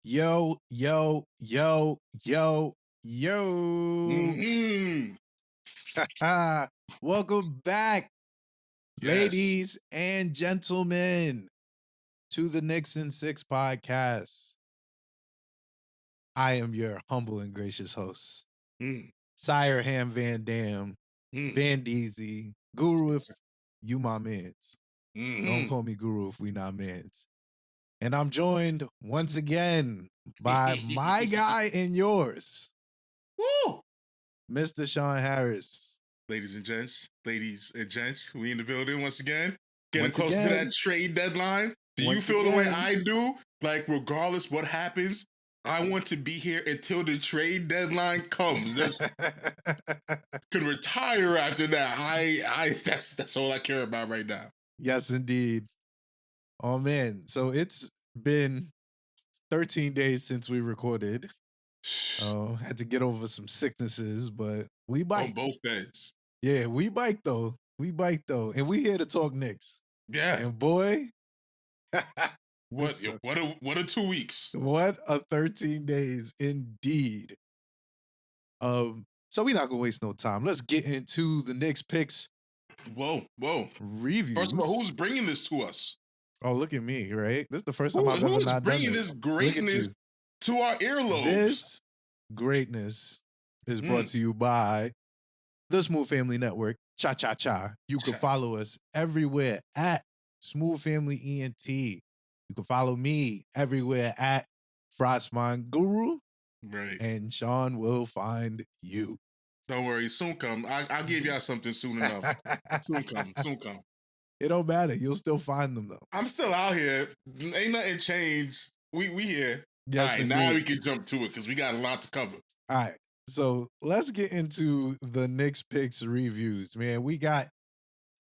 Yo, yo, yo, yo, yo. Mm-hmm. Welcome back, Yes. ladies and gentlemen, to the Knicks In podcast. I am your humble and gracious host, Mm, Sire Ham Van Dam, mm, Van Deezy, Guru if you my mans. Don't mm-hmm. call me Guru if we not mans. And I'm joined once again by my guy and yours, Woo! Mr. Sean Harris. Ladies and gents, we in the building once again. Getting Once closer to again, that trade deadline. Do you once feel the way again. I do? Like, regardless what happens, I want to be here until the trade deadline comes. Could retire after that. That's all I care about right now. Yes, indeed. Oh man, so it's been 13 days since we recorded. Had to get over some sicknesses, but we On bike. both ends. Yeah, we bike though. And we here to talk Knicks. Yeah. And boy, What a 2 weeks. what a 13 days indeed. So we're not gonna waste no time. Let's get into the Knicks picks Whoa. reviews. First of all, who's bringing this to us? Oh, look at me, right? This is the first time I've ever Who's not done bringing this. this greatness to our earlobes? This greatness is brought to you by the Smooth Family Network. Cha cha cha. You can follow us everywhere at Smooth Family ENT. You can follow me everywhere at Frostman Guru. Right. And Sean will find you. Don't worry, soon come. I'll give y'all something soon enough. Soon come. It don't matter. You'll still find them though. I'm still out here. Ain't nothing changed. We here. Yes, all right, indeed. now we can jump to it because we got a lot to cover. All right. So let's get into the Knicks picks reviews, man. We got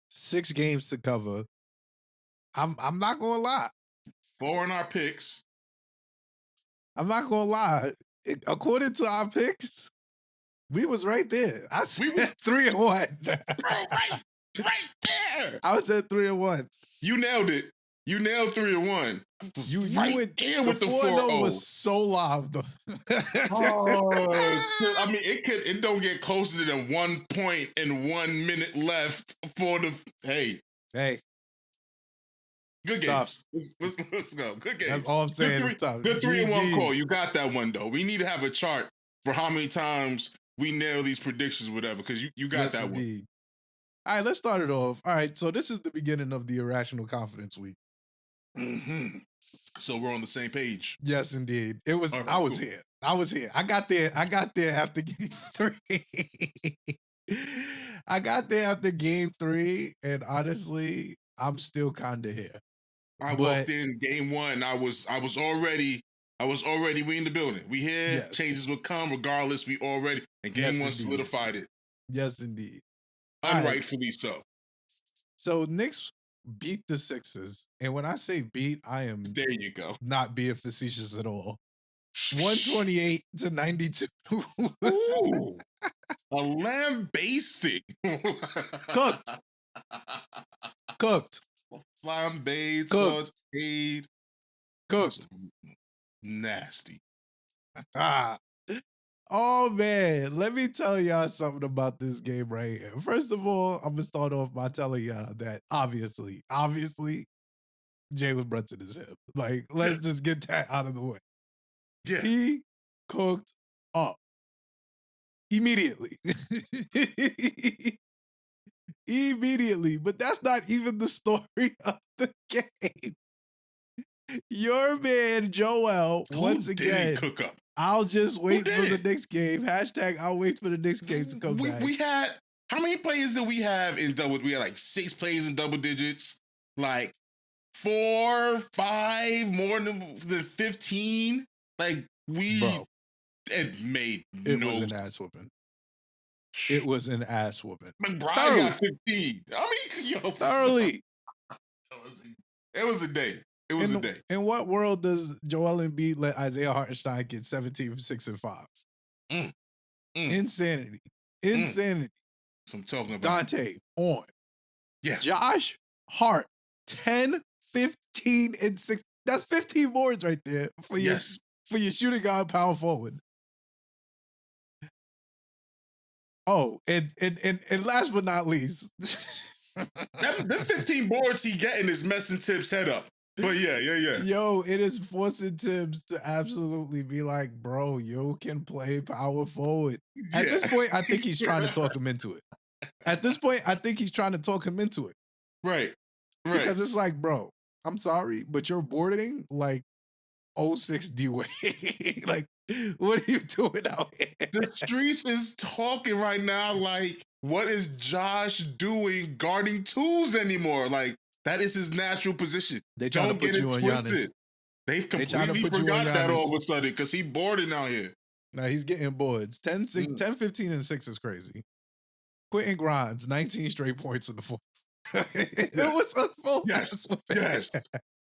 6 games to cover. I'm not gonna lie. 4 in our picks. I'm not gonna lie. According to our picks, we was right there. I said 3-1. Bro, right there. I said 3-1. You nailed it. You nailed 3-1. You right went there with the 4-0 was so live though. I mean, it don't get closer than 1 point and 1 minute left for the Hey. Good Stop. games. Let's go. Good games. That's all I'm saying. It's tough. Good 3-1 call. You got that one though. We need to have a chart for how many times we nail these predictions, whatever, because you got that indeed. All right, let's start it off. All right, so this is the beginning of the Irrational Confidence Week. Mm-hmm. So we're on the same page. Yes, indeed. It was. Right, I was here. I got there after game 3. I got there after game 3, and honestly, I'm still kind of here. I walked in game 1. I was already. We in the building. We here. Yes. Changes will come regardless. We already. And game 1 solidified it. Yes, indeed. Unrightfully so. So Knicks beat the Sixers, and when I say beat, I am there. You go. Not being facetious at all. 128-92. Ooh, a lambasting. Cooked. Flambade, sauteed. Cooked. Nasty. Oh man, let me tell y'all something about this game right here. First of all, I'm gonna start off by telling y'all that obviously, Jalen Brunson is him. Like, let's just get that out of the way. Yeah. He cooked up immediately. Immediately, but that's not even the story of the game. Your man Joel, once again, cook up. I'll just wait for the next game. #, I'll wait for the next game to come back. We had, how many players did we have in double? We had like 6 players in double digits, like 4, 5, more than 15. Like it made it was an ass whooping. It was an ass whooping. McBride got 15. I mean, yo, thoroughly. It was a day. It was a day. In what world does Joel Embiid let Isaiah Hartenstein get 17, 6, and 5? Insanity. Insanity. That's what I'm talking about. Dante on. Yeah. Josh Hart 10, 15, and 6. That's 15 boards right there for for your shooting guard, power forward. Oh, and last but not least, them 15 boards he getting is messing Tibbs' head up. But yeah. Yo, it is forcing Tibbs to absolutely be like, bro, you can play power forward. At this point, I think he's trying to talk him into it. Right. Because it's like, bro, I'm sorry, but you're boarding like 06 D-Wade. Like, what are you doing out here? The streets is talking right now like, what is Josh doing guarding twos anymore? Like, that is his natural position. They trying Don't to put get you it on twisted. Giannis. They've completely forgot that all of a sudden because he boarding out here. Now he's getting boards. 10, 15, and 6 is crazy. Quentin Grimes, 19 straight points in the fourth. It was a full Yes.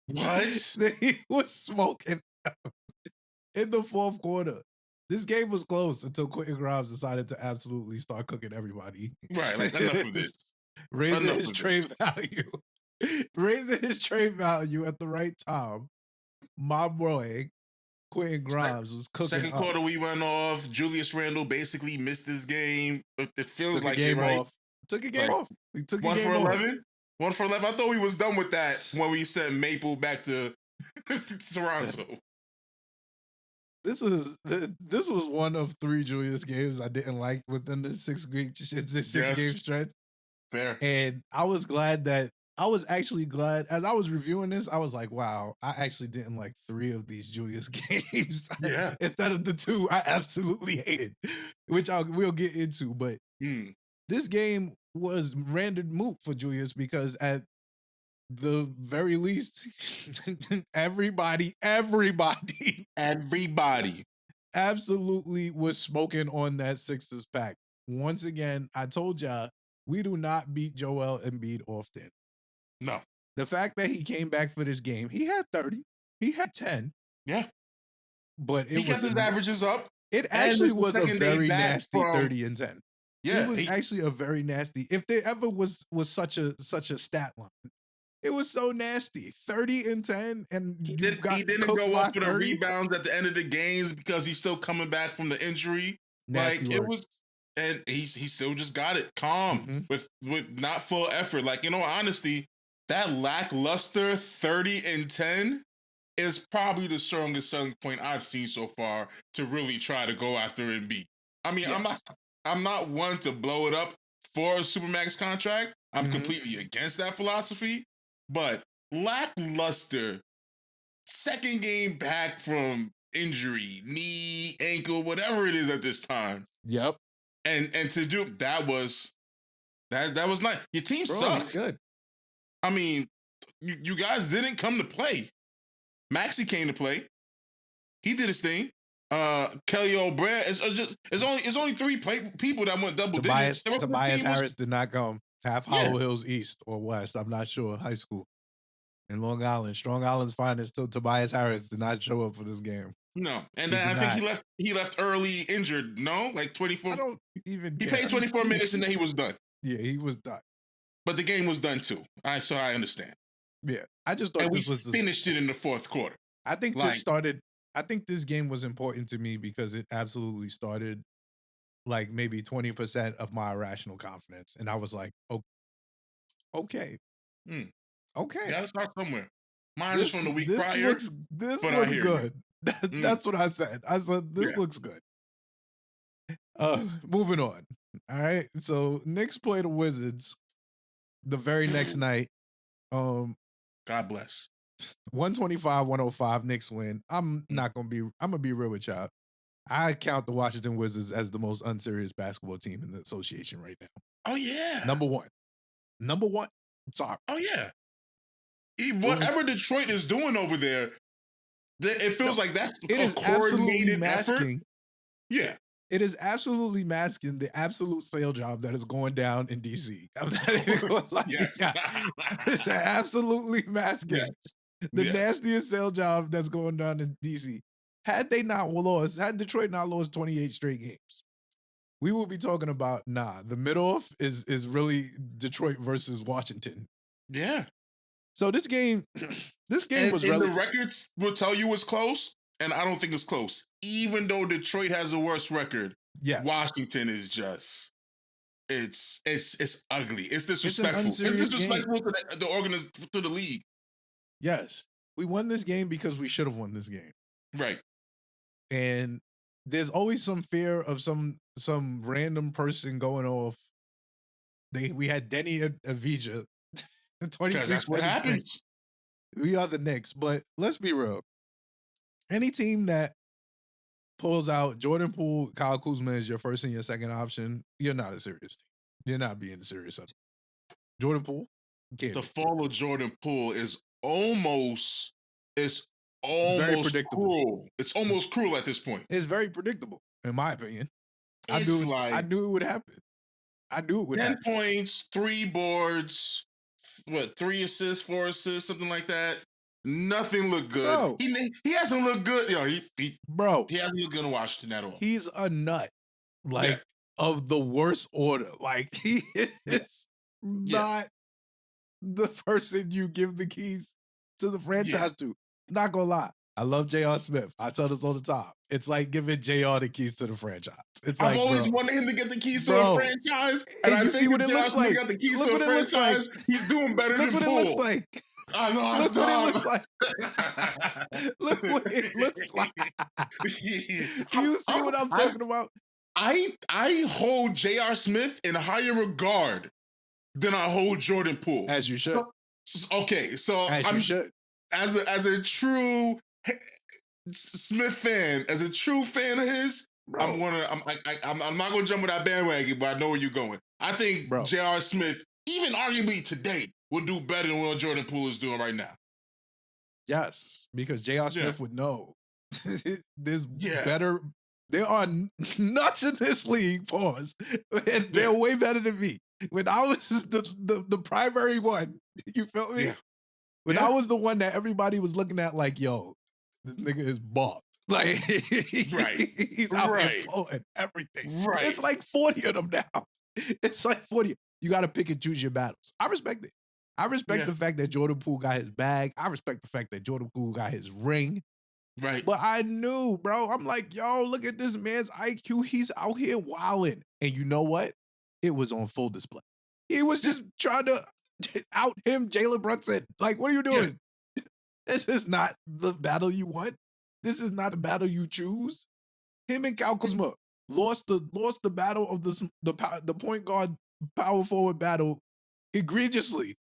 What? He was smoking in the fourth quarter. This game was close until Quentin Grimes decided to absolutely start cooking everybody. Right, like enough of this. Raising his trade value. Raising his trade value at the right time. My boy, Quentin Grimes, was cooking. Second quarter, we went off. Julius Randle basically missed this game. It feels like game right? off. Took a game off. He took 1 a game for off. 11. 1 for 11. I thought we was done with that when we sent Maple back to Toronto. This was one of 3 Julius games I didn't like within the 6 game stretch. Fair. And I was actually glad as I was reviewing this. I was like, wow, I actually didn't like 3 of these Julius games. Yeah. Instead of the 2 I absolutely hated, which we'll get into. But this game was rendered moot for Julius because at the very least, everybody absolutely was smoking on that Sixers pack. Once again, I told y'all, we do not beat Joel Embiid often. No. The fact that he came back for this game, he had 30, he had 10. Yeah. But he got his averages up. It actually was a very nasty 30 and 10. Yeah. It was actually a very nasty. If there ever was such a stat line, it was so nasty. 30 and 10, and he didn't go off for the rebounds at the end of the games because he's still coming back from the injury. Nasty like work. It was, and he still just got it calm with not full effort. Like, in all honesty, that lackluster 30 and 10 is probably the strongest selling point I've seen so far to really try to go after Embiid. I mean, yes. I'm not one to blow it up for a Supermax contract. I'm completely against that philosophy. But lackluster, second game back from injury, knee, ankle, whatever it is at this time. Yep. And to do that was nice. Your team sucks. Good. I mean, you guys didn't come to play. Maxey came to play. He did his thing. Kelly Oubre. It's only 3 people that went double digits. Tobias Harris did not come. Half Hollow Hills East or West. I'm not sure. High school in Long Island. Strong Island's finest. Still, Tobias Harris did not show up for this game. No, and then I think he left early injured. No, like 24. I don't even. He played 24 minutes and then he was done. Yeah, he was done. But the game was done too. So I understand. Yeah, I just thought we finished it in the fourth quarter. I think I think this game was important to me because it absolutely started like maybe 20% of my irrational confidence. And I was like, oh, okay. Okay. You gotta start somewhere. Mine is from the week prior. This looks good. That's what I said. I said, this looks good. Moving on. All right. So Knicks play the Wizards the very next night. God bless. 125-105, Knicks win. I'm gonna be real with y'all. I count the Washington Wizards as the most unserious basketball team in the association right now. Oh yeah. Number one. I'm sorry. Oh yeah. Whatever Detroit is doing over there, it feels like that's a coordinated effort. Yeah. It is absolutely masking the absolute sale job that is going down in DC. I'm not even going to lie. Yes. It's absolutely masking the nastiest sale job that's going down in DC. Had Detroit not lost 28 straight games, we will be talking about, the middle-off is really Detroit versus Washington. Yeah. So this game was the records will tell you it's close. and I don't think it's close. Even though Detroit has the worst record, Yes. Washington is just it's ugly. It's disrespectful. It's unserious disrespectful to to the league. Yes. We won this game because we should have won this game. Right. And there's always some fear of some random person going off. We had Denny Avija. Because that's what happens. We are the Knicks, but let's be real. Any team that pulls out Jordan Poole, Kyle Kuzma as your first and your second option, you're not a serious team. You're not being serious. Jordan Poole? The fall of Jordan Poole is almost very predictable. Cruel. It's almost cruel at this point. It's very predictable, in my opinion. I knew it would happen. I knew it would 10 happen. 10 points, 3 boards, 3 assists, 4 assists, something like that. Nothing looked good. Bro, he hasn't looked good. He hasn't looked good in Washington at all. He's a nut, of the worst order. Like, he is not the person you give the keys to the franchise to. Not gonna lie. I love J.R. Smith. I tell this all the time. It's like giving J.R. the keys to the franchise. I've always wanted him to get the keys to a franchise. And I see what it looks like. Got the keys to a franchise, he's doing better than Poole. Look what it looks like. I know. Look what it looks like. Look what it looks like. Do you see what I'm talking about? I hold J.R. Smith in higher regard than I hold Jordan Poole. As you should. Okay, so you should. As a true Smith fan, as a true fan of his, bro, I'm not gonna jump with that bandwagon, but I know where you're going. I think J.R. Smith, even arguably today, would do better than what Jordan Poole is doing right now. Yes, because J.R. Smith would know. There's better. There are nuts in this league, pause. And they're way better than me. When I was the primary one, you feel me? Yeah. When I was the one that everybody was looking at like, yo, this nigga is bald. Like, he's out here pulling everything. Right. It's like 40 of them now. It's like 40. You got to pick and choose your battles. I respect it. I respect the fact that Jordan Poole got his bag. I respect the fact that Jordan Poole got his ring. Right. But I knew, bro. I'm like, yo, look at this man's IQ. He's out here wilding. And you know what? It was on full display. He was just trying to out him Jalen Brunson. Like, what are you doing? Yeah. This is not the battle you want. This is not the battle you choose. Him and Kyle Kuzma lost the battle of the point guard power forward battle egregiously.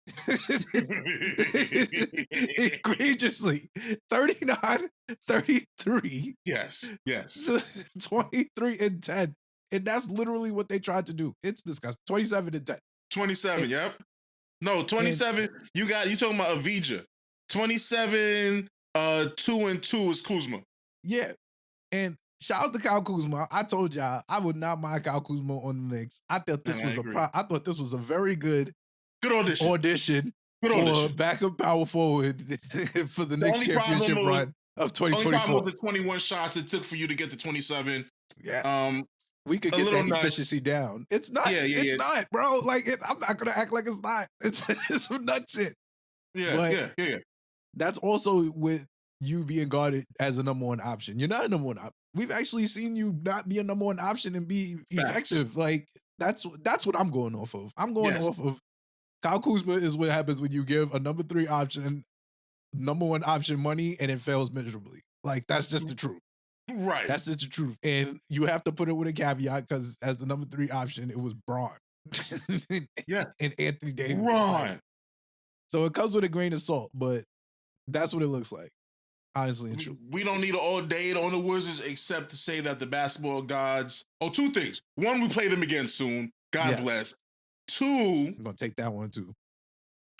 Egregiously. 39-33. Yes. 23-10. And that's literally what they tried to do. It's disgusting. 27-10. 27, yep. No, 27. You talking about Avija. 27, 2-2 is Kuzma. Yeah. And shout out to Kyle Kuzma. I told y'all I would not mind Kyle Kuzma on the Knicks. I thought this was a very good audition for backup power forward for the Knicks championship run of 2024. The only problem was the 21 shots it took for you to get to 27. Yeah. We could get that efficiency down. It's not. It's not, bro. Like, I'm not gonna act like it's not. It's some nut shit. Yeah. That's also with you being guarded as a number one option. You're not a number one option. We've actually seen you not be a number one option and be effective. Like, that's what I'm going off of. I'm going off of Kyle Kuzma is what happens when you give a number 3 option, number 1 option money, and it fails miserably. Like, that's just the truth. Right. That's just the truth. And you have to put it with a caveat because as the number 3 option, it was Braun. And Anthony Davis. Braun. So it comes with a grain of salt, but that's what it looks like. Honestly and true. We don't need an all day on the Wizards except to say that the basketball gods. Oh, 2 things. 1, we play them again soon. God bless. 2, I'm gonna take that one too.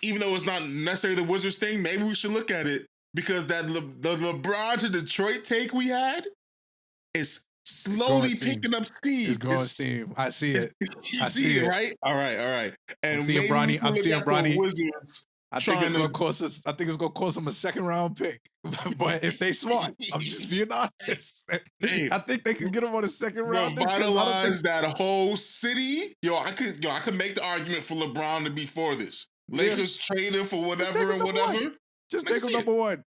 Even though it's not necessarily the Wizards thing, maybe we should look at it because that the LeBron to Detroit take we had is slowly picking up steam. It's growing steam. I see it. You see it, right? All right. And I'm seeing Bronny. Wizards. I think it's gonna cost us. I think it's gonna cost them a 2nd round pick. But if they smart, I'm just being honest. I think they can get them on a 2nd round. Vitalize that whole city. I could make the argument for LeBron to be for this. Lakers traded for whatever and whatever. Just take him number one.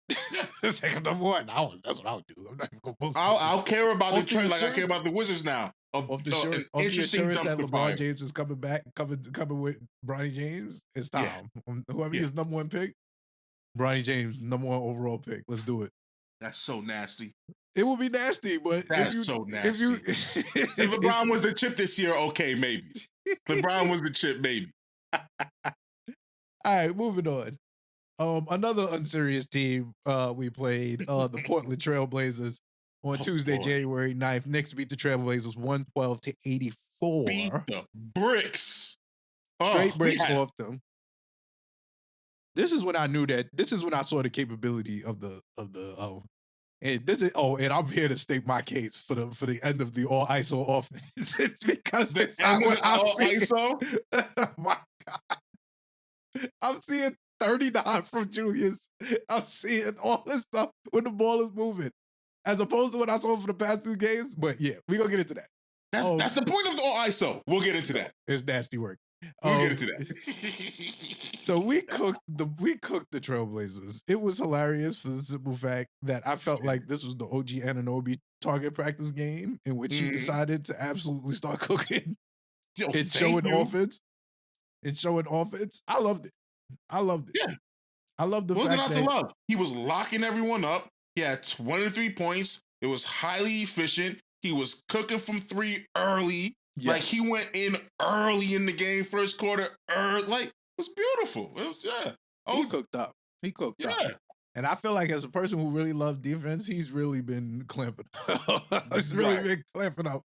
Just take him number one. That's what I would do. I'm not gonna post I'll care about Detroit like I care insurance? about the Wizards now. Off the An off the interesting assurance that dumpster LeBron fire. James is coming back, coming with Bronny James. It's time. Whoever is number one pick, Bronny James, number one overall pick. Let's do it. That's so nasty. It would be nasty, but That's so nasty. If LeBron was the chip this year, okay, maybe. LeBron was the chip, maybe. All right, moving on. Another unserious team we played, the Portland Trail Blazers on Tuesday, January 9th. Knicks beat the Trailblazers 112-84. Beat the bricks. Straight bricks off them. This is when I knew that. This is when I saw the capability of the and this is and I'm here to state my case for the end of the all ISO offense. It's because it's not what I'm seeing. ISO? Oh my God. I'm seeing 39 from Julius. I'm seeing all this stuff when the ball is moving. As opposed to what I saw for the past 2 games. But yeah, we're gonna get into that. That's the point of the all ISO. We'll get into that. It's nasty work. We'll get into that. So we cooked the Trailblazers. It was hilarious for the simple fact that I felt like this was the OG Anunoby target practice game in which he decided to absolutely start cooking and showing offense. I loved it. Yeah. I love the fact that... not to love? He was locking everyone up. He had 23 points. It was highly efficient. He was cooking from 3 early. Yes. Like, he went in early in the game, first quarter. Like, it was beautiful. It was, he cooked up. And I feel like as a person who really loves defense, he's really been clamping up. Been clamping up.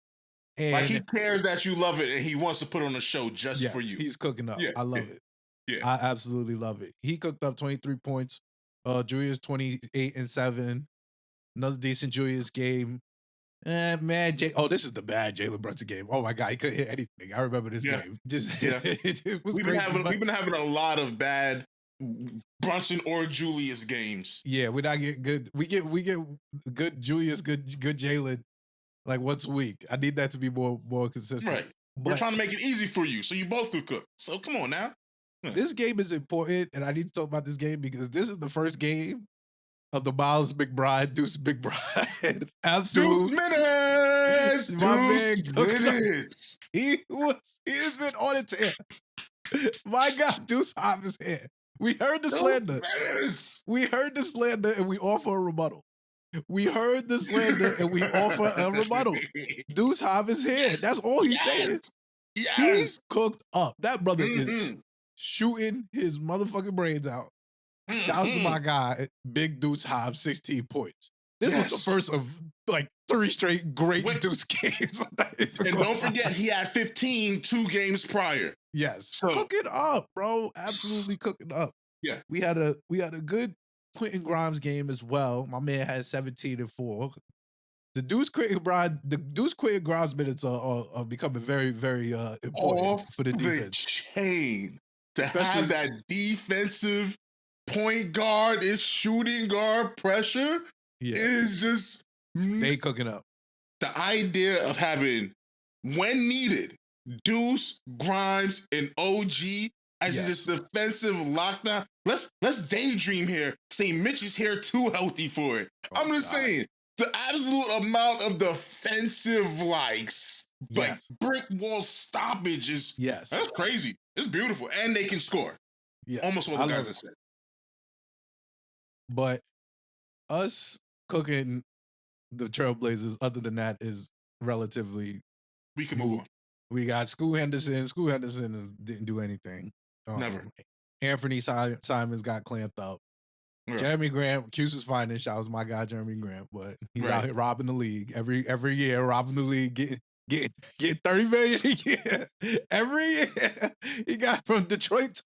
And like, he cares that you love it, and he wants to put on a show just for you. He's cooking up. I love it. Yeah. I absolutely love it. He cooked up 23 points. Julius 28 and 7. Another decent Julius game. This is the bad Jalen Brunson game. Oh my God, he couldn't hit anything. I remember this game. It was we've been having a lot of bad Brunson or Julius games. Yeah, we're not getting good. We get good Julius, good Jalen, like once a week. I need that to be more consistent. Right. We're trying to make it easy for you, so you both could cook. So come on now. This game is important, and I need to talk about this game because this is the first game of the Miles McBride, Deuce McBride. Absolute. Deuce minutes. He has been on it to him. My God, Deuce Hobb is here. We heard the slander. We heard the slander, and we offer a rebuttal. We heard the slander, and we offer a rebuttal. Deuce Hobb is here. That's all he's saying. Yes. He's cooked up. That brother is shooting his motherfucking brains out. Shout out to my guy, Big Deuce Hobbs, 16 points. This was the first of like 3 straight great Deuce games. And don't forget, he had 15 2 games prior. Yes. So, cook it up, bro. Absolutely cook it up. Yeah. We had a good Quentin Grimes game as well. My man had 17 and 4. The Deuce Quentin Grimes minutes are becoming very, very important for the defense. Chain. Especially have that defensive point guard and shooting guard pressure is just... They cooking up. The idea of having, when needed, Deuce, Grimes, and OG as this defensive lockdown. Let's daydream here. Say Mitch is here too healthy for it. I'm just saying, the absolute amount of defensive brick wall stoppage is that's crazy. It's beautiful. And they can score. Yeah. Almost all the guys have said. But us cooking the Trailblazers, other than that, is relatively... We can move on. We got Scoot Henderson. Scoot Henderson didn't do anything. Never. Anthony Simons got clamped up. Right. Jeremy Grant, Q's is finding. Shout out to my guy Jeremy Grant, but he's out here robbing the league every year, robbing the league, getting $30 million a year. Every year he got from Detroit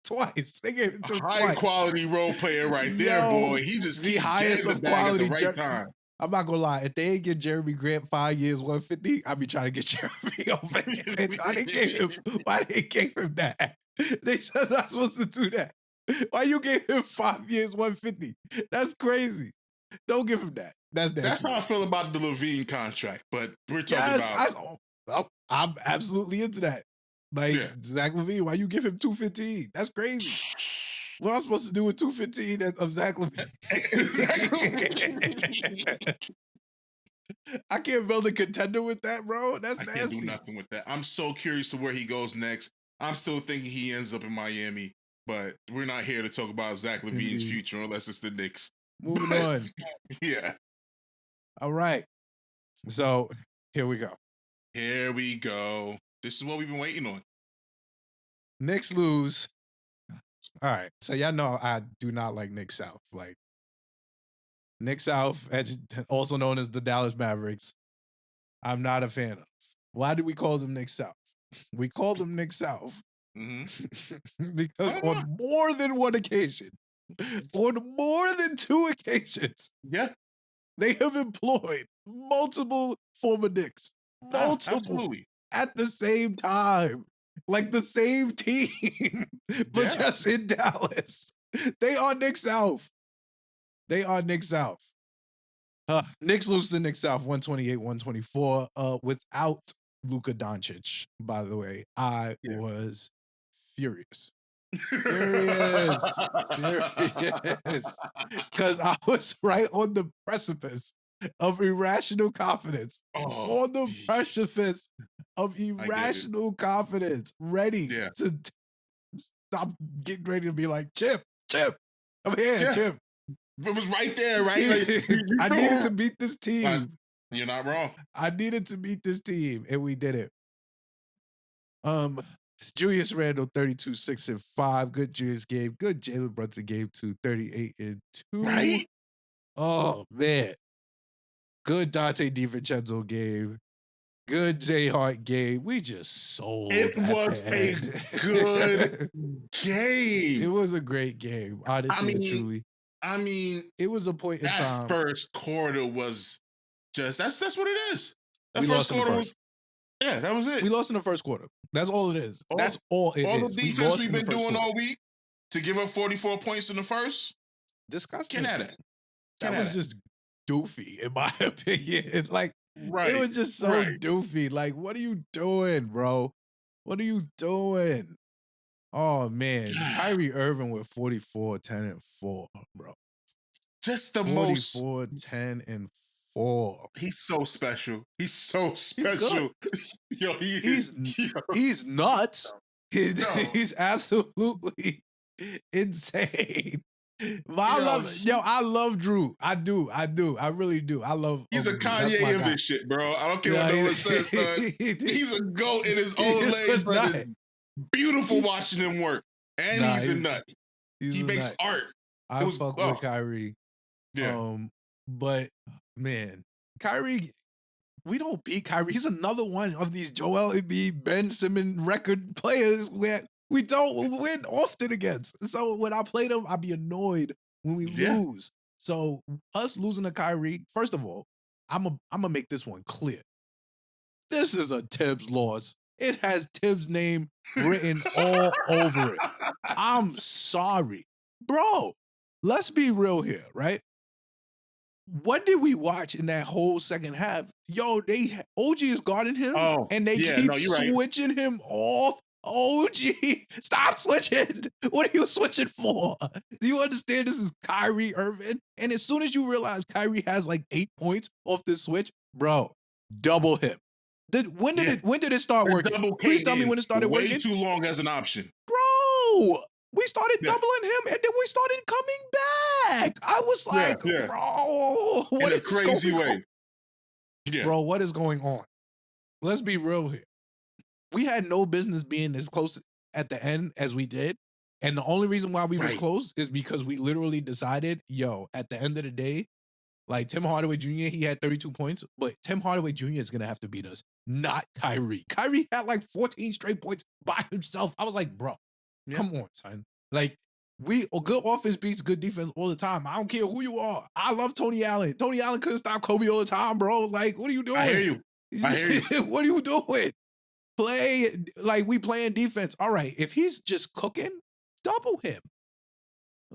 twice. They gave it to him high quality role player right there, boy. He just the highest of quality at the right time. I'm not gonna lie. If they ain't get Jeremy Grant 5 years, 150, I'd be trying to get Jeremy over here. Why they gave him that? They said not supposed to do that. Why you gave him 5 years, 150? That's crazy. Don't give him that. That's how I feel about the Levine contract. But we're talking about. I'm absolutely into that. Like Zach LaVine, why you give him $215? That's crazy. What am I supposed to do with 215 of Zach LaVine? I can't build a contender with that, bro. That's nasty. I can't do nothing with that. I'm so curious to where he goes next. I'm still thinking he ends up in Miami, but we're not here to talk about Zach LaVine's future unless it's the Knicks. Moving on. Yeah. All right. So here we go. Here we go. This is what we've been waiting on. Knicks lose. All right. So y'all know I do not like Knicks South. Like Knicks South, as also known as the Dallas Mavericks, I'm not a fan of. Why do we call them Knicks South? We call them Knicks South because on more than one occasion, on more than 2 occasions, they have employed multiple former Knicks, multiple at the same time, like the same team, but just in Dallas. They are Knicks South. They are Knicks South. Knicks lose to Knicks South 128-124 without Luka Doncic, by the way. I was furious. Furious. Because I was right on the precipice of irrational confidence. On the precipice of irrational confidence. Ready to stop getting ready to be like, Chip, I'm here, Chip. It was right there, right? Like, I needed to beat this team. You're not wrong. I needed to beat this team, and we did it. Julius Randle, 32, 6 and 5. Good Julius game. Good Jalen Brunson game too, 38 and 2. Right? Oh man. Good Dante DiVincenzo game. Good J Hart game. We just sold. It was a good game. It was a great game, honestly and truly. I mean, it was a point in time. That first quarter was just that's what it is. That we first quarter was that was it. We lost in the first quarter. That's all it is. That's all it is. All the defense we've been doing all week to give up 44 points in the first. Disgusting. Get at it. That was just doofy, in my opinion. Like, it was just so doofy. Like, what are you doing, bro? What are you doing? Oh, man. Kyrie Irving with 44, 10, and 4, bro. Just the 44, 10, and 4. He's so special. He's so special. He's nuts. He's absolutely insane. I love Drew. I do. I really do. I love. He's a Kanye in this shit, bro. I don't care what no one says. He's a goat in his own legs. But it's beautiful watching him work, and he's a nut. He makes art. I fuck with Kyrie. Yeah. But man, Kyrie, we don't beat Kyrie. He's another one of these Joel Embiid, Ben Simmons record players where we don't win often against. So when I play them, I'll be annoyed when we lose. So us losing to Kyrie, first of all, I'm gonna make this one clear. This is a Tibbs loss. It has Tibbs' name written all over it. I'm sorry. Bro, let's be real here, right? What did we watch in that whole second half? Yo, OG is guarding him, and they keep switching him off. OG, stop switching. What are you switching for? Do you understand this is Kyrie Irving? And as soon as you realize Kyrie has like 8 points off this switch, bro, double him. When did it start working? Please tell me when it started working. Way too long as an option. Bro, we started doubling him, and then we started coming back. I was like, bro, what is crazy way? Yeah. Bro, what is going on? Let's be real here. We had no business being as close at the end as we did. And the only reason why we was close is because we literally decided, at the end of the day, like Tim Hardaway Jr., he had 32 points, but Tim Hardaway Jr. is going to have to beat us, not Kyrie. Kyrie had like 14 straight points by himself. I was like, bro, come on, son. Like, good offense beats good defense all the time. I don't care who you are. I love Tony Allen. Tony Allen couldn't stop Kobe all the time, bro. Like, what are you doing? I hear you. What are you doing? Play like we playing defense. All right, if he's just cooking, double him.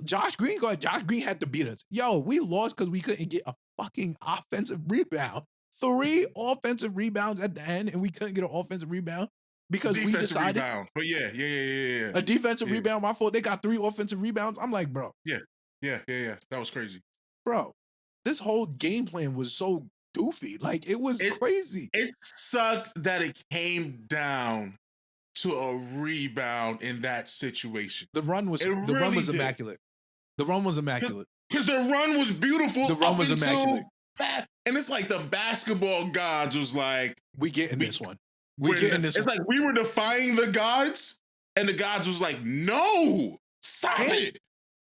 Josh Green had to beat us. Yo, we lost because we couldn't get a fucking offensive rebound. 3 offensive rebounds at the end, and we couldn't get an offensive rebound. because we Defensive decided rebound. But yeah. a defensive Yeah. rebound. My fault. They got 3 offensive rebounds. I'm like, bro, Yeah. That was crazy. bro, this whole game plan was so goofy. Like it was crazy. It sucked that it came down to a rebound in that situation. The run was immaculate. The run was immaculate. Because the run was beautiful. The run was immaculate. That, and it's like the basketball gods was like, we getting this one. We getting this it's one. like we were defying the gods, and the gods was like, no, stop it.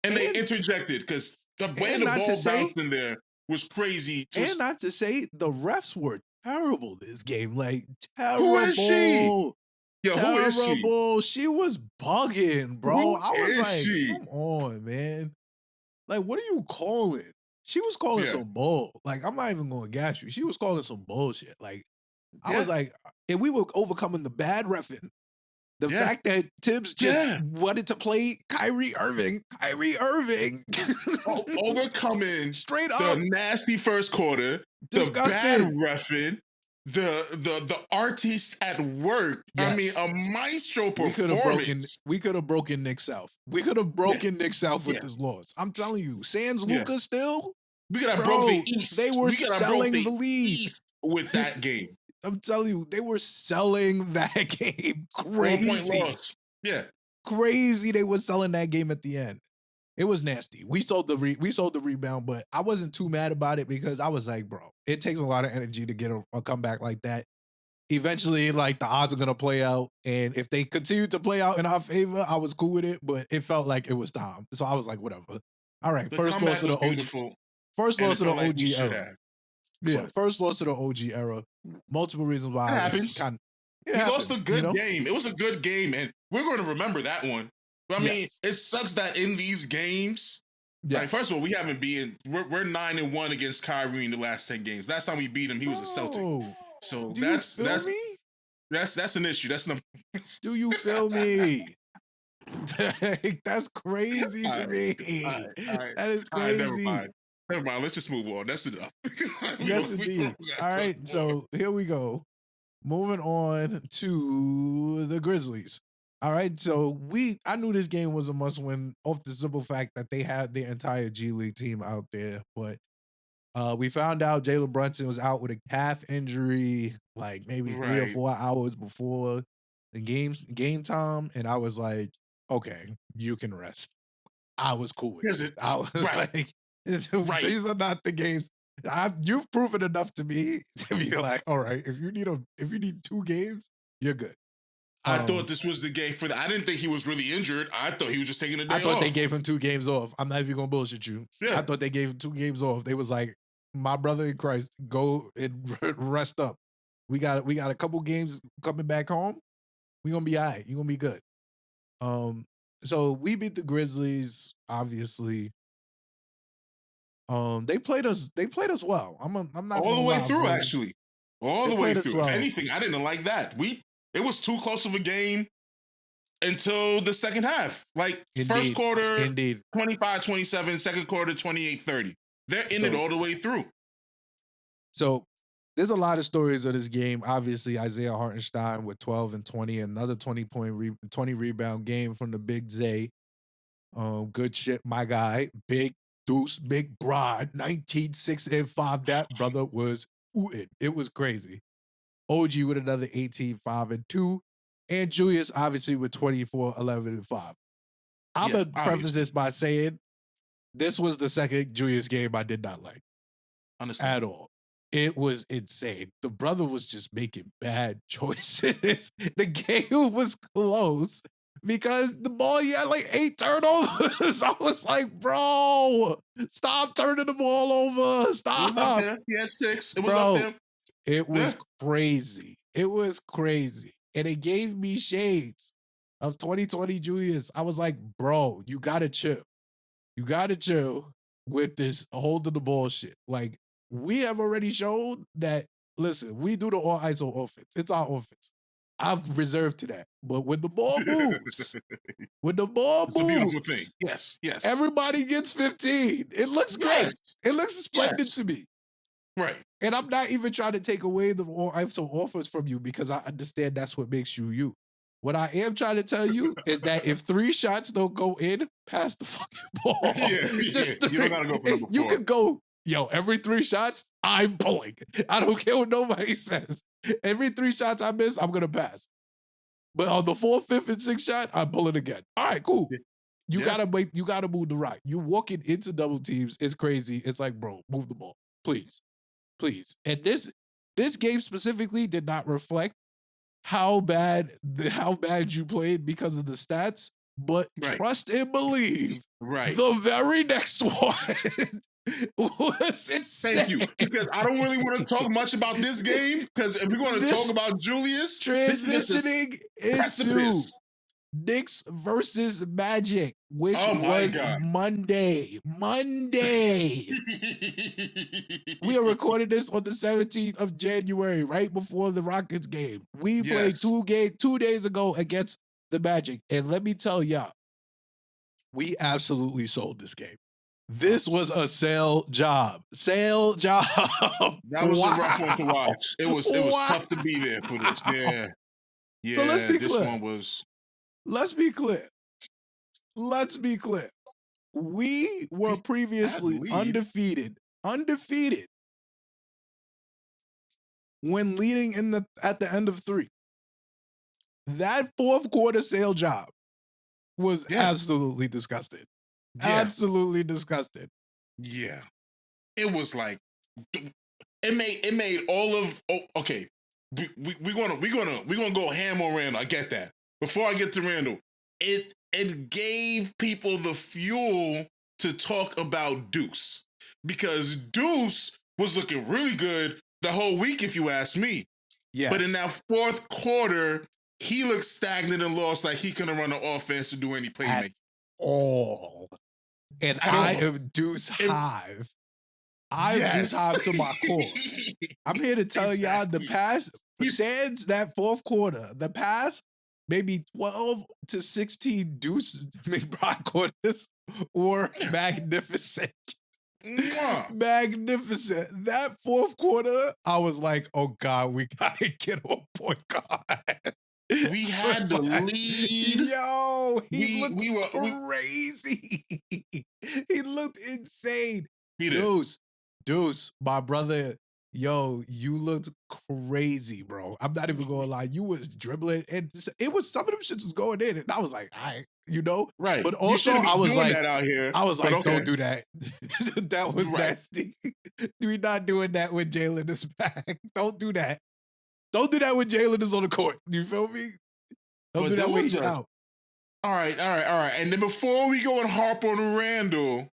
And they interjected because the way the ball bounced in there was crazy. And not to say the refs were terrible this game. Like terrible. Who is she? Yo, terrible. She was bugging, bro. Who I was like, she? come on, man. Like, what are you calling? She was calling some bull. Like, I'm not even going to gas you. She was calling some bullshit. Like, I was like, and we were overcoming the bad reffing. The fact that Tibbs just wanted to play Kyrie Irving. Overcoming straight up the nasty first quarter, disgusting. The bad reffing, the artist at work. Yes. I mean, a maestro performance. We could have broken Knicks South. We could have broken Knicks South with this loss. I'm telling you, Sans Luka still. We could have broke the East. They were selling the lead East with that game. I'm telling you, they were selling that game crazy. 1 point loss. Yeah, crazy. They were selling that game at the end. It was nasty. We sold the rebound, but I wasn't too mad about it because I was like, bro, it takes a lot of energy to get a comeback like that. Eventually, like the odds are gonna play out, and if they continue to play out in our favor, I was cool with it. But it felt like it was time, so I was like, whatever. All right, first loss to the OG. First loss to the OG era. Yeah, first loss to the OG era. Multiple reasons why. It happens. He lost a good game. It was a good game, and we're going to remember that one. But I mean, it sucks that in these games, like first of all, we haven't been. We're 9-1 against Kyrie in the last 10 games. Last time we beat him, he was a Celtic. So that's an issue. That's number. Do you feel me? That's crazy to me. All right. That is crazy. Never mind. Let's just move on. That's enough. Yes, indeed. All right. So here we go. Moving on to the Grizzlies. All right. So I knew this game was a must win off the simple fact that they had the entire G League team out there. But we found out Jalen Brunson was out with a calf injury, like maybe 3 or 4 hours before the game time. And I was like, okay, you can rest. I was cool with it. I was like, these are not the games. You've proven enough to me to be like, all right, if you need 2 games, you're good. I thought this was the game for that. I didn't think he was really injured. I thought he was just taking a day off. I thought they gave him 2 games off. I'm not even gonna bullshit you. Yeah. I thought they gave him 2 games off. They was like, my brother in Christ, go and rest up. We got a couple games coming back home. We're gonna be all right. You're gonna be good. So we beat the Grizzlies, obviously. They played us well. I'm not all the way through, actually. All the way through. Well. If anything, I didn't like that. It was too close of a game until the second half. Like first quarter, 25-27, second quarter, 28-30. They're in it all the way through. So there's a lot of stories of this game. Obviously, Isaiah Hartenstein with 12 and 20, another 20 rebound game from the Big Zay. Good shit, my guy. Big Deuce, Big Broad, 19, 6 and 5. That brother was ootin'. It was crazy. OG with another 18, 5 and 2. And Julius, obviously, with 24, 11 and 5. I'm going to preface this by saying this was the second Julius game I did not like. At all. It was insane. The brother was just making bad choices. The game was close because the ball, he had like 8 turnovers. I was like, bro, stop turning the ball over. Stop. He had 6. It was up there. It was crazy. It was crazy. And it gave me shades of 2020 Julius. I was like, bro, you got to chill. You got to chill with this holding the ball shit. Like, we have already shown that, listen, we do the all ISO offense. It's our offense. I've reserved to that. But when the ball moves, it's a beautiful thing. Yes. Everybody gets 15. It looks great. It looks splendid to me. Right. And I'm not even trying to take away the all ISO offers from you because I understand that's what makes you you. What I am trying to tell you is that if 3 shots don't go in, pass the fucking ball. Just 3. You don't gotta go for number 4. You could go, every 3 shots, I'm pulling. I don't care what nobody says. Every 3 shots I miss, I'm gonna pass. But on the 4th, 5th, and 6th shot, I'm pulling again. All right, cool. You gotta move the rock. You walking into double teams, it's crazy. It's like, bro, move the ball. Please. And this game specifically did not reflect how bad you played because of the stats, but trust and believe. Right. The very next one was insane. Thank you. Because I don't really want to talk much about this game, because if we're going to talk about Julius, transitioning into Knicks versus Magic, which was Monday. We are recording this on the 17th of January, right before the Rockets game. We played 2 days ago against the Magic. And let me tell y'all, we absolutely sold this game. This was a sale job. That was a rough one to watch. It was tough to be there for this. Yeah. So let's be clear. This one was... Let's be clear. We were previously undefeated when leading at the end of 3. That 4th quarter sale job was absolutely disgusting. Yeah. Absolutely disgusting. Yeah. It was like, it made all of, okay. We're gonna go ham on Randle. I get that. Before I get to Randle, it gave people the fuel to talk about Deuce, because Deuce was looking really good the whole week, if you ask me. Yes. But in that 4th quarter, he looked stagnant and lost, like he couldn't run the offense to do any playmaking. At all. And I am Deuce Hive. I'm Deuce Hive to my core. I'm here to tell y'all the past, sans that 4th quarter, the past maybe 12 to 16 Deuce McBride quarters were magnificent. Magnificent. That 4th quarter, I was like, oh God, we gotta get on point guard. We had the lead. Yo, he looked crazy. He looked insane. Deuce, my brother, yo, you looked crazy, bro. I'm not even gonna lie. You was dribbling, and it was, some of them shits was going in, and I was like, right. But also, I was like, out here, don't do that. That was nasty. We're not doing that when Jalen is back. Don't do that. Don't do that when Jalen is on the court. You feel me? Don't do that when he's out. All right. And then before we go and harp on Randle,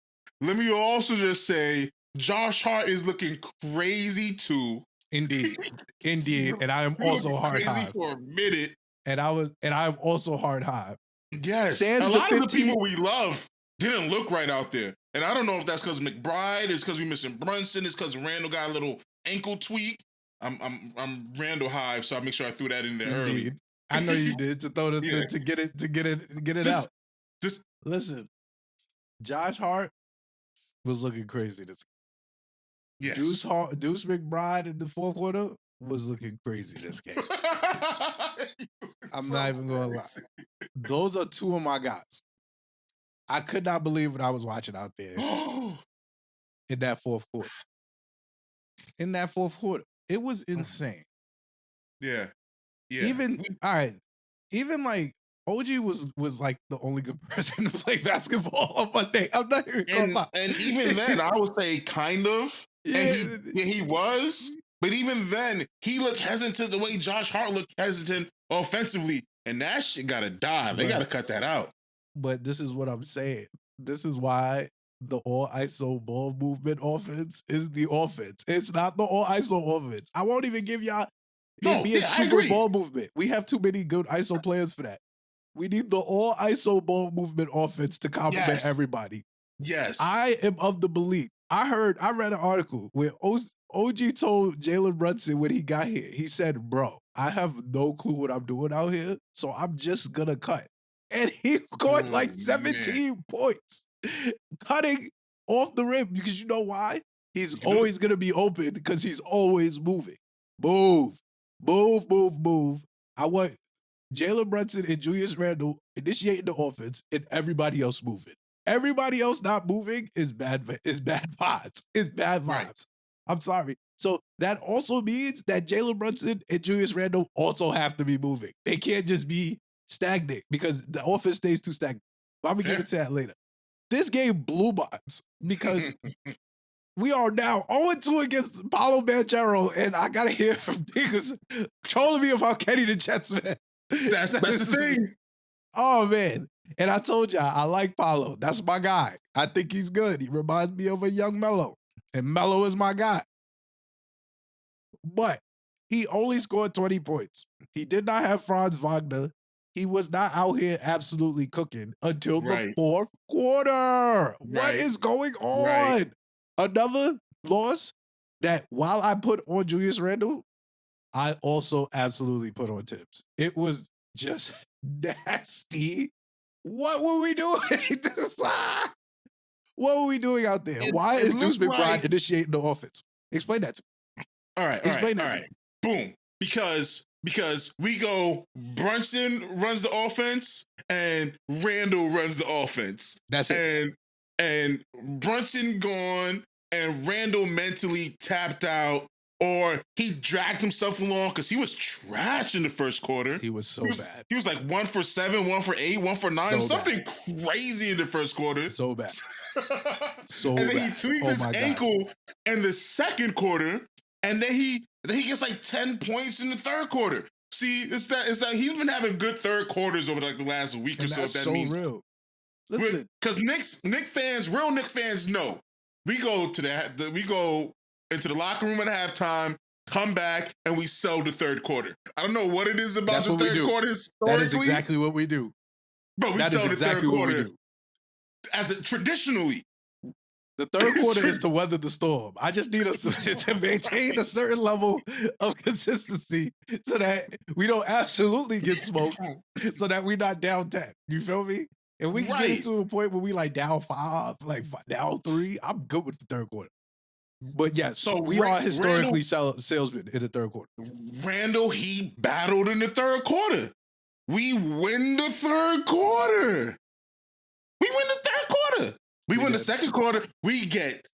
let me also just say, Josh Hart is looking crazy too. Indeed. And I am also hard high for a minute. And I'm also hard high. Yes. A lot of the people we love didn't look right out there. And I don't know if that's because McBride, it's because we're missing Brunson, it's because Randle got a little ankle tweak. I'm Randle Hive, so I make sure I threw that in there early. I know you did, to throw it to get it out. Just listen. Josh Hart was looking crazy this game. Deuce McBride in the 4th quarter was looking crazy this game. I'm not even gonna lie. Those are 2 of my guys. I could not believe what I was watching out there in that 4th quarter. In that 4th quarter. It was insane. Yeah. Even like OG was like the only good person to play basketball on Monday. I'm not even gonna lie. And even then, I would say kind of. And he was. But even then, he looked hesitant the way Josh Hart looked hesitant offensively. And that shit gotta die. They gotta cut that out. But this is what I'm saying. This is why the all ISO ball movement offense is the offense. It's not the all ISO offense. I won't even give y'all a super ball movement. We have too many good ISO players for that. We need the all ISO ball movement offense to complement everybody. Yes. I am of the belief. I read an article where OG told Jalen Brunson when he got here, he said, bro, I have no clue what I'm doing out here, so I'm just gonna cut. And he scored like 17 points. Cutting off the rim, because you know why? He's always going to be open because he's always moving. Move. I want Jalen Brunson and Julius Randle initiating the offense and everybody else moving. Everybody else not moving is bad vibes. It's bad vibes. Right. I'm sorry. So that also means that Jalen Brunson and Julius Randle also have to be moving. They can't just be stagnant because the offense stays too stagnant. But I'm going to get into that later. This game blew minds because we are now 0-2 against Paolo Banchero, and I got to hear from niggas trolling me about Kenny the Jets, man. That's the thing. Oh, man. And I told y'all, I like Paolo. That's my guy. I think he's good. He reminds me of a young Melo. And Melo is my guy. But he only scored 20 points. He did not have Franz Wagner. He was not out here absolutely cooking until the fourth quarter. Right. What is going on? Right. Another loss that while I put on Julius Randle, I also absolutely put on Tibbs. It was just nasty. What were we doing? What were we doing out there? Why is Deuce McBride initiating the offense? Explain that to me. All right. Boom. Because we go Brunson runs the offense and Randle runs the offense. That's it. And Brunson gone and Randle mentally tapped out, or he dragged himself along because he was trash in the first quarter. He was so bad. He was like 1 for 7, 1 for 8, 1 for 9, something crazy in the first quarter. So bad. And then he tweaked his ankle in the second quarter, and then he gets like 10 points in the third quarter. See, it's that he's been having good third quarters over like the last week or so. That's so real. Listen, because real Knicks fans know we go into the locker room at halftime, come back, and we sell the third quarter. I don't know what it is about the third quarter historically. That is exactly what we do. But we sell the third quarter traditionally. The third quarter is to weather the storm. I just need us to maintain a certain level of consistency so that we don't absolutely get smoked, so that we're not down 10. You feel me? And we can get it to a point where we like down 5, like down 3. I'm good with the third quarter. But yeah, so we are historically salesmen in the third quarter. Randle, he battled in the third quarter. We win the third quarter. We win the second quarter. We get,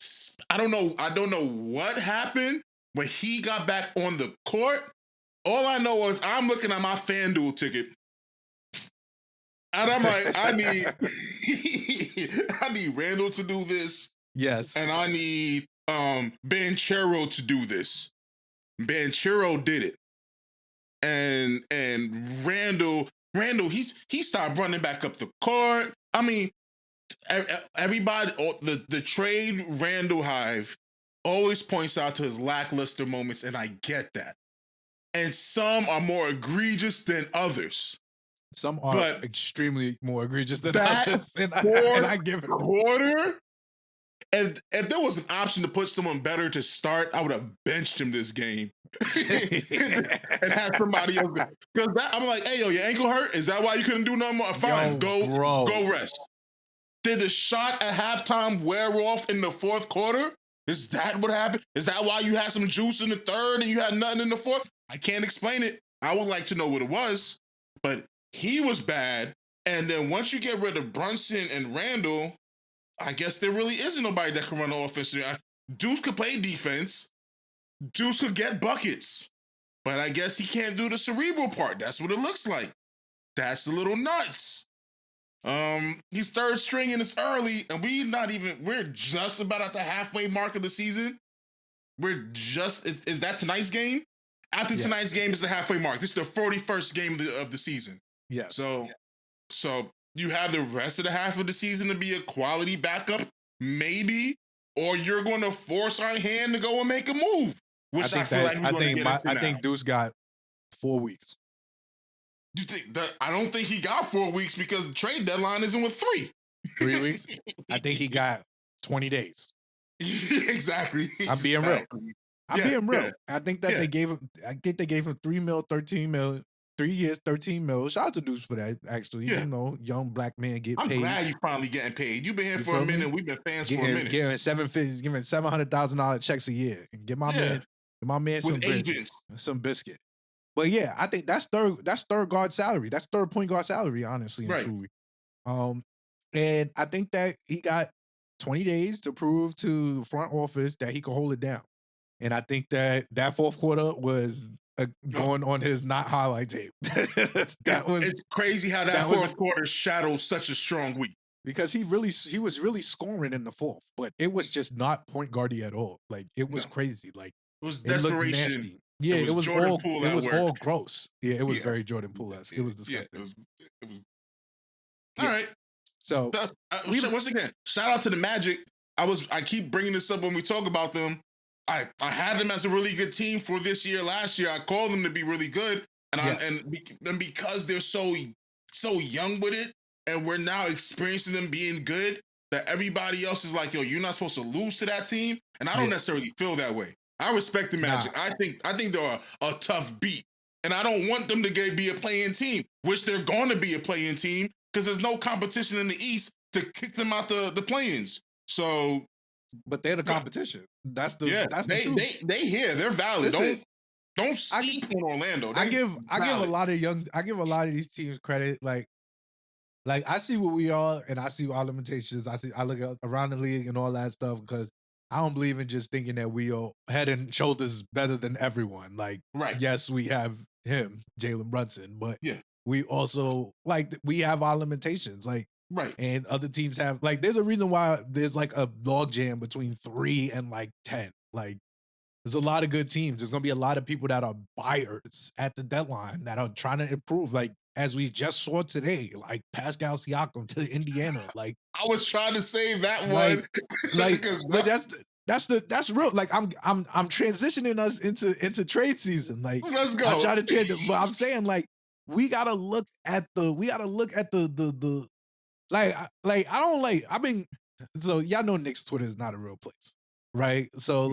I don't know what happened when he got back on the court. All I know is I'm looking at my FanDuel ticket. And I'm like, I need Randle to do this. Yes. And I need Banchero to do this. Banchero did it. And Randle, he started running back up the court. I mean, everybody, the trade Randle hive always points out to his lackluster moments, and I get that. And some are more egregious than others. Some are extremely more egregious than others, and I give it. Quarter, and if there was an option to put someone better to start, I would have benched him this game and had somebody else. Because I'm like, hey, yo, your ankle hurt? Is that why you couldn't do nothing more? Fine, go rest. Did the shot at halftime wear off in the fourth quarter? Is that what happened? Is that why you had some juice in the third and you had nothing in the fourth? I can't explain it. I would like to know what it was, but he was bad. And then once you get rid of Brunson and Randle, I guess there really isn't nobody that can run the offense. Deuce could play defense. Deuce could get buckets. But I guess he can't do the cerebral part. That's what it looks like. That's a little nuts. He's third string and it's early, and we're just about at the halfway mark of the season. Is that tonight's game? After tonight's game is the halfway mark. This is the 41st game of the season. Yeah. So you have the rest of the half of the season to be a quality backup, maybe, or you're going to force our hand to go and make a move. Which I think Deuce got 4 weeks. You think that? I don't think he got 4 weeks because the trade deadline isn't with 3. 3 weeks? I think he got 20 days. Exactly. I'm being real. I'm being real. I think that they gave him $3 million, $13 million 3 years, 13 mil. Shout out to Deuce for that, actually. Yeah. You know, young black man get I'm paid. glad you finally getting paid. You've been here You for a feel minute. me? We've been fans for a minute. Giving $700,000 checks a year. And get my man with agents. some biscuit. But yeah, I think that's third guard salary. That's third point guard salary, honestly and truly. And I think that he got 20 days to prove to the front office that he could hold it down. And I think that fourth quarter was going on his not highlight tape. It's crazy how that fourth quarter shadows such a strong week. Because he was really scoring in the fourth, but it was just not point guardy at all. Like it was crazy. Like it was desperation. It looked nasty. Yeah, it was all gross. Yeah, it was very Jordan Poole-esque. It was disgusting. It was all right. So once again, shout out to the Magic. I keep bringing this up when we talk about them. I had them as a really good team for this year. Last year, I called them to be really good, and because they're so young with it, and we're now experiencing them being good, that everybody else is like, yo, you're not supposed to lose to that team, and I don't necessarily feel that way. I respect the Magic. Nah. I think they're a tough beat, and I don't want them to be a play-in team, which they're going to be a play-in team because there's no competition in the East to kick them out the play-ins. So, but they're the competition. That's the truth. They here. They're valid. Listen, don't sleep on Orlando. I give a lot of these teams credit. Like I see what we are, and I see our limitations. I look around the league and all that stuff because I don't believe in just thinking that we are head and shoulders better than everyone. Like, yes, we have him, Jalen Brunson, but we also we have our limitations. Like, and other teams have there's a reason why there's a log jam between 3 and 10. Like, there's a lot of good teams. There's gonna be a lot of people that are buyers at the deadline that are trying to improve. Like, as we just saw today, Pascal Siakam to Indiana. I was trying to save that one. But that's real. I'm transitioning us into trade season. Let's go. I try to change it, but I'm saying we gotta look at the so y'all know Knicks Twitter is not a real place, right? So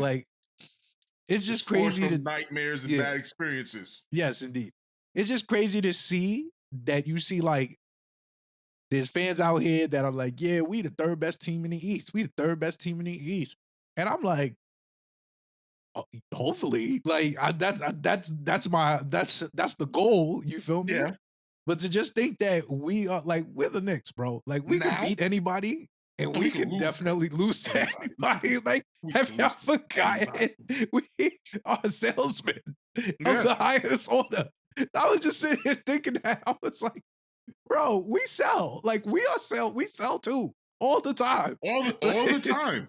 it's just crazy to nightmares and bad experiences. Yes, indeed. It's just crazy to see that you see there's fans out here that are like, yeah, we the third best team in the East. We the third best team in the East. And I'm like, hopefully, that's the goal. You feel me? Yeah. But to just think that we are we're the Knicks, bro. We can beat anybody. And we can definitely lose to anybody. Have y'all forgotten? We are salesmen of the highest order. I was just sitting here thinking that. I was like, bro, we sell. We sell too. All the time. All the time.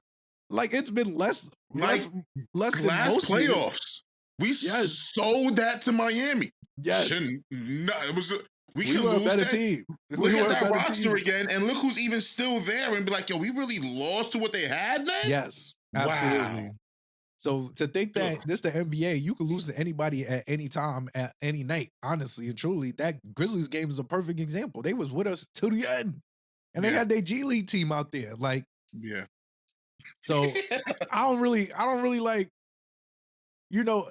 It's been less than most playoffs. Years. We sold that to Miami. Yes. We were a better team. Look at that roster again, and look who's even still there and be like, yo, we really lost to what they had, man? Yes, absolutely. Wow. So to think that this the NBA, you can lose to anybody at any time, at any night, honestly and truly. That Grizzlies game is a perfect example. They was with us till the end. And they had their G League team out there. So I don't really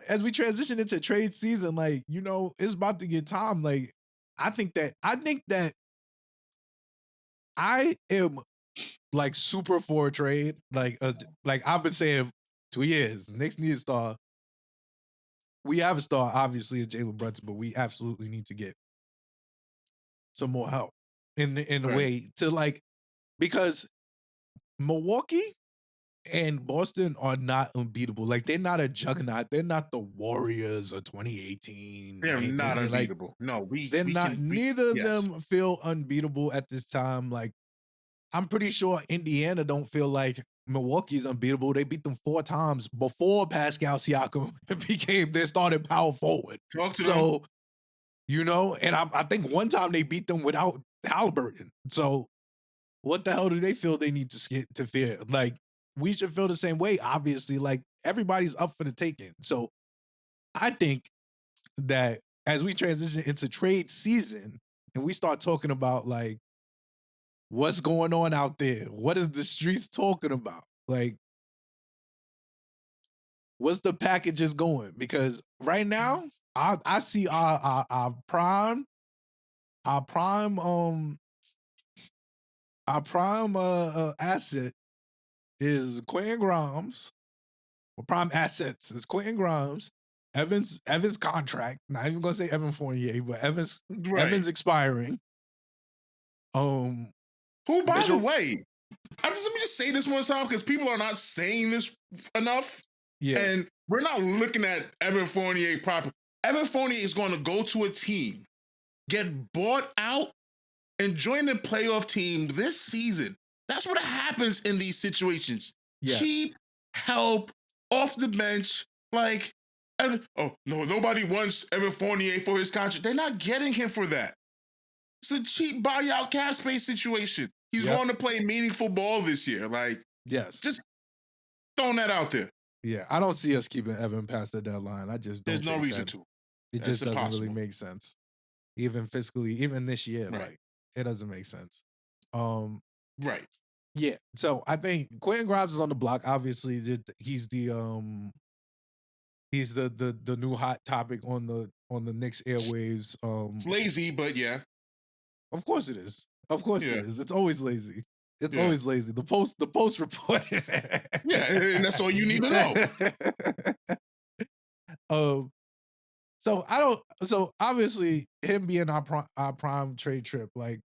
as we transition into trade season, it's about to get time. I think that I am super for a trade. I've been saying 2 years, Knicks need a star. We have a star, obviously, in Jalen Brunson, but we absolutely need to get some more help in a way to because Milwaukee and Boston are not unbeatable. They're not a juggernaut. They're not the Warriors of 2018. They're not unbeatable. No, they're not. Neither of them feel unbeatable at this time. I'm pretty sure Indiana don't feel like Milwaukee's unbeatable. They beat them 4 times before Pascal Siakam became their starting power forward. So, and I think one time they beat them without Halliburton. So, what the hell do they feel they need to fear? We should feel the same way, obviously. Everybody's up for the taking. So I think that as we transition into trade season and we start talking about what's going on out there, what is the streets talking about? What's the packages going? Because right now, I see our prime asset is Quentin Grimes. Well, prime assets is Quentin Grimes. Evans contract. Not even gonna say Evan Fournier, but Evans expiring. Who, by the Mitchell, way, let me just say this one time because people are not saying this enough. yeah, And we're not looking at Evan Fournier proper. Evan Fournier is going to go to a team, get bought out, and join the playoff team this season. That's what happens in these situations. yes. Cheap help off the bench. Like, oh no, nobody wants Evan Fournier for his contract. They're not getting him for that. It's a cheap buyout cap space situation. He's going to play meaningful ball this year. Like, yes, just throwing that out there. Yeah, I don't see us keeping Evan past the deadline. I just don't. There's no reason to. It just doesn't really make sense, even fiscally, even this year. Right. Like, it doesn't make sense. Right. Yeah. So I think Quentin Grimes is on the block. Obviously, he's the new hot topic on the Knicks airwaves. It's lazy, but yeah. Of course it is. Of course it is. It's always lazy. It's Yeah. always lazy. The post report. Yeah, and that's all you need to know. So obviously him being our prime trade trip, like,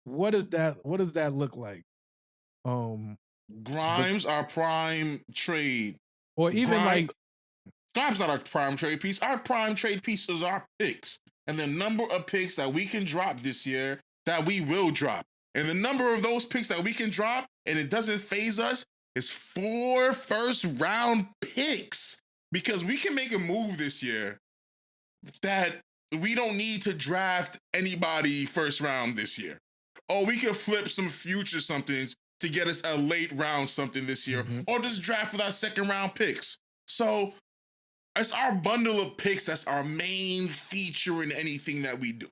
what does that look like? Grimes, our prime trade. Or even Grimes not our prime trade piece. Our prime trade piece is our picks. And the number of picks that we can drop this year that we will drop. And the number of those picks that we can drop and it doesn't phase us is 4 first-round picks. Because we can make a move this year that we don't need to draft anybody first round this year. Or we could flip some future somethings to get us a late round something this year. Or just draft with our second round picks. So it's our bundle of picks that's our main feature in anything that we do.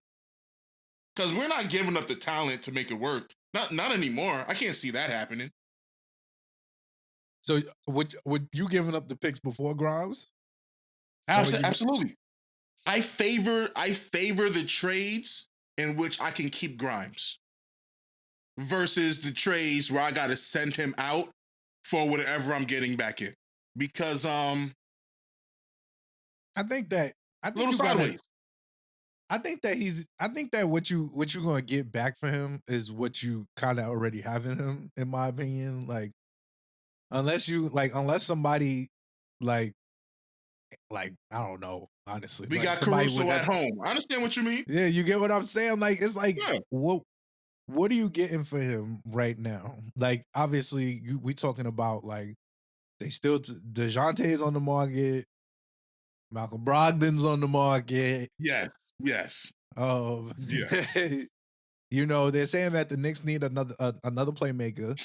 Because we're not giving up the talent to make it work. Not anymore. I can't see that happening. So would you giving up the picks before Grimes? Absolutely. I favor the trades in which I can keep Grimes versus the trades where I got to send him out for whatever I'm getting back in. Because I think little sideways. I think that what you're gonna get back for him is what you kind of already have in him, in my opinion. Like, unless somebody like I don't know, honestly. We got Caruso at home. I understand what you mean. Yeah, you get what I'm saying? Like, it's like, what are you getting for him right now? Like, obviously, we talking about, like, they still Dejounte is on the market. Malcolm Brogdon's on the market. Yes. Yes. You know, they're saying that the Knicks need another playmaker,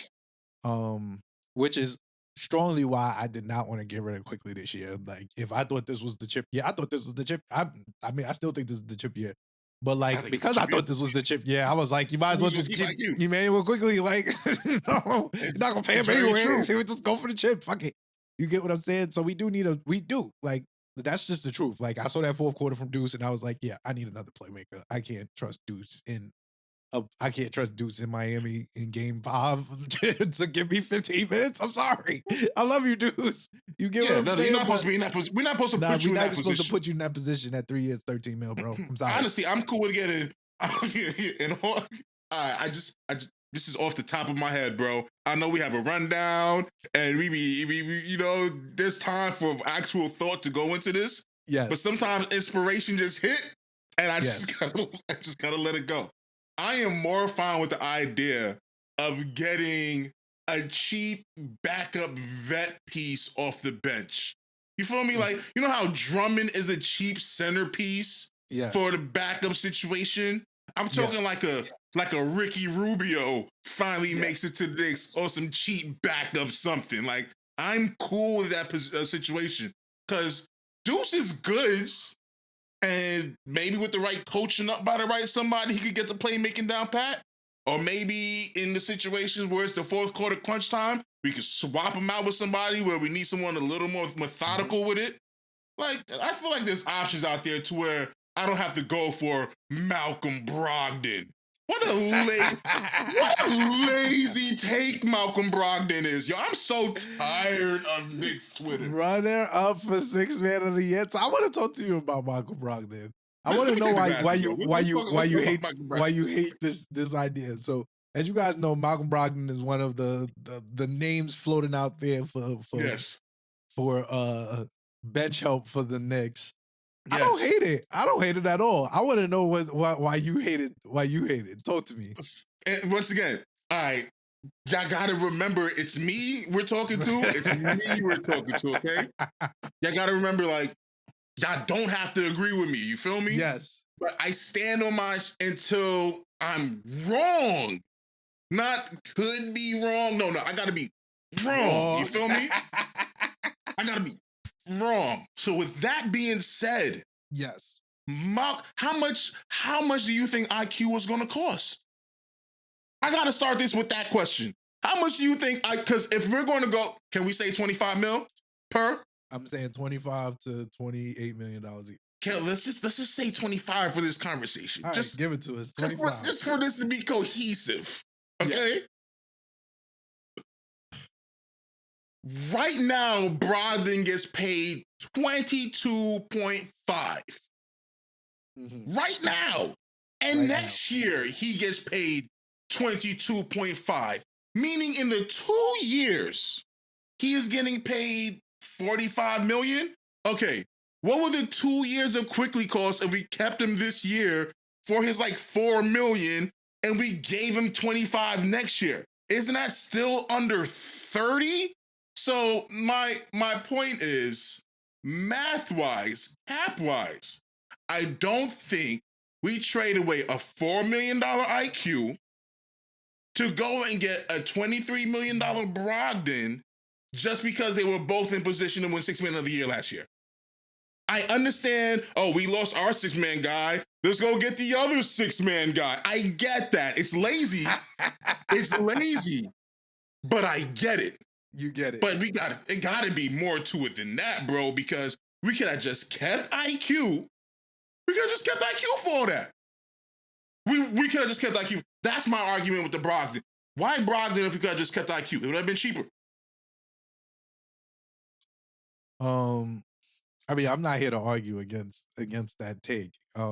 which is strongly why I did not want to get rid of quickly this year. Like, if I thought this was the chip, I thought this was the chip. I mean, I still think this is the chip year. But, like, because I thought this was the chip, I was like, you might as well just keep Emmanuel quickly. Like, no, you're not gonna pay him anyway. So we just go for the chip. Fuck it. You get what I'm saying? So we do. Like, that's just the truth. Like, I saw that fourth quarter from Deuce, and I was like, yeah, I need another playmaker. I can't trust Deuce in Miami in Game 5 to give me 15 minutes. I'm sorry. I love you, Deuce. You get what I'm saying? We're not supposed to be in that position. We're not supposed to put you in that position. Supposed to put you in that position at 3 years, 13 mil, bro. I'm sorry. Honestly, I'm cool with getting. This is off the top of my head, bro. I know we have a rundown, and we there's time for actual thought to go into this. Yes. But sometimes inspiration just hit, and I just gotta let it go. I am more fine with the idea of getting a cheap backup vet piece off the bench. You feel me? Like, you know how Drummond is a cheap centerpiece for the backup situation? I'm talking like a Ricky Rubio finally makes it to the Knicks, or some cheap backup something. Like, I'm cool with that situation because Deuce is good, and maybe with the right coaching up by the right somebody, he could get the playmaking down pat. Or maybe in the situations where it's the fourth quarter crunch time, we could swap him out with somebody where we need someone a little more methodical with it. Like, I feel like there's options out there to where I don't have to go for Malcolm Brogdon. What a lazy take Malcolm Brogdon is. Yo, I'm so tired of Knicks Twitter. Runner up for sixth man of the year. So I want to talk to you about Michael Brogdon. I want to know why you hate this idea. So as you guys know, Malcolm Brogdon is one of the names floating out there for bench help for the Knicks. Yes. I don't hate it. I don't hate it at all. I want to know why you hate it. Why you hate it? Talk to me. And once again, all right, y'all gotta remember it's me we're talking to. It's me we're talking to. Okay, y'all gotta remember, like, y'all don't have to agree with me. You feel me? Yes. But I stand on my until I'm wrong. Not could be wrong. No, I gotta be wrong. You feel me? I gotta be wrong. So with that being said, yes. How much do you think IQ was gonna cost? I gotta start this with that question. How much do you think because if we're gonna go, can we say 25 mil per? I'm saying 25 to $28 million. Okay, let's just say 25 for this conversation. All just right, give it to us. 25. Just for this to be cohesive. Okay. Yeah. Right now, Brogdon gets paid 22.5. Mm-hmm. Right now. And next year, he gets paid 22.5. Meaning in the 2 years, he is getting paid 45 million. Okay. What would the 2 years of Quickly cost if we kept him this year for his like 4 million and we gave him 25 next year? Isn't that still under 30? So my point is, math-wise, cap-wise, I don't think we trade away a $4 million IQ to go and get a $23 million Brogdon just because they were both in position to win 6 Man of the Year last year. I understand, we lost our 6-man guy. Let's go get the other 6-man guy. I get that. It's lazy. It's lazy. But I get it. You get it. But it gotta be more to it than that, bro, because we could have just kept IQ. We could have just kept IQ for all that. We could have just kept IQ. That's my argument with the Brogdon. Why Brogdon if we could have just kept IQ? It would have been cheaper. I mean, I'm not here to argue against that take. I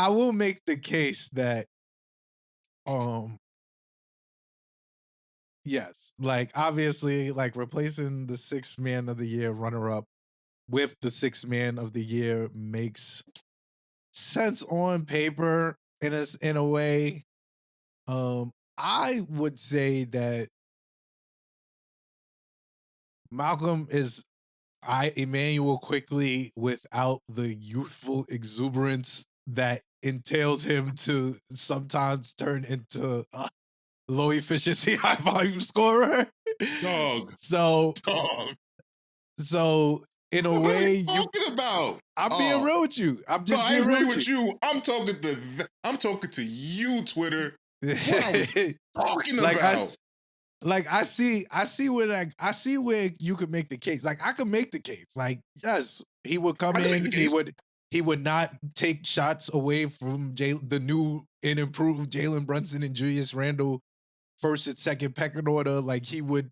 will make the case that yes, like obviously, like replacing the 6th Man of the Year runner-up with the 6th Man of the Year makes sense on paper in a way. I would say that Malcolm is Emmanuel Quickly without the youthful exuberance that entails him to sometimes turn into a low efficiency, high volume scorer. Dog. So in a way, what are you talking about? I'm being real with you. I'm just being real with you. I'm talking to you, Twitter. What are we talking about? I see where you could make the case. Like I could make the case. Like yes, he would come in. He would not take shots away from the new and improved Jalen Brunson and Julius Randle first and second pecking order. Like he would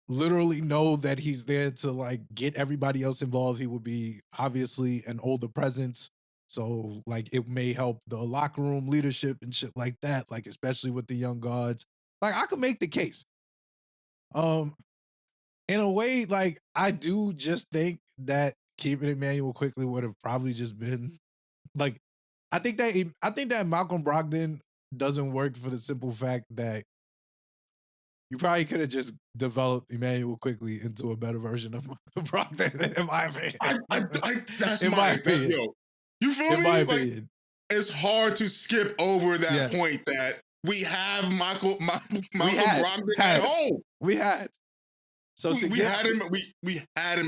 literally know that he's there to like get everybody else involved. He would be obviously an older presence. So like it may help the locker room leadership and shit like that. Like especially with the young guards. Like I could make the case. In a way, like I do just think that keeping Emmanuel Quickly would have probably just been like I think that Malcolm Brogdon doesn't work for the simple fact that you probably could have just developed Emmanuel Quickly into a better version of Brogdon, in my opinion. That's my opinion. Yo, you feel me? In my opinion. It's hard to skip over that point that we have Malcolm Brogdon at home. We had. So we had him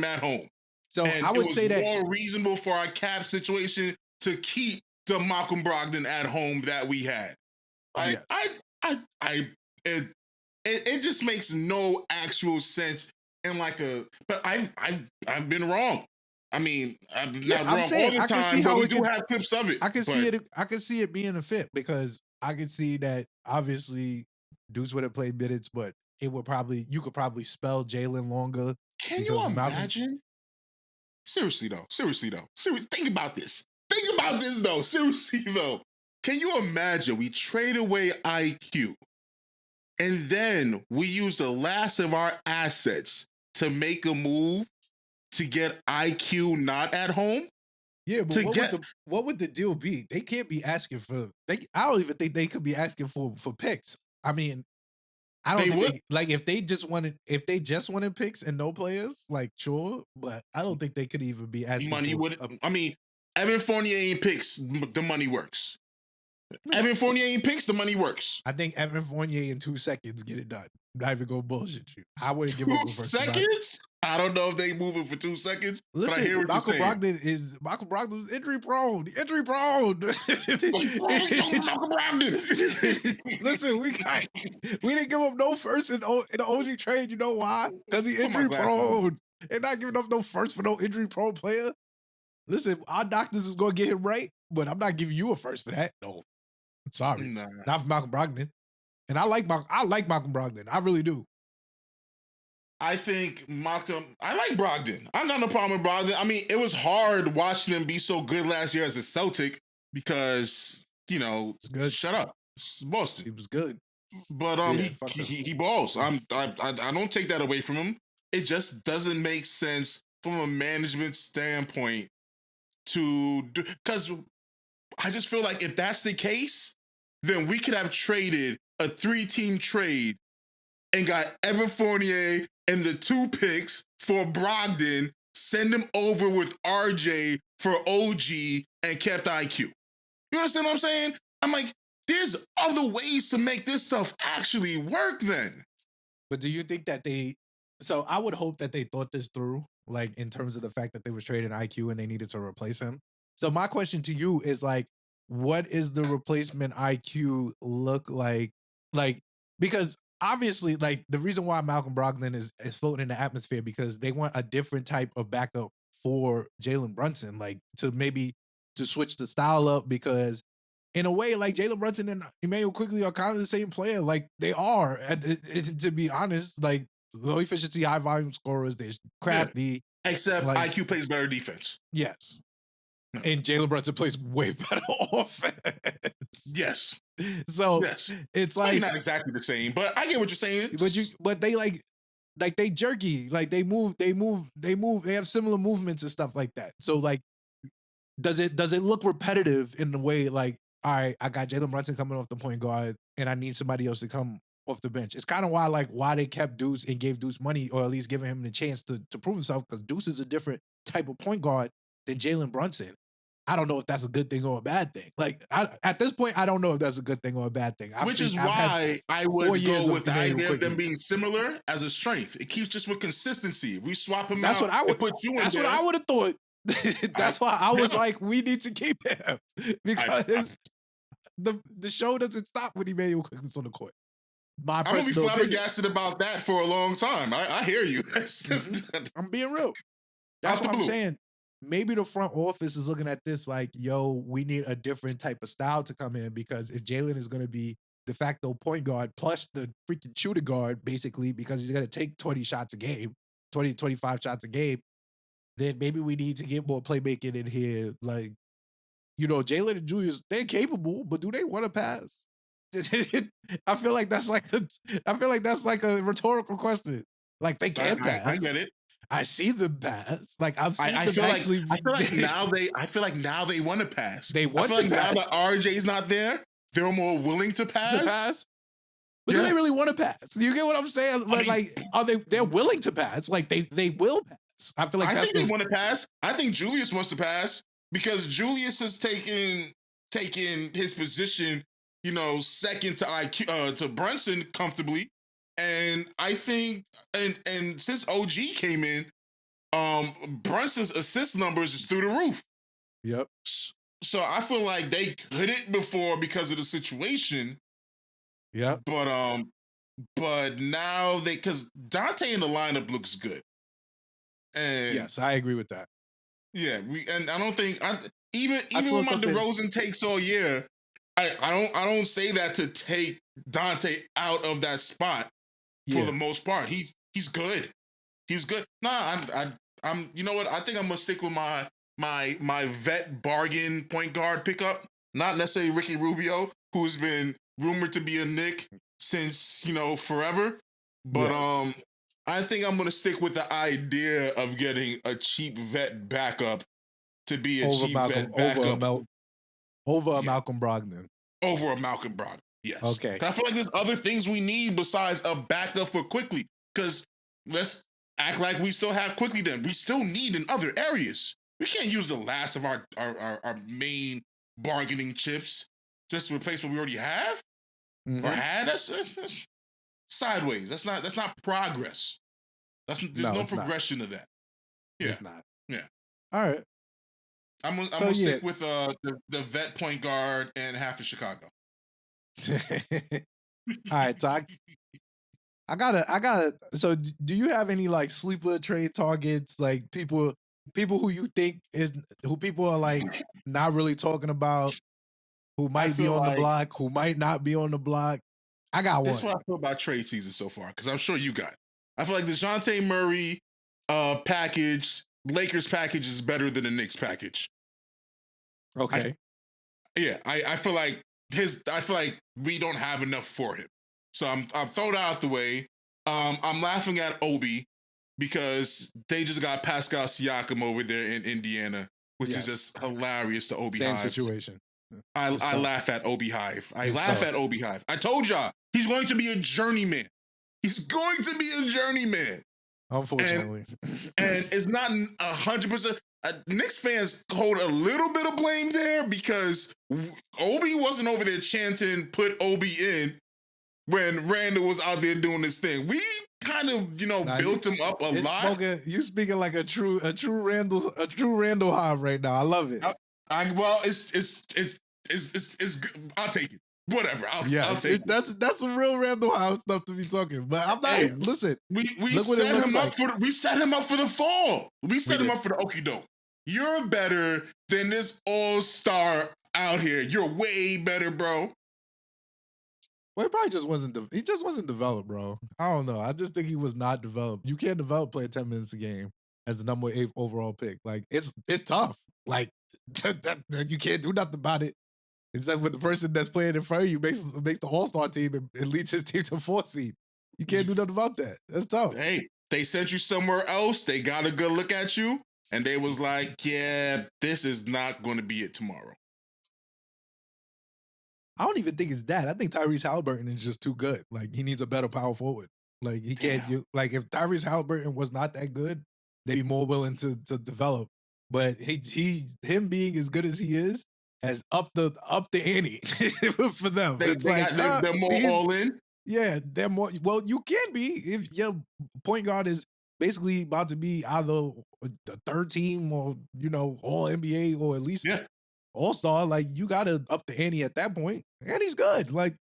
at home. So and I would say that more reasonable for our cap situation to keep the Malcolm Brogdon at home that we had. Like it just makes no actual sense in like a. But I've been wrong. I mean, I'm Yeah, not I'm wrong saying all the I can see time, but how we it do could. have clips of it. I can see But it. I can see it being a fit because I can see that obviously Deuce would have played minutes, but it would probably you could probably spell Jalen longer can you because Malcolm. imagine? Seriously though, think about this. Think about this though. Seriously though, can you imagine we trade away IQ and then we use the last of our assets to make a move to get IQ not at home? Yeah, but To get what would the deal be? They can't be asking for. I don't even think they could be asking for picks. I mean, I don't they think would if they just wanted picks and no players, like sure, but I don't think they could even be asking money for. would. I mean, Evan Fournier ain't picks. The money works. Evan Fournier ain't picks. The money works. I think Evan Fournier in 2 seconds get it done. Not even go bullshit you. I wouldn't give 2 up a first. seconds? I don't know if they move it for 2 seconds. Listen, but I hear what Malcolm you're saying. Brogdon is injury prone. Injury prone. Malcolm Brogdon. Listen, we didn't give up no first in the OG trade. You know why? Because he injury prone. They're not giving up no first for no injury prone player. Listen, our doctors is gonna get him right, but I'm not giving you a first for that. No, I'm sorry, not for Malcolm Brogdon. And I like Malcolm Brogdon. I really do. I think I like Brogdon. I got no problem with Brogdon. I mean, it was hard watching him be so good last year as a Celtic because, shut up. It's Boston. He was good. But he balls. I don't take that away from him. It just doesn't make sense from a management standpoint to do, because I just feel like if that's the case, then we could have traded a 3-team trade and got Evan Fournier and the 2 picks for Brogdon, send him over with RJ for OG and kept IQ. You understand what I'm saying? I'm like, there's other ways to make this stuff actually work then. But do you think that so I would hope that they thought this through, like in terms of the fact that they was trading IQ and they needed to replace him. So my question to you is like, what is the replacement IQ look like? Like, because obviously, like the reason why Malcolm Brogdon is floating in the atmosphere because they want a different type of backup for Jalen Brunson, like to switch the style up because in a way, like Jalen Brunson and Emmanuel Quickly are kind of the same player. Like they are, to be honest, like low efficiency, high volume scorers. They're crafty. Yeah. Except like, IQ plays better defense. Yes. No. And Jalen Brunson plays way better offense. Yes. So it's like not exactly the same, but I get what you're saying. But they like they jerky, like they move. They have similar movements and stuff like that. So like, does it look repetitive in the way like, all right, I got Jalen Brunson coming off the point guard, and I need somebody else to come off the bench. It's kind of why they kept Deuce and gave Deuce money, or at least giving him the chance to prove himself, because Deuce is a different type of point guard than Jalen Brunson. I don't know if that's a good thing or a bad thing. Like at this point, I don't know if that's a good thing or a bad thing. Which is why I would go with the idea of them being similar as a strength. It keeps just with consistency. If we swap him out, put you in that's there. what I would have thought. That's why I was like, we need to keep him because the show doesn't stop when Emmanuel Quickly's on the court. I'm gonna be flabbergasted about that for a long time. I hear you. I'm being real. That's what I'm saying. Maybe the front office is looking at this like, yo, we need a different type of style to come in, because if Jalen is going to be de facto point guard plus the freaking shooter guard, basically, because he's going to take 20 shots a game, 20, 25 shots a game, then maybe we need to get more playmaking in here. Like, Jalen and Julius, they're capable, but do they want to pass? I feel like that's like a rhetorical question. Like, they can pass. I get it. I see them pass. Like, I've seen them actually. I feel like now they want to pass. They want to pass. Now that RJ's not there, they're more willing to pass. But do they really want to pass? You get what I'm saying? But they're willing to pass. Like they will pass. I feel like they want to pass. I think Julius wants to pass because Julius has taken his position, second to IQ to Brunson comfortably. And I think, and since OG came in, Brunson's assist numbers is through the roof. Yep. So I feel like they couldn't before because of the situation. Yeah. but now because Dante in the lineup looks good. And yes, I agree with that. yeah, and I don't think even saw with my something- DeRozan takes all year, I don't say that to take Dante out of that spot for the most part. He's good. He's good. Nah, I'm you know what? I think I'm gonna stick with my vet bargain point guard pickup. Not necessarily Ricky Rubio, who's been rumored to be a Knick since, forever. But Yes. I think I'm gonna stick with the idea of getting a cheap vet backup to be a over cheap Malcolm vet backup over a Yeah. Malcolm Brogdon. over a Malcolm Brogdon. Yes. Okay. 'Cause I feel like there's other things we need besides a backup for Quickly. Because let's act like we still have Quickly then. We still need in other areas. We can't use the last of our main bargaining chips just to replace what we already have Mhm. or had. That's sideways. That's not progress. There's no it's not. progression to that. Yeah. It's not. Yeah. All right. I'm gonna stick with the vet point guard and half of Chicago. All right, so I gotta. So, do you have any like sleeper trade targets, like people who you think who people are like not really talking about, who might be feel on the like- block, who might not be on the block? I got That's one. what I feel about trade season so far, because I'm sure you got it. I feel like the Dejounte Murray package, Lakers package is better than the Knicks package. Okay. I feel like we don't have enough for him. So I'm throwing it out the way. I'm laughing at Obi because they just got Pascal Siakam over there in Indiana, which Yes. is just hilarious to Obi Same Hive. situation. I tough. laugh at Obi Hive. I It's laugh tough. at Obi Hive. I told y'all he's going to be a journeyman. He's going to be a journeyman. Unfortunately. And it's not 100%. Knicks fans hold a little bit of blame there because Obi wasn't over there chanting "put Obi in" when Randle was out there doing this thing. We kind of built him up a lot. You speaking like a true Randle Hive right now. I love it. It's I'll take it. Whatever. I'll take it. That's some real Randle Hive stuff to be talking. But I'm not. Hey, listen, we look what it set looks him like. up for we set him up for the fall. We set him did. up for the okie doke. You're better than this all-star out here. You're way better, bro. Well, he probably just wasn't. He just wasn't developed, bro. I don't know. I just think he was not developed. You can't develop playing 10 minutes a game as the number 8 overall pick. Like it's tough. Like you can't do nothing about it. Except with the person that's playing in front of you makes the all-star team and leads his team to 4th seed. You can't do nothing about that. That's tough. Hey, they sent you somewhere else. They got a good look at you, and they was like, "Yeah, this is not going to be it tomorrow." I don't even think it's that. I think Tyrese Halliburton is just too good. Like he needs a better power forward. Like he can't do. Like if Tyrese Halliburton was not that good, they'd be more willing to develop. But him being as good as he is has up the ante for them. They're more all in. Yeah, they're more. Well, you can be if your point guard is basically about to be either the 3rd team or all NBA or at least all-star. Like you gotta up the ante at that point, and he's good. Like,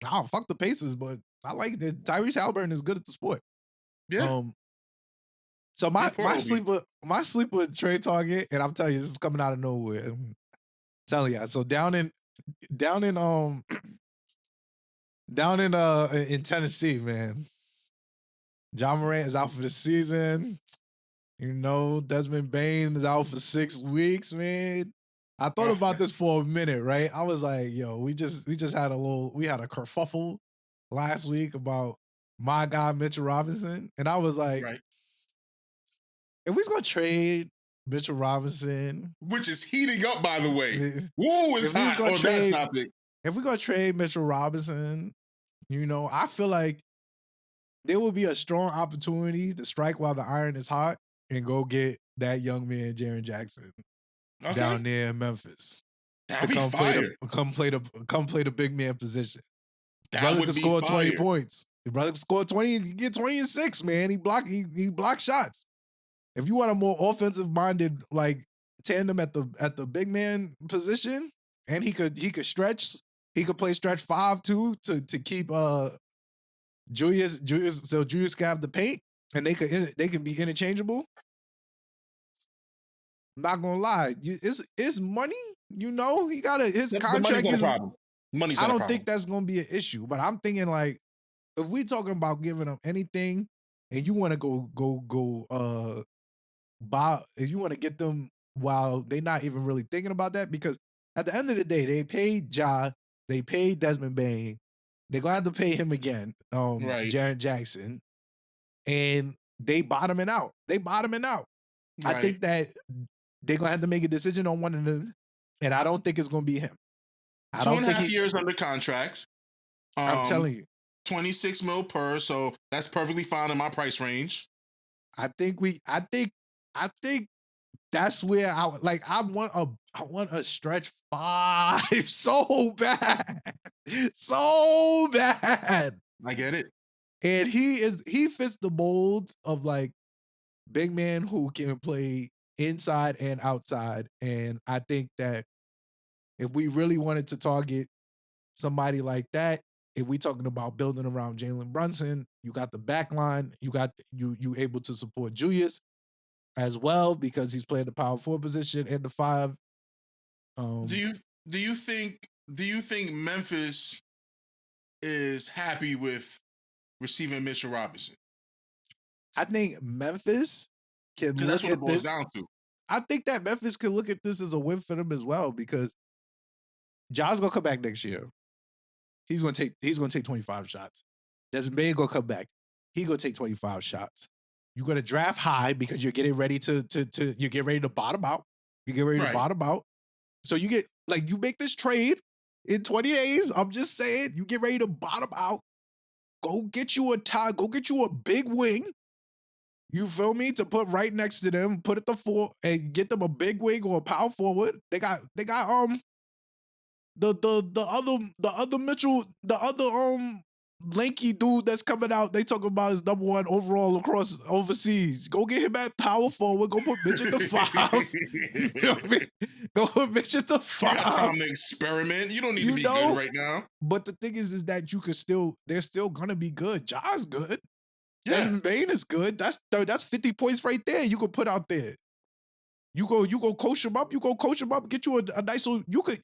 fuck the Pacers, but I like that Tyrese Halliburton is good at the sport. Yeah. So my sleeper trade target, and I'm telling you, this is coming out of nowhere. I'm telling you. So down in Tennessee, man, John Morant is out for the season. Desmond Bane is out for 6 weeks, man. I thought about this for a minute, right? I was like, yo, we just had a kerfuffle last week about my guy Mitchell Robinson, and I was like, if we're gonna trade Mitchell Robinson, which is heating up, by the way, woo is hot on that topic. If we're gonna trade Mitchell Robinson, I feel like there will be a strong opportunity to strike while the iron is hot and go get that young man, Jaren Jackson, down there in Memphis. That'd be fire. Come play the big man position. That brother would could be score fire. 20 points. Your brother could score 20, he get 20 and 6, man. He block shots. If you want a more offensive-minded like tandem at the big man position, and he could stretch, he could play stretch 5 too to keep So Julius can have the paint and they can be interchangeable. I'm not gonna lie, it's money. You know, he got his The contract money's not is. a problem. Money's I not a don't problem. think that's gonna be an issue, but I'm thinking like if we talking about giving them anything, and you want to go buy, if you want to get them while they're not even really thinking about that, because at the end of the day, they paid Ja, they paid Desmond Bain, they're gonna have to pay him again, Right. Jaren Jackson, and they bottoming out. I think that they're gonna have to make a decision on one of them, and I don't think it's gonna be him. I don't think 2.5 years under contract. I'm telling you, 26 mil per, so that's perfectly fine in my price range. I think that's where I want a stretch 5 so bad. So bad. I get it. And he fits the mold of like big man who can play inside and outside. And I think that if we really wanted to target somebody like that, if we talking about building around Jalen Brunson, you got the back line, you got you able to support Julius as well because he's playing the power forward position and the 5. Do you think Memphis is happy with receiving Mitchell Robinson? I think Memphis can Because that's look what it at boils this. down to. I think that Memphis can look at this as a win for them as well because Ja's gonna come back next year. He's gonna take 25 shots. Desmond Bain gonna come back. He gonna take 25 shots. You're gonna draft high because you're getting ready to you get ready to bottom out. You get ready to bottom out. So you get like you make this trade in 20 days. I'm just saying, you get ready to bottom out. Go get you a tie. Go get you a big wing. You feel me? To put right next to them, put it the 4 and get them a big wing or a power forward. They got the other Mitchell, the other lanky dude that's coming out. They talking about his number 1 overall across overseas. Go get him at power forward. Go put Mitch at the 5. You feel me? Go put Mitch at the 5. You got time to experiment. You don't need to be good right now. But the thing is that you could they're still gonna be good. Ja's good. Yeah. Desmond Bain is good. That's 50 points right there. You could put out there. You go coach him up. You go coach him up. Get you a nice little. You could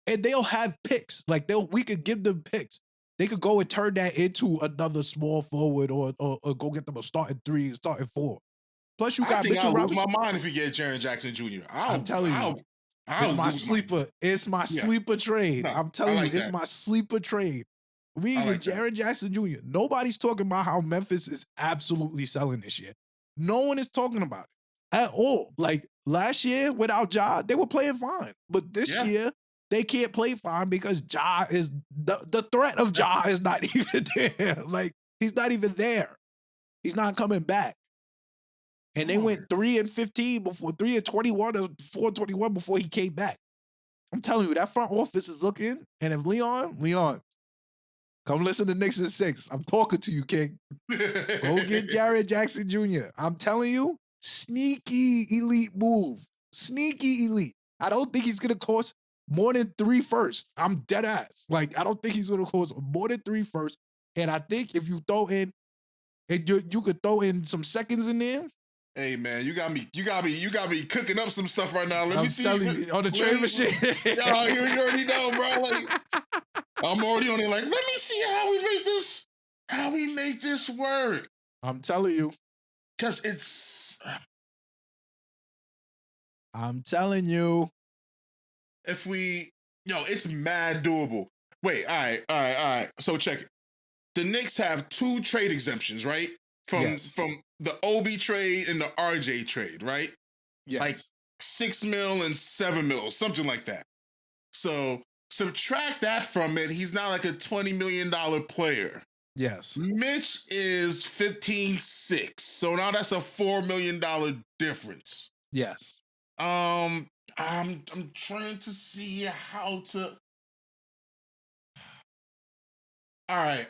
and they'll have picks. Like we could give them picks. They could go and turn that into another small forward or go get them a starting 3, starting 4. Plus you got Mitchell Robinson. I'll lose my mind if you get Jaren Jackson Jr. I'm telling you, it's my sleeper. It's my sleeper trade. I'm telling you, it's my sleeper trade. We get Jaren Jackson Jr. Nobody's talking about how Memphis is absolutely selling this year. No one is talking about it at all. Like last year without Ja, they were playing fine. But this year, they can't play fine because Ja is the threat of Ja is not even there. Like he's not even there. He's not coming back. And they went 3-15 before 3-21 or 4-21 before he came back. I'm telling you, that front office is looking. And if Leon, come listen to Knicks in 6. I'm talking to you, King. Go get Jaren Jackson Jr. I'm telling you, sneaky elite move. Sneaky elite. I don't think he's going to cost more than 3 firsts. I'm dead ass. Like, I don't think he's going to cost more than 3 firsts. And I think if you throw in, and you could throw in some seconds in there. Hey man, you got me cooking up some stuff right now. Let me see. I'm telling you, on the trade machine. Yo, you already know, bro. Like, I'm already on it. Like, let me see how we make this work. I'm telling you, because I'm telling you, it's mad doable. Wait, all right. So check it. The Knicks have 2 trade exemptions, right? From the Obi trade and the RJ trade, right? Yes. Like 6 mil and 7 mil, something like that. So subtract that from it. He's now like a $20 million player. Yes. Mitch is 15.6. So now that's a $4 million difference. Yes. I'm trying to see how to. All right.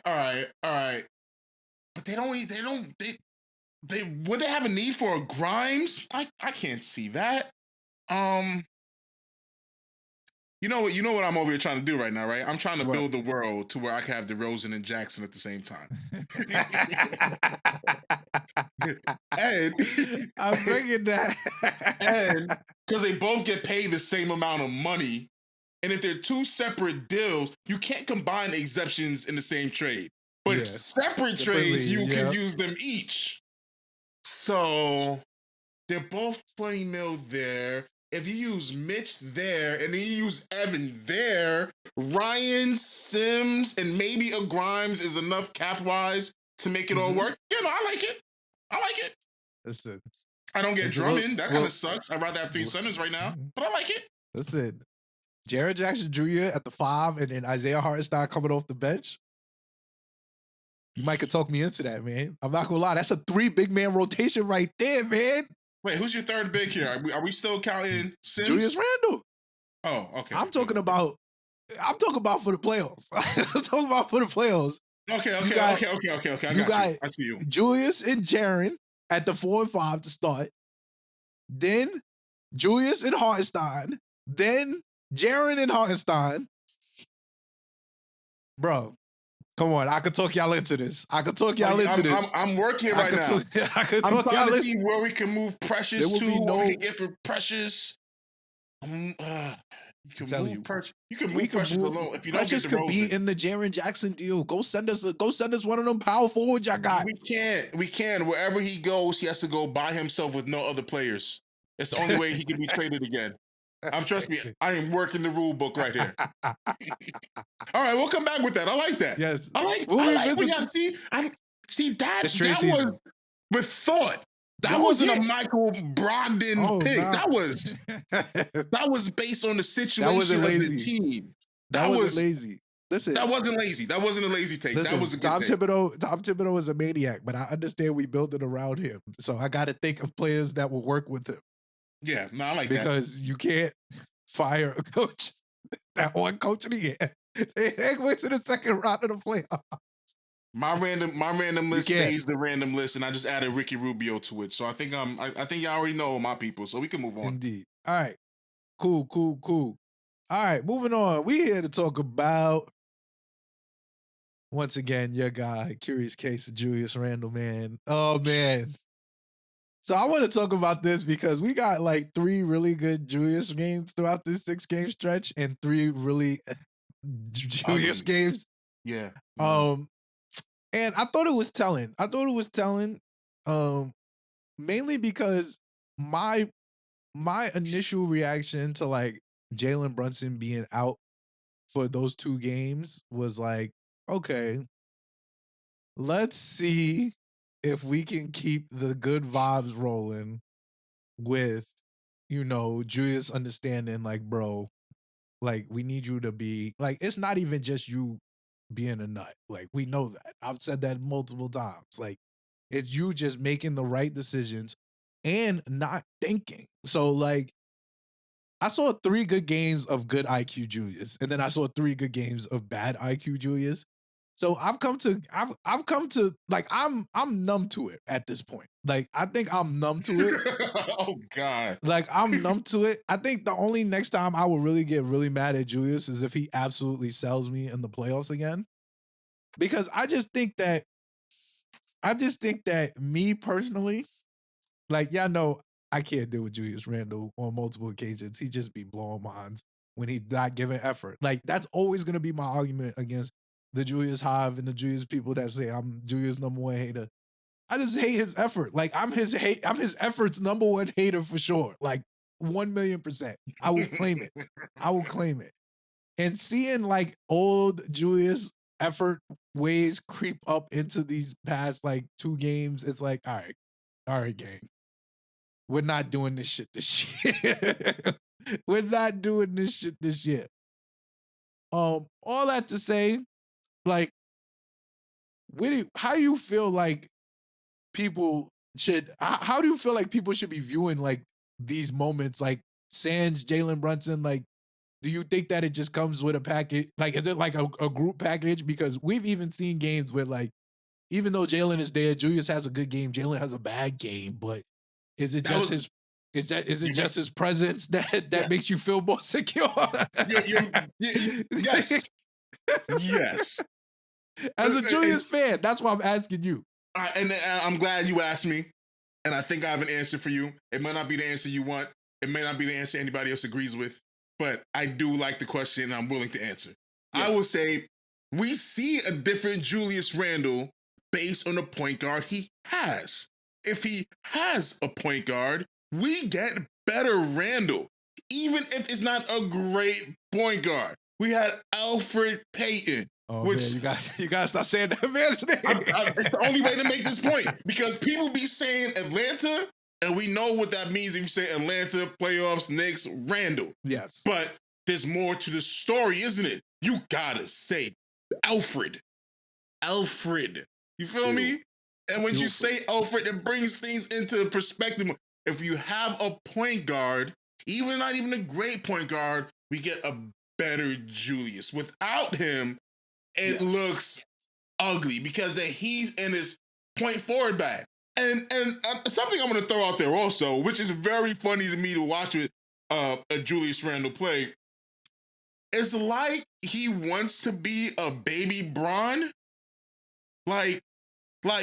But they would they have a need for a Grimes? I can't see that. You You know what? You know what I'm over here trying to do right now, right? I'm trying to What? build the world to where I can have DeRozan and Jackson at the same time. And I'm thinking that. and because they both get paid the same amount of money, and if they're two separate deals, you can't combine exceptions in the same trade. But Yeah. separate trades, you can use them each. So they're both 20 mil there. If you use Mitch there and then you use Evan there, Ryan, Sims, and maybe a Grimes is enough cap-wise to make it all work. You know, I like it. I like it. Listen, I don't get Drummond. That kind of sucks. I'd rather have three centers right now, but I like it. Listen, Jaren Jackson Jr. at the 5 and then Isaiah Hartenstein coming off the bench. You might could talk me into that, man. I'm not gonna lie. That's a 3 big man rotation right there, man. Wait, who's your third big here? Are we still counting Sims? Julius Randle. Oh, okay. I'm talking about for the playoffs. I'm talking about for the playoffs. Okay. I see you. Julius and Jaren at the 4 and 5 to start. Then Julius and Hartenstein. Then Jaren and Hartenstein. Bro, come on. I could talk y'all into this. I'm working right now. I'm trying to see where we can move Precious to. What we can get for Precious. You can move Precious alone. If you don't Precious get the could be in the Jaren Jackson deal. Go send us one of them power forwards y'all got. We can. Wherever he goes, he has to go by himself with no other players. It's the only way he can be traded again. Trust me, I am working the rule book right here. All right, we'll come back with that. I like that. Yes. I like when y'all see that was with thought. That wasn't a Michael Brogdon pick. Nah. That was based on the situation of the team. That wasn't lazy. Listen, that wasn't lazy. That wasn't a lazy take. Listen, that was a good Tom take. Thibodeau is a maniac, but I understand we built it around him. So I got to think of players that will work with him. Yeah, no, I like that. Because you can't fire a coach that one coach of the year. They went to the second round of the playoffs. My random list stays the random list, and I just added Ricky Rubio to it. So I think y'all already know my people, so we can move on. Indeed. All right. Cool. All right, moving on. We here to talk about, once again, your guy, Curious Case of Julius Randle, man. Oh, man. So I want to talk about this because we got like 3 really good Julius games throughout this 6-game stretch and 3 really Julius games. Yeah. And I thought it was telling. Mainly because my initial reaction to like Jalen Brunson being out for those 2 games was like, okay, let's see if we can keep the good vibes rolling with, Julius understanding like, bro, like we need you to be like, it's not even just you being a nut. Like we know that. I've said that multiple times. Like it's you just making the right decisions and not thinking. So like I saw 3 good games of good IQ Julius, and then I saw 3 good games of bad IQ Julius. So I've come to like I'm numb to it at this point. Like I think I'm numb to it. Oh God. Like I'm numb to it. I think the only next time I will really get really mad at Julius is if he absolutely sells me in the playoffs again. Because I just think that me personally, like y'all know I can't deal with Julius Randle on multiple occasions. He just be blowing minds when he's not giving effort. Like that's always gonna be my argument against the Julius Hive and the Julius people that say I'm Julius #1 hater. I just hate his effort. Like I'm his effort's #1 hater for sure. Like 1,000,000%. I will claim it. And seeing like old Julius effort ways creep up into these past like 2 games, it's like, all right, gang. We're not doing this shit this year. We're not doing this shit this year. All that to say, like, how do you feel like people should? How do you feel like people should be viewing like these moments, like sans Jalen Brunson? Like, do you think that it just comes with a package? Like, is it like a group package? Because we've even seen games where, like, even though Jalen is there, Julius has a good game, Jalen has a bad game, but is it just his? Is it just his presence that makes you feel more secure? Yes. Yes. As a Julius fan, that's why I'm asking you. And I'm glad you asked me. And I think I have an answer for you. It might not be the answer you want. It may not be the answer anybody else agrees with. But I do like the question and I'm willing to answer. Yes. I will say we see a different Julius Randle based on the point guard he has. If he has a point guard, we get better Randle, even if it's not a great point guard. We had Elfrid Payton. Oh, which, man, you got to stop saying that man's name. It's the only way to make this point because people be saying Atlanta, and we know what that means if you say Atlanta, playoffs, Knicks, Randle. Yes. But there's more to the story, isn't it? You gotta say Elfrid. You feel me? And when you say Elfrid, it brings things into perspective. If you have a point guard, not even a great point guard, we get a better Julius. Without him, it looks ugly because he's in his point forward bag. And something I'm going to throw out there also, which is very funny to me to watch with a Julius Randle play, it's like he wants to be a baby Bron. Like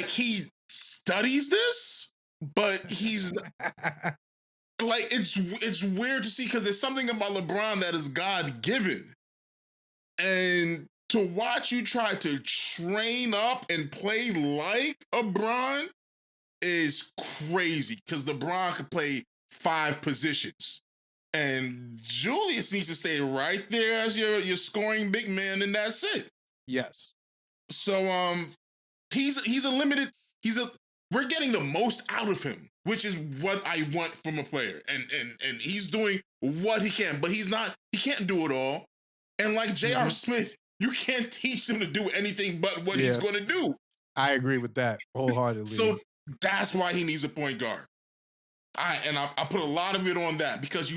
he studies this, but he's like, it's weird to see because there's something about LeBron that is God-given. And to watch you try to train up and play like a Bron is crazy because LeBron could play 5 positions. And Julius needs to stay right there as your scoring big man, and that's it. Yes. So we're getting the most out of him, which is what I want from a player. And he's doing what he can, but he can't do it all. And like J.R. Smith, you can't teach him to do anything but what he's going to do. I agree with that wholeheartedly. So that's why he needs a point guard. I put a lot of it on that because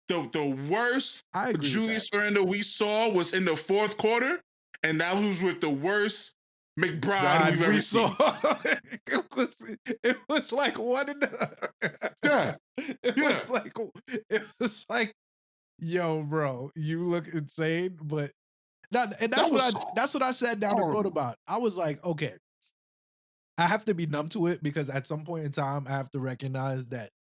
the worst Julius Randle we saw was in the fourth quarter, and that was with the worst McBride we've ever seen. It was like one in the it was like, yo, bro, you look insane, but that's what I sat down and thought about. I was like, okay, I have to be numb to it because at some point in time, I have to recognize that,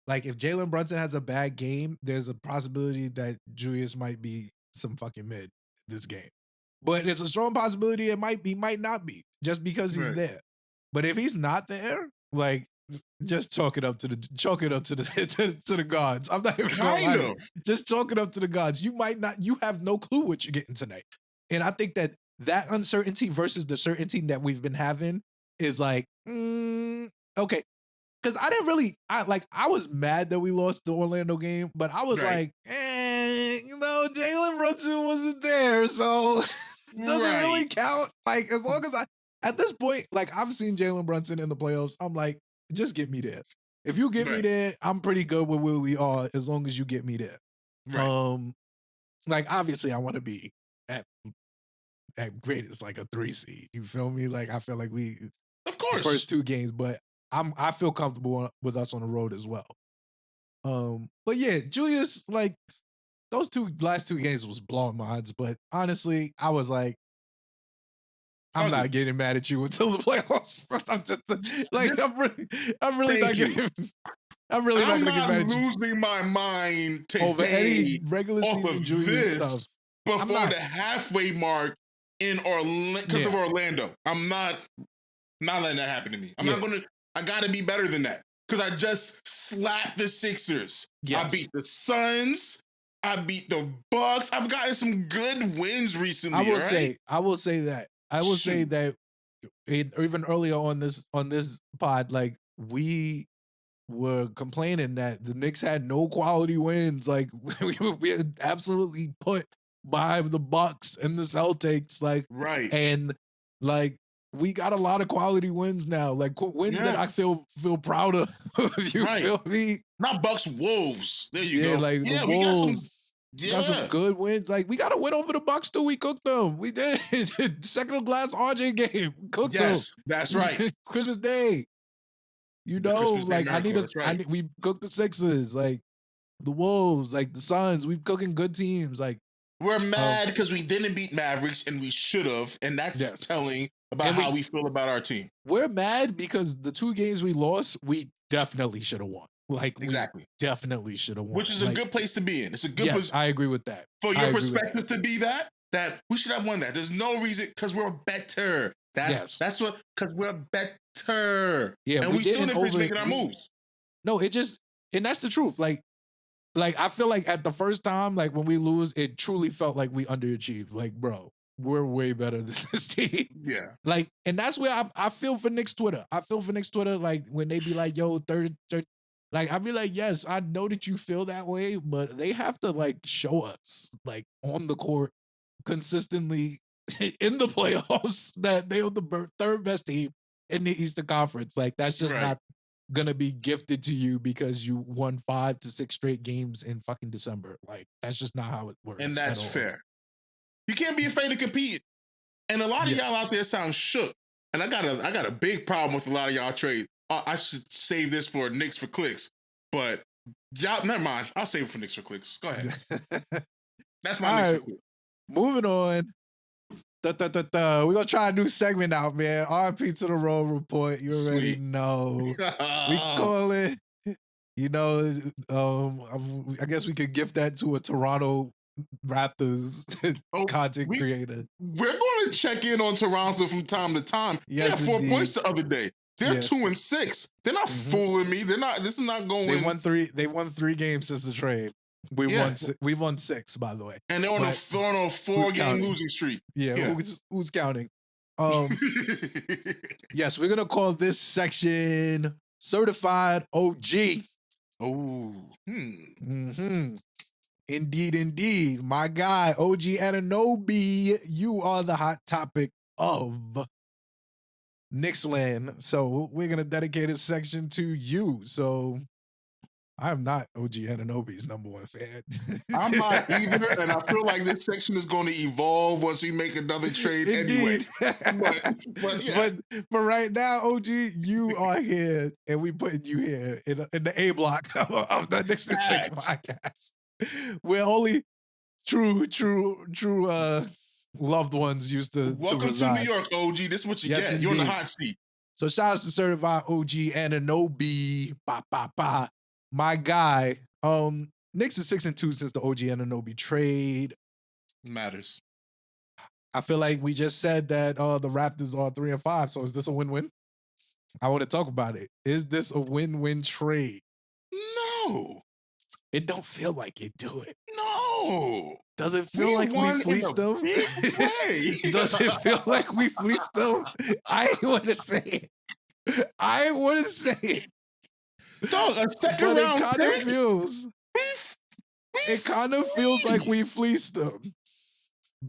like, if Jalen Brunson has a bad game, there's a possibility that Julius might be some fucking mid this game. But it's a strong possibility it might not be just because he's there. But if he's not there, like, just chalk it up to the gods. I'm not even gonna lie. Just chalk it up to the gods. You have no clue what you're getting tonight. And I think that uncertainty versus the certainty that we've been having is like, okay. Because I was mad that we lost the Orlando game, but I was like, Jalen Brunson wasn't there, so does it really count? Like, as long as at this point, like, I've seen Jalen Brunson in the playoffs, I'm like, just get me there. If you get me there, I'm pretty good with where we are as long as you get me there. Right. Like, obviously, I want to be at greatest, like, a 3 seed. You feel me? Like, I feel like of course, the first 2 games, but I feel comfortable with us on the road as well. But yeah, Julius, like, those last 2 games was blowing minds, but honestly, I was like, I'm not getting mad at you until the playoffs. I'm just like, I'm really not getting. I'm really not going to get mad at you. I'm losing my mind today over any regular season Julius stuff before the halfway mark in Orlando because of Orlando. I'm not letting that happen to me. I'm not going to. I got to be better than that because I just slapped the Sixers. Yes. I beat the Suns. I beat the Bucks. I've gotten some good wins recently. I will say that. I will say that even earlier on this pod, like, we were complaining that the Knicks had no quality wins. Like, we had absolutely put by the Bucks and the Celtics. Like, and like, we got a lot of quality wins now, like wins that I feel proud of. You feel me? Not Bucks, Wolves. There you go. Like the Wolves. We got some good wins. Like, we got a win over the Bucks too. We cooked them. We did. Second class RJ game. Cooked them. That's right. Christmas Day. You The know, Christmas Day like miracle. That's right. we cook the Sixers, like the Wolves, like the Suns. We've cooking good teams. Like We're mad because we didn't beat Mavericks and we should have, and that's yes. telling about And how we feel about our team. We're mad because the 2 games we lost, we definitely should have won. Like Exactly. we definitely should have won. Which is a good place to be in. It's a good yes, I agree with that. for your perspective to be that we should have won that. There's no reason because we're better. That's what because we're better. Yeah, and we still didn't finish making our moves. No, it just and that's the truth. Like I feel like at the first time, like when we lose, it truly felt like we underachieved. Like, bro, we're way better than this team. Yeah. Like, and that's where I feel for Knicks Twitter. I feel for Knicks Twitter, like when they be like, yo, third. Like, I'd be like, yes, I know that you feel that way, but they have to like show us, like on the court, consistently in the playoffs that they are the third best team in the Eastern Conference. Like, that's just not gonna be gifted to you because you won 5 to 6 straight games in fucking December. Like, that's just not how it works. And that's fair. You can't be afraid to compete. And a lot of y'all out there sound shook. And I got a big problem with a lot of y'all trade. I should save this for Knicks for Clicks. But y'all, never mind. I'll save it for Knicks for Clicks. Go ahead. That's my Knicks for Clicks. Moving on. We're going to try a new segment out, man. RP to the Road Report. You already know. We call it, you know, I guess we could gift that to a Toronto Raptors content creator. We're going to check in on Toronto from time to time. Yes, they had 4 points the other day. They're 2-6. They're not fooling me. They're not. This is not going. They won 3 games since the trade. We won 6, by the way. And they're on a 4-game losing streak. Yeah. Who's counting? Yes, we're gonna call this section Certified OG. Oh. Indeed. My guy, OG Anunoby, you are the hot topic of Knicksland. So we're going to dedicate this section to you. So I'm not OG Anunoby's #1 fan. I'm not either, and I feel like this section is going to evolve once we make another trade anyway. But right now, OG, you are here, and we putting you here in the A block of the Knicks In podcast. Where only true loved ones used to Welcome to New York, OG. This is what you get. Indeed. You're in the hot seat. So shout out to Certified OG Anunoby. My guy. Knicks is 6-2 since the OG Anunoby trade. Matters. I feel like we just said that the Raptors are 3-5. So is this a win-win? I want to talk about it. Is this a win-win trade? No. It don't feel like it, do it? No. Does it feel like we fleeced them? Does it feel like we fleeced them? I ain't want to say it. Dog, a second round pick? It kind of feels like we fleeced them.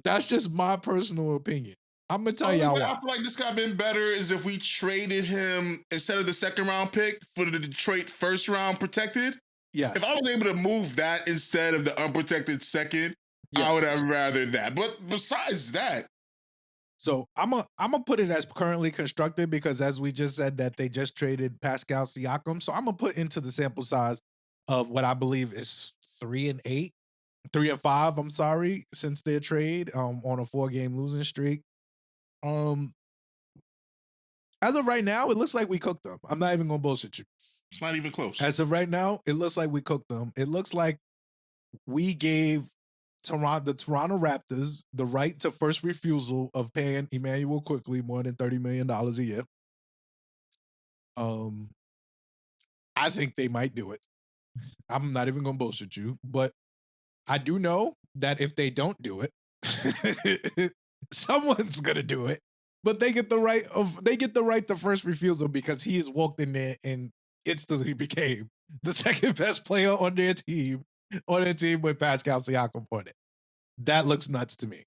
That's just my personal opinion. I'm going to tell y'all why. I feel like this guy been better is if we traded him instead of the second round pick for the Detroit first round protected. Yes. If I was able to move that instead of the unprotected second, I would have rather that. But besides that. So I'm gonna put it as currently constructed because as we just said that they just traded Pascal Siakam. So I'm gonna put into the sample size of what I believe is 3-5, I'm sorry, since their trade on a 4-game losing streak. As of right now, it looks like we cooked them. I'm not even gonna bullshit you. It's not even close. As of right now, it looks like we cooked them. It looks like we gave the Toronto Raptors the right to first refusal of paying Emmanuel Quickly more than $30 million a year. I think they might do it. I'm not even gonna bullshit you, but I do know that if they don't do it, someone's gonna do it. But they get the right to first refusal because he has walked in there and instantly became the second best player on their team with Pascal Siakam on it. That looks nuts to me.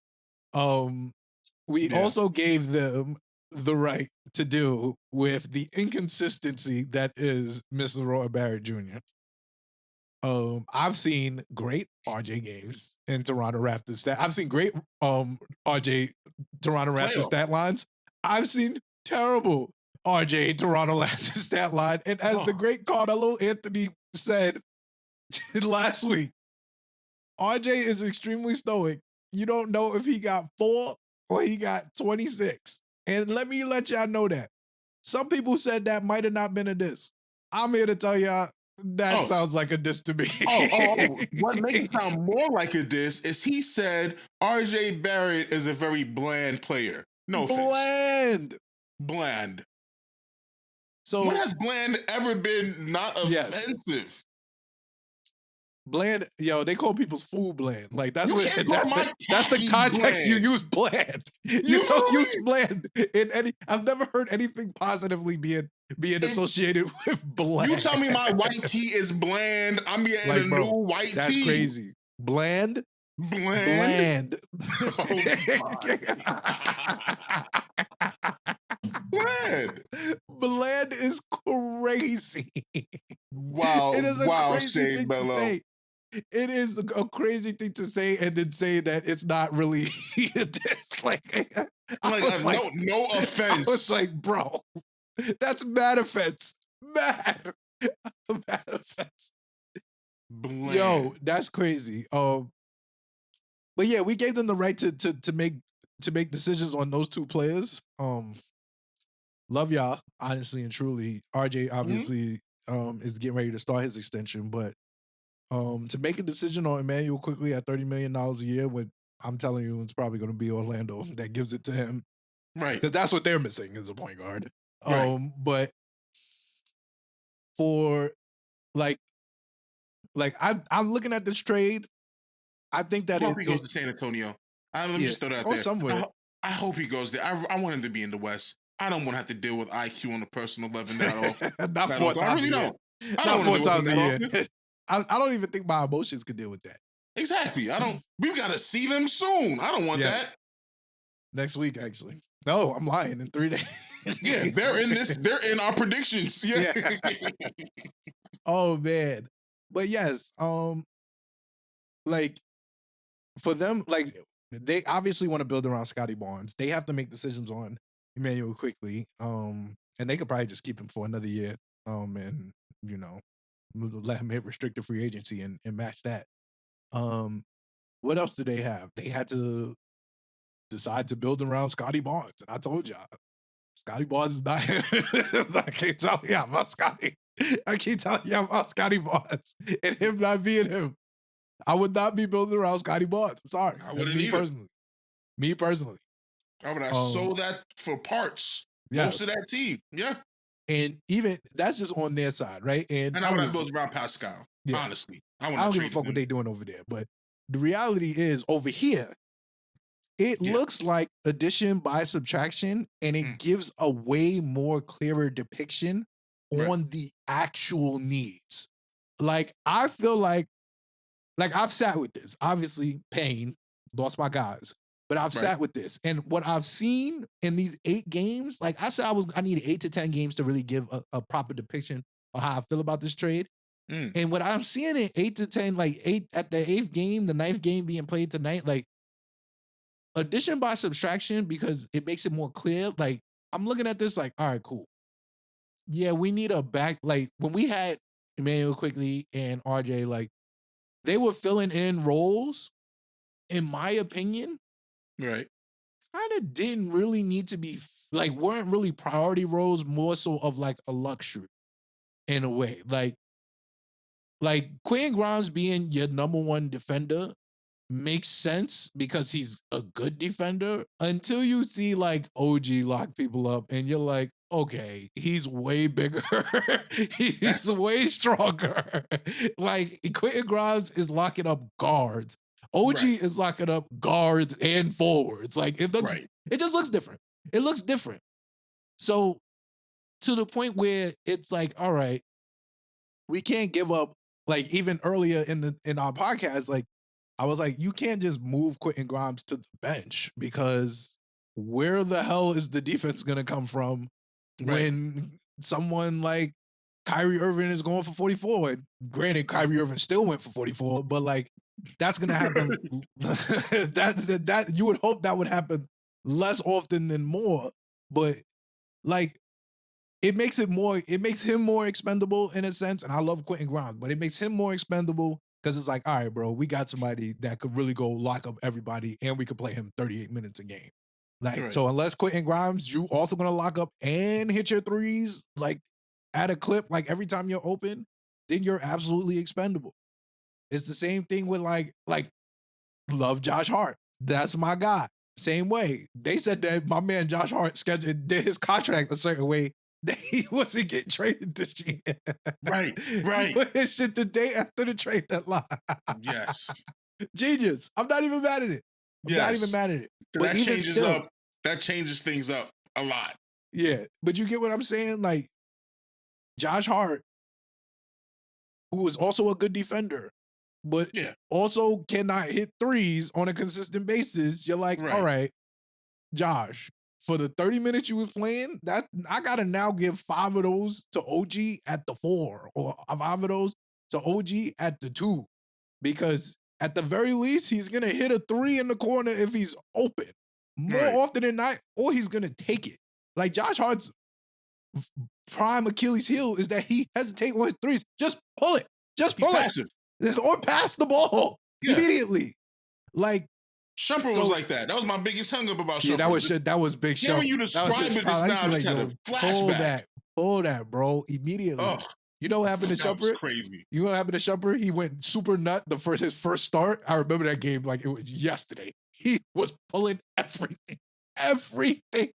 We also gave them the right to deal with the inconsistency that is Mr. Roy Barrett Jr. I've seen great RJ games in Toronto Raptors. I've seen great RJ Toronto Raptors stat lines. I've seen terrible RJ Toronto Raptors stat line. And as the great Carmelo Anthony said last week, RJ is extremely stoic. You don't know if he got 4 or he got 26. And let me let y'all know that. Some people said that might have not been a diss. I'm here to tell y'all that sounds like a diss to me. What makes it sound more like a diss is he said RJ Barrett is a very bland player. No offense. Bland. So when has bland ever been not offensive? Yes. Bland, yo, they call people's food bland. Like that's the context you use bland. You don't use bland in any. I've never heard anything positively being associated with bland. You tell me my white tee is bland. I'm getting like, new white tee. That's crazy. Bland. Bland. Bland. Bland is crazy. Wow. It is a crazy Shane thing Bello. to say. It is a crazy thing to say and then say that it's not really no offense. I was like, bro, that's mad offense. Mad offense. Bland. Yo, that's crazy. But yeah, we gave them the right to make decisions on those two players. Love y'all, honestly and truly. RJ obviously is getting ready to start his extension, but to make a decision on Emmanuel quickly at $30 million a year, when I'm telling you, it's probably going to be Orlando that gives it to him, right? Because that's what they're missing is a point guard. Right. But for I'm looking at this trade. I think that I hope he goes to San Antonio. Let me just throw that out there. Somewhere. I hope he goes there. I want him to be in the West. I don't want to have to deal with IQ on a personal level that often. Not 4 times a year. Not 4 times a year. I don't even think my emotions could deal with that. Exactly. We've got to see them soon. I don't want that. Next week, actually. No, I'm lying. In 3 days. Yeah, they're in our predictions. Yeah. Oh man. But yes, like for them, like they obviously want to build around Scotty Barnes. They have to make decisions on Emmanuel quickly. And they could probably just keep him for another year. And let him hit restricted free agency and match that. What else do they have? They had to decide to build around Scotty Barnes. And I told y'all, Scotty Barnes is not I can't tell you about Scotty. I keep telling you about Scotty Barnes and him not being him. I would not be building around Scotty Barnes. I'm sorry. I wouldn't Me personally. I would have sold that for parts. Yes. Most of that team. Yeah. And even that's just on their side, right? And I would have built around Pascal. Yeah. Honestly. I don't give a fuck what they're doing over there. But the reality is over here, it looks like addition by subtraction, and it gives a way more clearer depiction on the actual needs. Like, I feel like I've sat with this. Obviously, pain, lost my guys. But I've sat with this. And what I've seen in these 8 games, like I said, I needed 8 to 10 games to really give a proper depiction of how I feel about this trade. And what I'm seeing in 8 to 10, like 8 at the 8th game, the 9th game being played tonight, like addition by subtraction, because it makes it more clear. Like, I'm looking at this like, all right, cool. Yeah, we need a back. Like, when we had Emmanuel Quickly and RJ, like, they were filling in roles, in my opinion. Right. Kind of didn't really need to be, like, weren't really priority roles, more so of like a luxury in a way. Like Quentin Grimes being your number 1 defender makes sense because he's a good defender until you see like OG lock people up and you're like, okay, he's way bigger. He's way stronger. Like Quentin Grimes is locking up guards. OG is locking up guards and forwards. Like it just looks different. It looks different. So to the point where it's like, all right, we can't give up. Like even earlier in our podcast, like I was like, you can't just move Quentin Grimes to the bench because where the hell is the defense going to come from when someone like Kyrie Irving is going for 44? And granted, Kyrie Irving still went for 44, but like that's going to happen. that you would hope that would happen less often than more. But like it makes him more expendable in a sense. And I love Quentin Grimes, but it makes him more expendable because it's like, all right, bro, we got somebody that could really go lock up everybody and we could play him 38 minutes a game. Like, Right. so unless Quentin Grimes, you also gonna lock up and hit your threes, like at a clip, like every time you're open, then you're absolutely expendable. It's the same thing with like love Josh Hart. That's my guy. Same way. They said that my man Josh Hart did his contract a certain way that he wasn't getting traded this year. Right. He put his shit the day after the trade deadline. Yes. Genius. I'm not even mad at it. I'm not even mad at it. But that even changes still, up. That changes things up a lot. Yeah, but you get what I'm saying? Like Josh Hart, who is also a good defender, but also cannot hit threes on a consistent basis. You're like, all right, Josh, for the 30 minutes you was playing, that I gotta now give 5 of those to OG at the 4, or 5 of those to OG at the 2, because at the very least he's gonna hit a 3 in the corner if he's open more often than not, or he's gonna take it. Like Josh Hart's prime Achilles heel is that he hesitates on his threes. Just pull it. Just pull it. Or pass the ball immediately. Like Shumpert was like that. That was my biggest hung up about Shumpert. Yeah, that was big Shumpert. Hearing you describe it just now, I just had a flashback. Pull that, bro, immediately. Oh, you know what happened to Shumpert? That was crazy. You know what happened to Shumpert? He went super nut his first start. I remember that game like it was yesterday. He was pulling everything. Everything.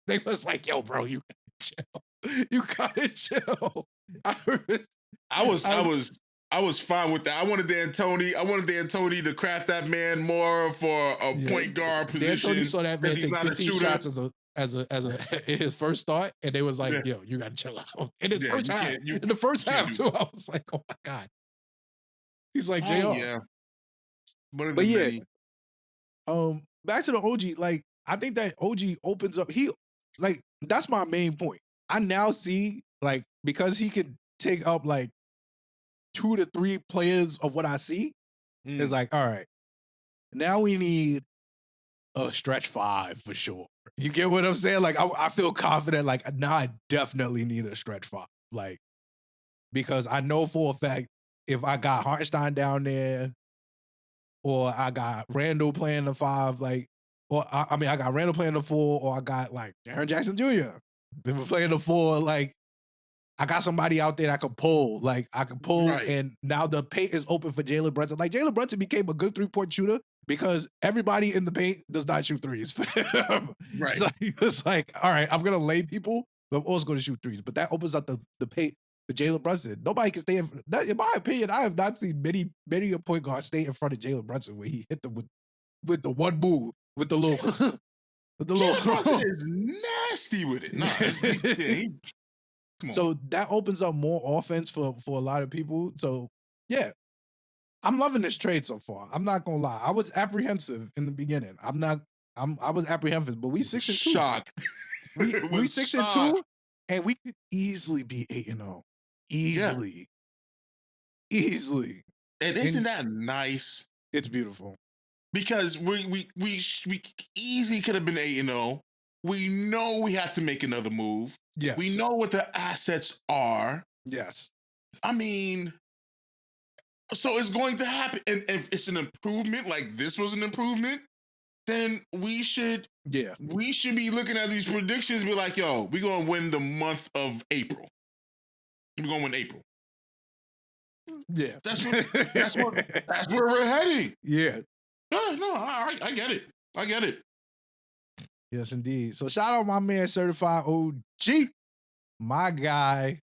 They was like, yo, bro, you gotta chill. You gotta chill. I was fine with that. I wanted D'Antoni to craft that man more for a point guard position. D'Antoni saw that man take 15 shots as a in his first start, and they was like, yo, you gotta chill out. In his first half. In the first half, too, I was like, oh my God. He's like, JR. Yeah. But back to the OG, like, I think that OG opens up. That's my main point. I now see, like, because he could take up like 2 to 3 players of what I see, it's like, all right, now we need a stretch 5 for sure. You get what I'm saying? Like, I feel confident, like, now I definitely need a stretch 5. Like, because I know for a fact, if I got Hartenstein down there, or I got Randle playing the 5, like, or I got Randle playing the 4, or I got like Jaren Jackson Jr. If we're playing the 4, like, I got somebody out there that I can pull. Like, I can pull, and now the paint is open for Jalen Brunson. Like, Jalen Brunson became a good 3-point shooter because everybody in the paint does not shoot threes. Right. So it's like, all right, I'm going to lay people, but I'm also going to shoot threes. But that opens up the paint for Jalen Brunson. Nobody can stay in my opinion, I have not seen many a point guard stay in front of Jalen Brunson where he hit them with the one move, with the little... Jalen Brunson is nasty with it. So that opens up more offense for a lot of people. So yeah, I'm loving this trade so far. I'm not gonna lie. I was apprehensive in the beginning. I was apprehensive, but we 6-2. Shock. We 6-2, and we could easily be 8-0. Easily. And isn't that nice? It's beautiful. Because we easily could have been 8-0. We know we have to make another move. Yes. We know what the assets are. Yes. I mean, so it's going to happen. And if it's an improvement, like this was an improvement, then we should be looking at these predictions and be like, yo, we're going to win the month of April. We're going to win April. Yeah. That's where we're heading. Yeah. No, I get it. Yes, indeed. So shout out my man, Certified OG, my guy.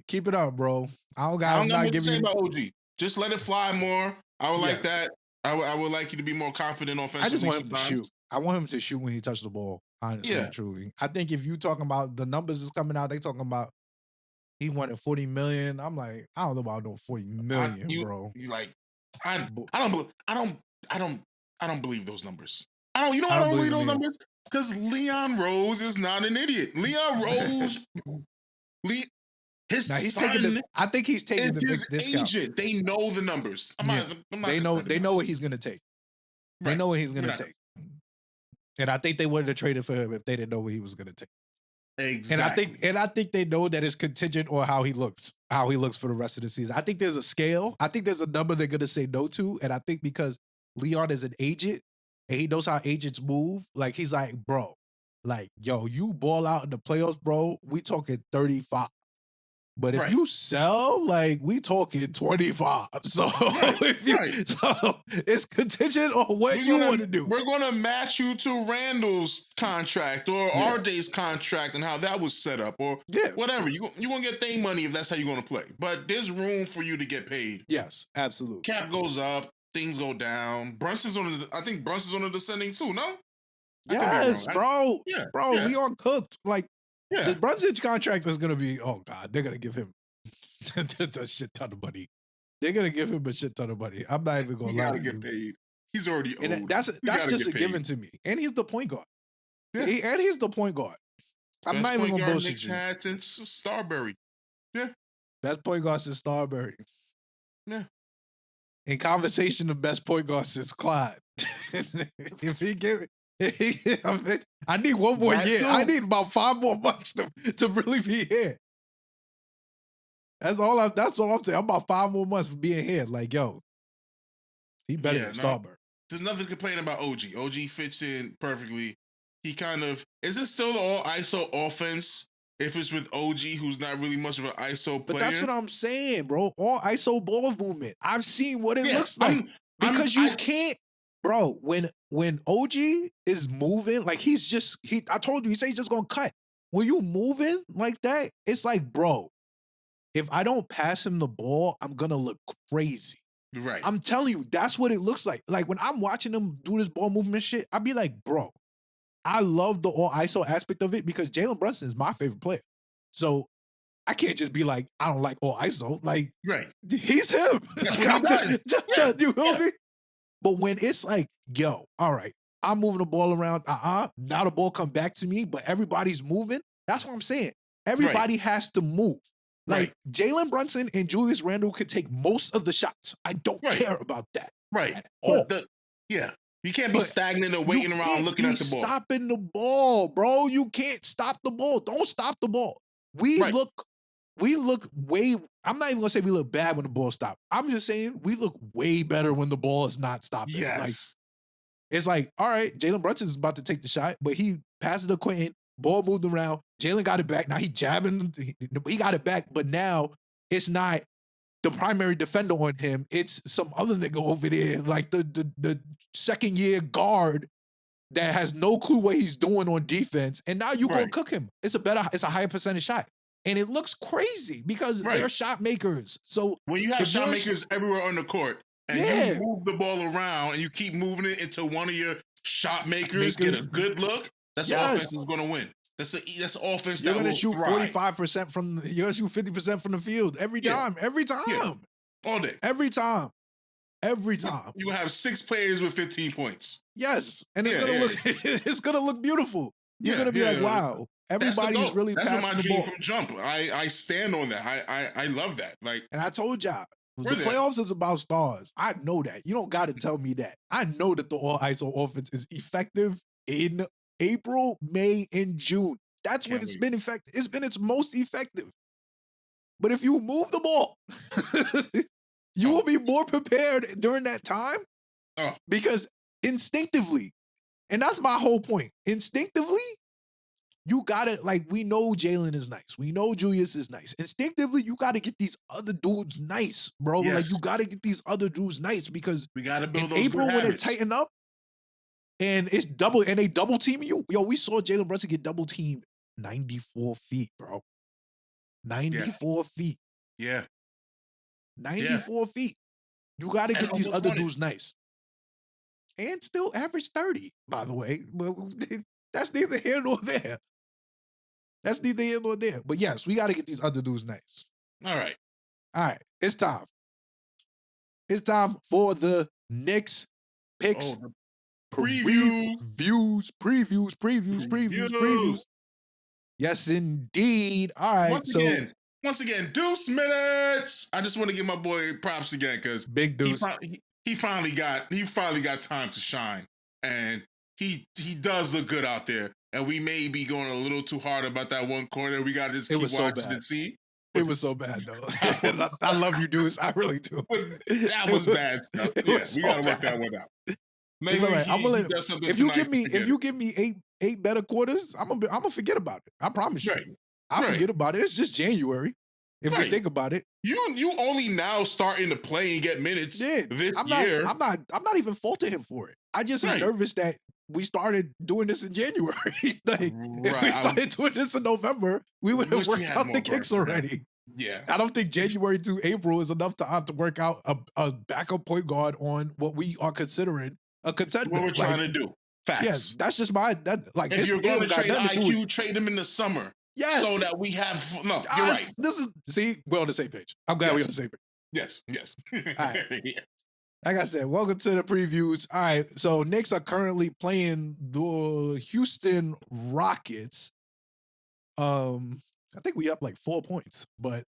Keep it up, bro. I'm not giving you about OG. Just let it fly more. I would like that. I would like you to be more confident offensively. I just want him to shoot. I want him to shoot when he touches the ball. Honestly, truly. I think if you talking about the numbers is coming out, they talking about he wanted $40 million. I'm like, I don't know about no $40 million, bro. You like, I don't believe those numbers. I don't believe those numbers. Because Leon Rose is not an idiot. Leon Rose, his son, I think he's taking the his big discount. Agent. They know the numbers. They know what he's going to take. Right. They know what he's going to take. And I think they would have traded for him if they didn't know what he was going to take. Exactly. And I think they know that it's contingent on how he looks for the rest of the season. I think there's a scale. I think there's a number they're gonna say no to. And I think because Leon is an agent and he knows how agents move, like he's like, bro, like, yo, you ball out in the playoffs, bro. We talking 35. But if you sell, like we talking 25. So, so it's contingent on what you want to do. We're gonna match you to Randle's contract or RJ's contract and how that was set up, or whatever. You gonna get their money if that's how you're gonna play. But there's room for you to get paid. Yes, absolutely. Cap goes up, things go down. I think Brunson's on the descending too, no? Yes, bro. Leon cooked. Like, the Brunson contract is going to be, oh, God, they're going to give him a shit ton of money. They're going to give him a shit ton of money. I'm not even going to lie to you. He got to get paid. He's already old. And that's just a given to me. And he's the point guard. Yeah. And he's the point guard. I'm not even going to bullshit you. Had since Starbury. Yeah. Best point guard since Starbury. Yeah. In conversation, the best point guard since Clyde. If he give it. I need one more year. I need about 5 more months to really be here. That's all I'm saying. I'm about 5 more months for being here. Like, yo, he better than Starbury. There's nothing to complain about OG. OG fits in perfectly. He kind of is it still the all ISO offense if it's with OG, who's not really much of an ISO player? But that's what I'm saying, bro. All ISO ball movement. I've seen what it looks like. Because you can't. Bro, when OG is moving, like I told you, he said he's just gonna cut. When you moving like that, it's like, bro, if I don't pass him the ball, I'm gonna look crazy. Right. I'm telling you, that's what it looks like. Like when I'm watching him do this ball movement shit, I'd be like, bro, I love the all ISO aspect of it because Jalen Brunson is my favorite player. So I can't just be like, I don't like all ISO. Like, he's him. That's what he does. You feel me? But when it's like, yo, all right, I'm moving the ball around. Now the ball come back to me, but everybody's moving. That's what I'm saying. Everybody has to move. Like Jalen Brunson and Julius Randle could take most of the shots. I don't care about that. At all. You can't be stagnant or waiting around looking at the ball. Stopping the ball, bro. You can't stop the ball. Don't stop the ball. We look way. I'm not even gonna say we look bad when the ball stops. I'm just saying we look way better when the ball is not stopping. Yes. Like, it's like, all right, Jalen Brunson is about to take the shot, but he passes to Quentin. Ball moved around. Jalen got it back. Now he jabbing. He got it back, but now it's not the primary defender on him. It's some other nigga over there, like the second year guard that has no clue what he's doing on defense. And now you gonna cook him. It's a higher percentage shot. And it looks crazy because they're shot makers. So when you have shot makers everywhere on the court and you move the ball around and you keep moving it into one of your shot makers get a good look, that's the offense is going to win. That's offense you're that gonna will shoot thrive. 45% you're gonna shoot 50% from the field every time. All day. Every time. You have 6 players with 15 points. Yes. And it's gonna look it's gonna look beautiful. You're gonna be like, wow. Everybody's really passing the ball. From jump. I stand on that. I love that. Like, and I told y'all, the playoffs is about stars. I know that. You don't got to tell me that. I know that the all ISO offense is effective in April, May, and June. That's when it's been effective. It's been its most effective. But if you move the ball, you will be more prepared during that time. Because instinctively, and that's my whole point. Instinctively, you gotta, like, we know Jalen is nice. We know Julius is nice. Instinctively, you gotta get these other dudes nice, bro. Yes. Like, you gotta get these other dudes nice because we gotta build in those April when it tighten up and it's they double team you. Yo, we saw Jalen Brunson get double teamed 94 feet, bro. 94 feet. Yeah. 94 feet. You gotta get these other dudes nice. And still average 30, by the way. But that's neither here nor there. That's neither here nor there. But yes, we got to get these other dudes nice. All right. It's time. It's time for the Knicks picks. Previews. Yes, indeed. All right. Once again, Deuce minutes. I just want to give my boy props again because Big Deuce. He finally got time to shine, and he does look good out there. and we may be going a little too hard about that one corner. We got to just It keep was so watching bad. and see. It was so bad though. I love you, dudes. I really do. That was bad stuff. Yeah, we got to work that one out. Maybe It's all right. he does something if you tonight. give me eight better quarters, I'm gonna forget about it. I promise you. Right. I forget about it. It's just January. If we think about it, you only now starting to play and get minutes this year. I'm not even faulting him for it. I just am nervous that we started doing this in January. If we started doing this in November, we would have worked out the Knicks already. Yeah, I don't think January to April is enough time to work out a backup point guard on what we are considering a contender. What we're trying to do. Facts. Yes, that's just if you're going to trade IQ, trade them in the summer. Yes. So that we have you're right. We're on the same page. I'm glad we're on the same page. Yes. All right. Like I said, welcome to the previews. All right. So Knicks are currently playing the Houston Rockets. I think we up like 4 points, but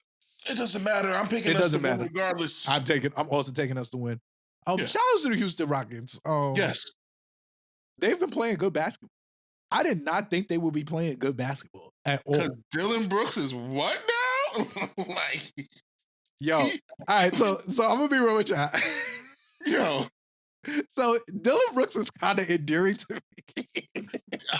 it doesn't matter. I'm picking us to win regardless. I'm also taking us to win. Shout out to the Houston Rockets. Yes. They've been playing good basketball. I did not think they would be playing good basketball at all. Because Dylan Brooks is what now? Yo. All right, so I'm gonna be real with y'all. Yo. So Dylan Brooks is kind of endearing to me.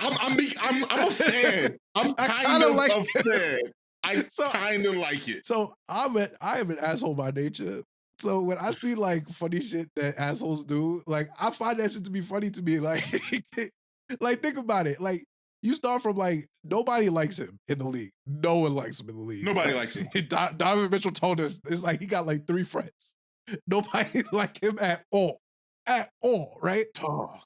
I'm a fan. I'm kind of like a fan. I kind of like it. So I am an asshole by nature. So when I see like funny shit that assholes do, like I find that shit to be funny to me. Like, like think about it. Like you start from like nobody likes him in the league. No one likes him in the league. Nobody likes him. Donovan Mitchell told us it's like he got like 3 friends. Nobody like him at all. At all, right? Oh.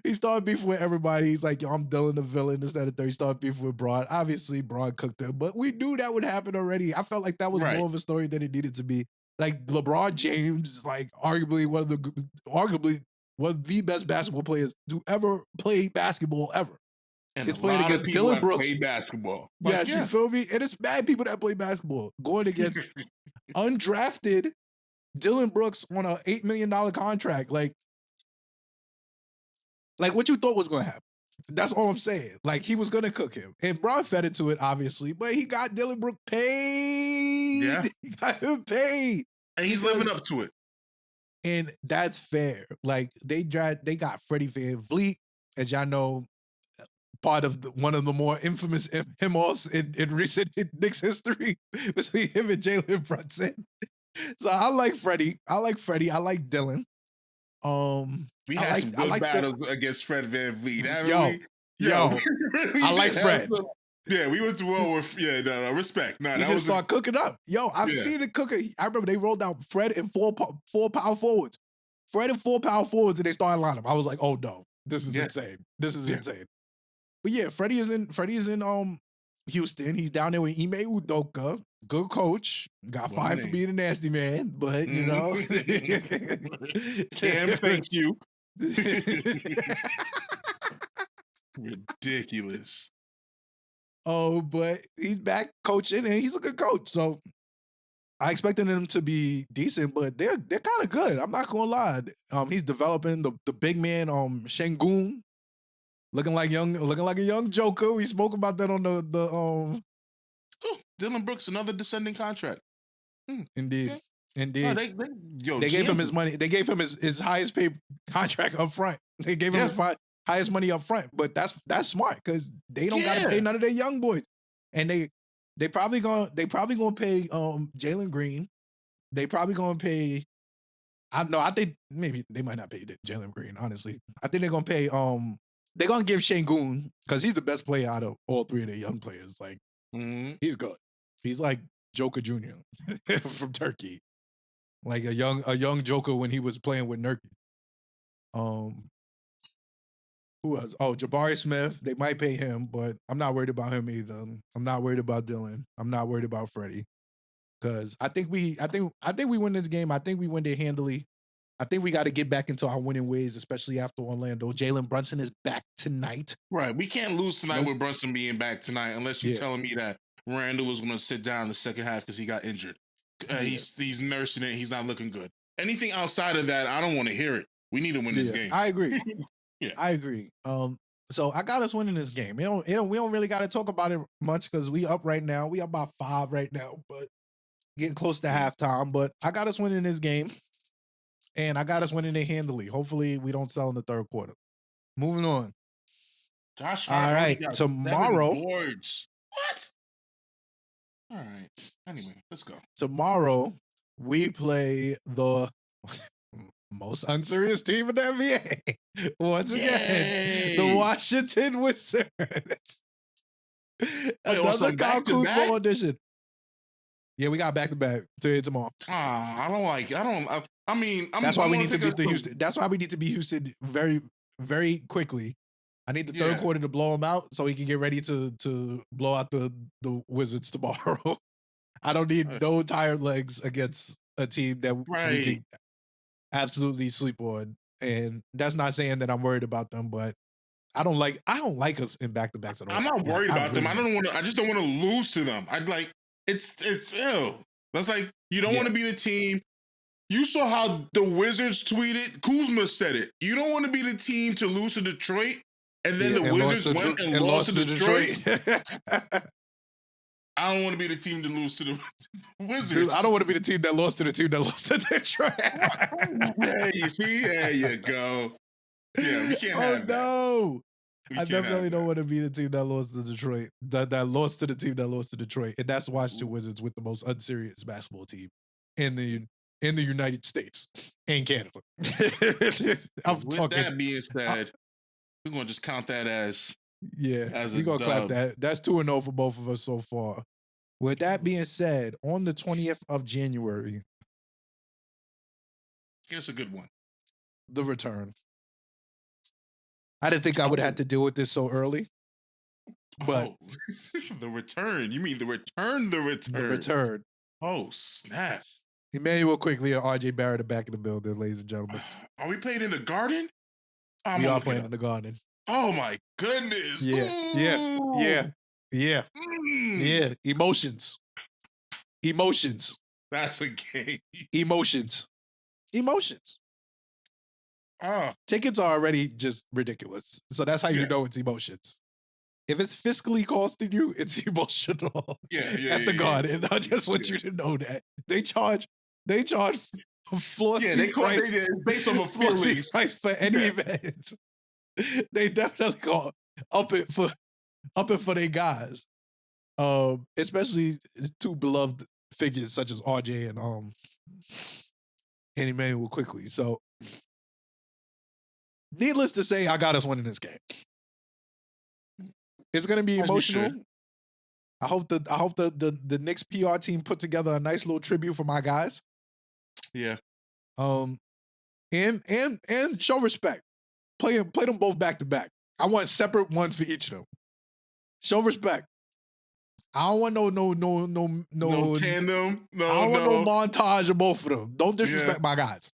He started beefing with everybody. He's like, yo, I'm Dylan the villain. This, that, and third. He started beefing with Braun. Obviously, Braun cooked him, but we knew that would happen already. I felt like that was more of a story than it needed to be. Like LeBron James, like arguably one of the best basketball players to ever play basketball ever. And he's playing against Dylan Brooks. Play basketball. Yes, you feel me? And it's bad people that play basketball going against undrafted Dylan Brooks on an $8 million contract. Like what you thought was going to happen. That's all I'm saying. Like, he was going to cook him. And Braun fed into it, obviously, but he got Dylan Brooks paid. Yeah. He got him paid. And he's living up to it. And that's fair. Like, they got Freddie VanVleet, as y'all know, part of one of the more infamous him-offs in recent Knicks history between him and Jalen Brunson. So I like Freddie. I like Dylan. We had some good battles against Fred VanVleet. Yo, I like Fred. We went to war with respect. No, he just started cooking up. Yo, I've seen it cooking. I remember they rolled out Fred and four power forwards. Fred and 4 power forwards, and they started lining up. I was like, oh no, this is insane. This is insane. But yeah, Freddie is in Houston. He's down there with Ime Udoka. Good coach. Got fired for being a nasty man, but you know. Cam, thank you. Ridiculous. Oh, but he's back coaching and he's a good coach. So I expected him to be decent, but they're kind of good. I'm not gonna lie. He's developing the big man, Şengün, looking like a young Joker. We spoke about that on the Dylan Brooks, another descending contract. Indeed. Okay. Indeed. They gave him his money. They gave him his highest paid contract up front. They gave him his highest money up front. But that's smart because they don't got to pay none of their young boys. And they probably gonna pay Jalen Green. They probably gonna pay. I think maybe they might not pay Jalen Green. Honestly, I think they're gonna pay. They're gonna give Şengün because he's the best player out of all 3 of their young players. Like he's good. He's like Joker Jr. from Turkey, like a young Joker when he was playing with Nurkic. Who else? Oh, Jabari Smith. They might pay him, but I'm not worried about him either. I'm not worried about Dylan. I'm not worried about Freddie, because I think we win this game. I think we win it handily. I think we got to get back into our winning ways, especially after Orlando. Jalen Brunson is back tonight. Right, we can't lose tonight with Brunson being back tonight, unless you're telling me that Randle was going to sit down in the second half because he got injured. He's nursing it. He's not looking good. Anything outside of that, I don't want to hear it. We need to win this game. I agree. I agree. So I got us winning this game. We don't really got to talk about it much because we up right now. We up by 5 right now, but getting close to halftime. But I got us winning this game, and I got us winning it handily. Hopefully, we don't sell in the third quarter. Moving on. Josh All Hart right, only got tomorrow. 7 boards. What? All right. Anyway, let's go. Tomorrow we play the most unserious team in the NBA. Once again, the Yay! Washington Wizards. Another Kyle Kuzma audition. Yeah, we got back to back tomorrow. I mean, that's why we need to beat the Houston. That's why we need to beat Houston very, very quickly. I need the third quarter to blow them out so we can get ready to blow out the Wizards tomorrow. I don't need no tired legs against a team that we can absolutely sleep on. And that's not saying that I'm worried about them, but I don't like us in back-to-backs at all. I'm not worried about them. I just don't want to lose to them. I'd like it's ew. That's like you don't want to be the team. You saw how the Wizards tweeted. Kuzma said it. You don't want to be the team to lose to Detroit, and then the Wizards went and lost to Detroit. I don't want to be the team to lose to the Wizards. Dude, I don't want to be the team that lost to the team that lost to Detroit. Yeah, you see? There you go. Yeah, we can't have that. Oh, no. I definitely don't want to be the team that lost to Detroit. That lost to the team that lost to Detroit. And that's Washington Wizards with the most unserious basketball team in the United States and Canada. That being said, we're gonna just count that as we're gonna clap that. That's 2-0 for both of us so far. With that being said, on the 20th of January, here's a good one. The return. I didn't think I would have to deal with this so early. But the return. You mean the return? The return. Oh, snap. Emmanuel Quickly and RJ Barrett are back in the building, ladies and gentlemen. Are we playing in the Garden? We are playing in the Garden. Oh my goodness. Yeah. Emotions. That's a game. Emotions. Tickets are already just ridiculous. So that's how you know it's emotions. If it's fiscally costing you, it's emotional. At the Garden. I just want you to know that. They charge floor seat price. Based on a floor seat price for any event. They definitely call up it for their guys. Especially two beloved figures such as RJ and Emmanuel Quickly. So needless to say, I got us winning this game. It's gonna be emotional. I hope the Knicks PR team put together a nice little tribute for my guys. Yeah. And show respect. Play them both back to back. I want separate ones for each of them. Show respect. I don't want no tandem. No, I don't want no montage of both of them. Don't disrespect my guys.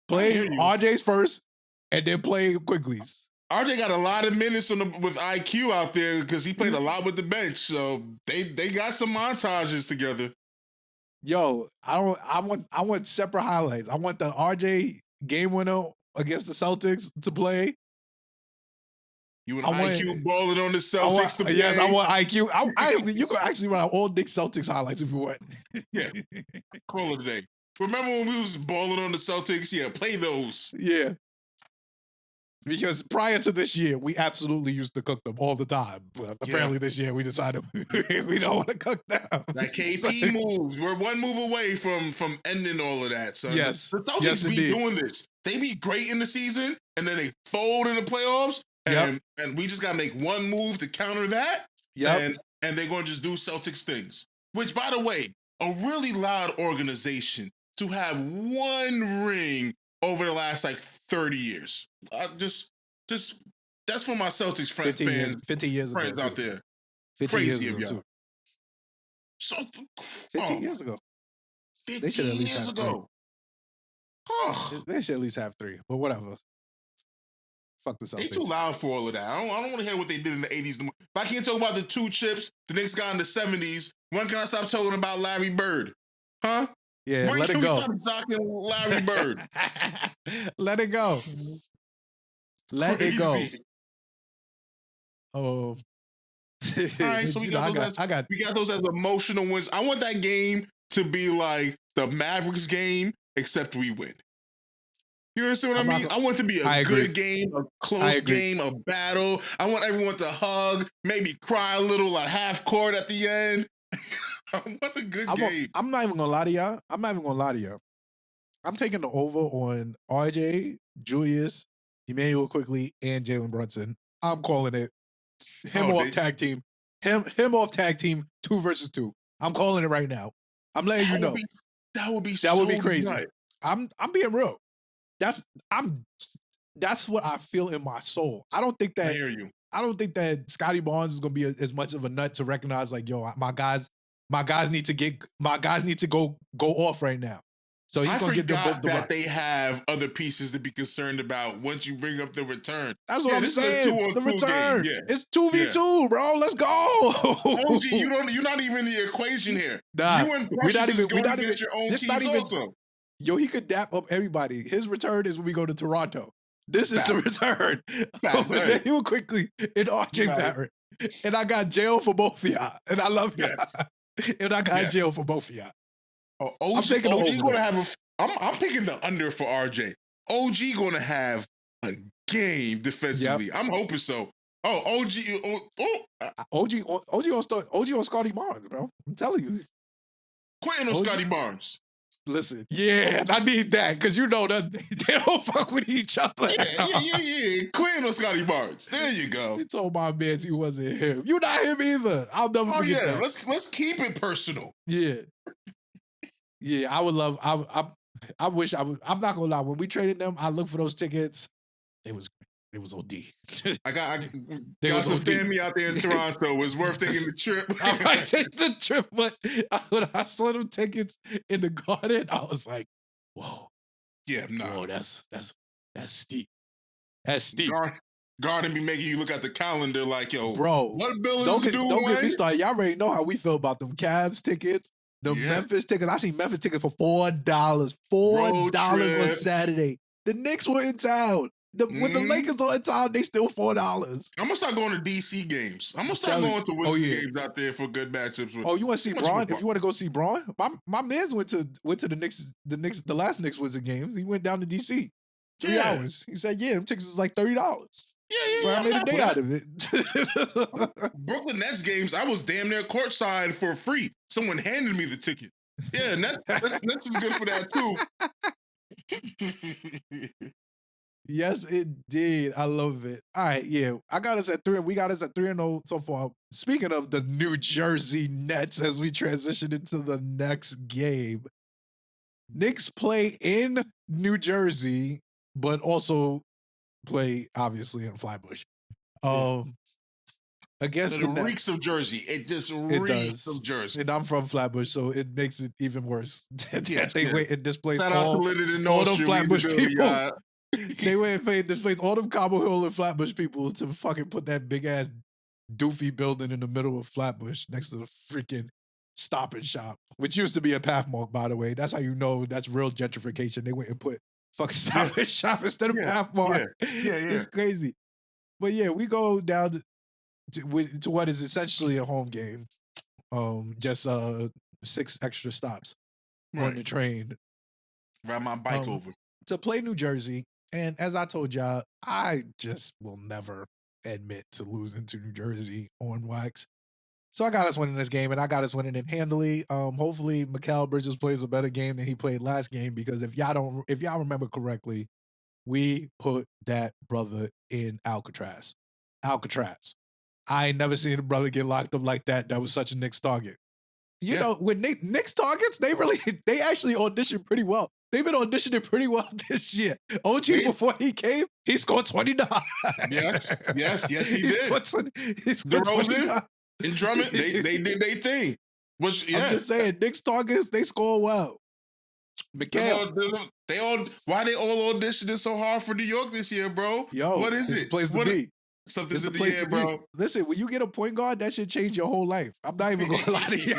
Play RJ's first, and then play Quigley's. RJ got a lot of minutes with IQ out there because he played a lot with the bench. So they got some montages together. Yo, I want separate highlights. I want the RJ game winner against the Celtics to play. You want IQ balling on the Celtics to play? Yes, I want IQ. You could actually run out all Knicks Celtics highlights if you want. Yeah. Call it a day. Remember when we was balling on the Celtics? Yeah, play those. Yeah. Because prior to this year, we absolutely used to cook them all the time. But apparently this year we decided we don't want to cook them. That KP moves. We're one move away from ending all of that. So yes. The Celtics be doing this. They be great in the season, and then they fold in the playoffs. And we just got to make one move to counter that. Yep. And they're going to just do Celtics things. Which, by the way, a really loud organization to have one ring over the last 30 years. Just that's for my Celtics fans. 50 years friends ago, out there. 50 Crazy years ago, of y'all. too. So, 15 years ago. 15 years ago. They should at least have 3, but whatever. Fuck the Celtics. They too loud for all of that. I don't want to hear what they did in the 80s. If I can't talk about the 2 chips the Knicks got in the 70s, when can I stop talking about Larry Bird? Huh? Yeah, when let can it we go. stop talking Larry Bird? Let it go. Let it go. All right, so we got those as emotional wins. I want that game to be like the Mavericks game, except we win. You understand what I mean? I want it to be a good game, a close game, a battle. I want everyone to hug, maybe cry a little at half court at the end. I want a good game. I'm not even gonna lie to y'all. I'm taking the over on RJ, Julius, Emmanuel Quickly, and Jalen Brunson. I'm calling it. Him off tag team. Him off tag team 2 versus 2. I'm calling it right now. I'm letting you know. That would be crazy. Nut. I'm being real. That's what I feel in my soul. I don't think that. I hear you. I don't think that Scotty Barnes is gonna be as much of a nut to recognize like, yo, my guys need to go off right now. So he's gonna get them both the that they have other pieces to be concerned about once you bring up the return. That's what I'm saying. The return. Yeah. It's 2v2, bro. Let's go. OG, you're not even in the equation here. Nah, you and we're not even your own teams not even, also. Yo, he could dap up everybody. His return is when we go to Toronto. This is the return. He'll quickly in RJ Barrett. And I got jail for both of y'all. And I love y'all. And I got jail for both of y'all. Oh, OG's gonna have I'm picking the under for RJ. OG gonna have a game defensively. Yep. I'm hoping so. Oh, OG on Scotty Barnes, bro. I'm telling you. Quentin on Scotty Barnes. Listen, yeah, I need that because you know that they don't fuck with each other. Yeah. Quentin on Scotty Barnes. There you go. He told my man he wasn't him. You not him either. I'll never forget that. Let's keep it personal. Yeah. Yeah, I would love. I wish I would. I'm not gonna lie. When we traded them, I looked for those tickets. It was OD. I got some family out there in Toronto. It was worth taking the trip. I might take the trip, but when I saw them tickets in the Garden, I was like, "Whoa, yeah, no, whoa, that's steep. That's steep." Garden be making you look at the calendar like, "Yo, bro, what Bill is doing?" Don't get me started. Y'all already know how we feel about them Cavs tickets. The Memphis tickets. I seen Memphis tickets for $4. $4 on Saturday. The Knicks were in town. When the Lakers are in town, they still $4. I'm gonna start going to DC games. I'm gonna start going to Wizards games out there for good matchups. You want to see Braun? If you want to go see Braun, my man's went to the Knicks. The last Knicks Wizard games. He went down to DC. 3 hours. He said, "Yeah, them tickets was like $30." Yeah. I made a day out of it. Brooklyn Nets games, I was damn near courtside for free. Someone handed me the ticket. Yeah, Nets is good for that too. Yes, it did. I love it. All right, yeah. I got us at 3. We got us at 3-0 so far. Speaking of the New Jersey Nets, as we transition into the next game, Knicks play in New Jersey, but also play obviously in Flatbush. Against the Nets. Reeks of Jersey. It just reeks of Jersey. And I'm from Flatbush, so it makes it even worse. It displays all them Flatbush people. They went and displaced all them Cobble Hill and Flatbush people to fucking put that big ass doofy building in the middle of Flatbush next to the freaking Stop and Shop, which used to be a Pathmark, by the way. That's how you know that's real gentrification. They went and put fucking Stop and Shop instead of Pathmark. Yeah. It's crazy. But yeah, we go down to what is essentially a home game. Just 6 extra stops on the train. Ride my bike over. To play New Jersey. And as I told y'all, I just will never admit to losing to New Jersey on wax. So I got us winning this game, and I got us winning it handily. Hopefully, Mikal Bridges plays a better game than he played last game, because if y'all remember correctly, we put that brother in Alcatraz. I ain't never seen a brother get locked up like that. That was such a Knicks target. You know, when Knicks targets, they actually auditioned pretty well. They've been auditioning pretty well this year. OG, before he came, he scored 29. Yes, he did. He scored 29. And Drummond, they did their thing. I'm just saying, Knicks targets, they score well. Mikal, why they all auditioning so hard for New York this year, bro? Yo, what is it? Place to be. Something's in the air, bro. Listen, when you get a point guard, that should change your whole life. I'm not even gonna lie to you.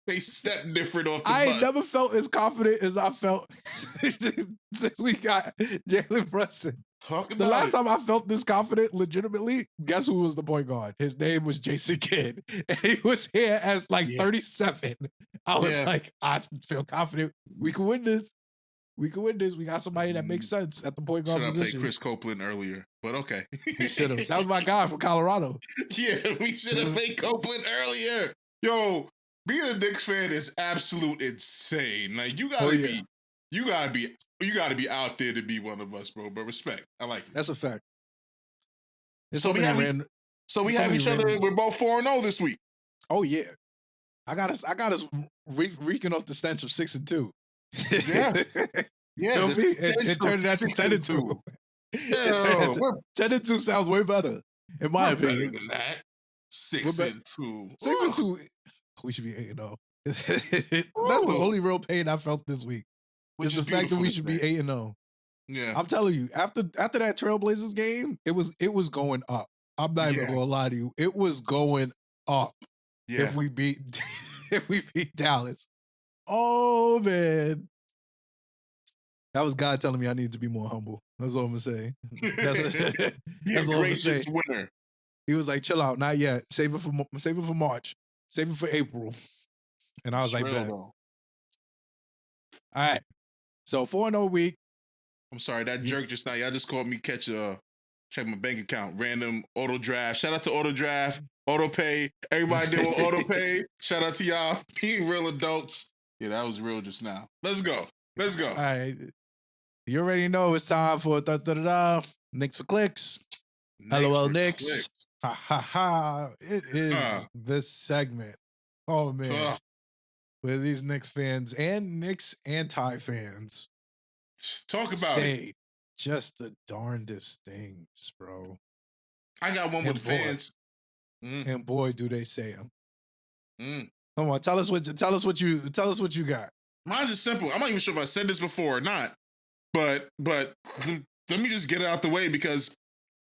They step different off the I bus. ain't never felt as confident as I felt since we got Jalen Brunson. Talk about The last it. time I felt this confident, legitimately, guess who was the point guard? His name was Jason Kidd. And he was here as like 37. I was like, I feel confident. We can win this. We can win this. We got somebody that makes sense at the point guard position. Should have played Chris Copeland earlier, but okay. We should have. That was my guy from Colorado. Yeah, we should have played Copeland earlier. Yo, being a Knicks fan is absolute insane. Like you gotta be out there to be one of us, bro. But respect, I like it. That's a fact. So we have each other. We're both 4-0 this week. Oh yeah, I got us reeking off the stench of 6-2. Yeah, it turned that to 10-2. 10-2 sounds way better, in my opinion. Better than that. 6-2. 6-2. We should be 8-0. That's the only real pain I felt this week. Is the fact that we should be 8-0. Yeah, I'm telling you, after that Trailblazers game, it was going up. I'm not even gonna lie to you. It was going up. Yeah. If we beat Dallas. Oh man. That was God telling me I need to be more humble. That's all I'm gonna say. That's all I'm gonna say. Winner. He was like, chill out, not yet. Save it for March. Save it for April. And I was like, bet. All right. So 4-0 week. I'm sorry, that jerk just now. Y'all just called me check my bank account. Random auto draft. Shout out to auto draft, auto pay. Everybody doing auto pay. Shout out to y'all being real adults. Yeah, that was real just now. Let's go. All right. You already know it's time for Knicks for Clicks. LOL Knicks. Ha ha ha. It is this segment. Oh man. Where these Knicks fans and Knicks anti-fans talk about say just the darndest things, bro. I got one with fans. And boy, do they say them. Come on, tell us what you got. Mine's is simple. I'm not even sure if I said this before or not, but let me just get it out the way because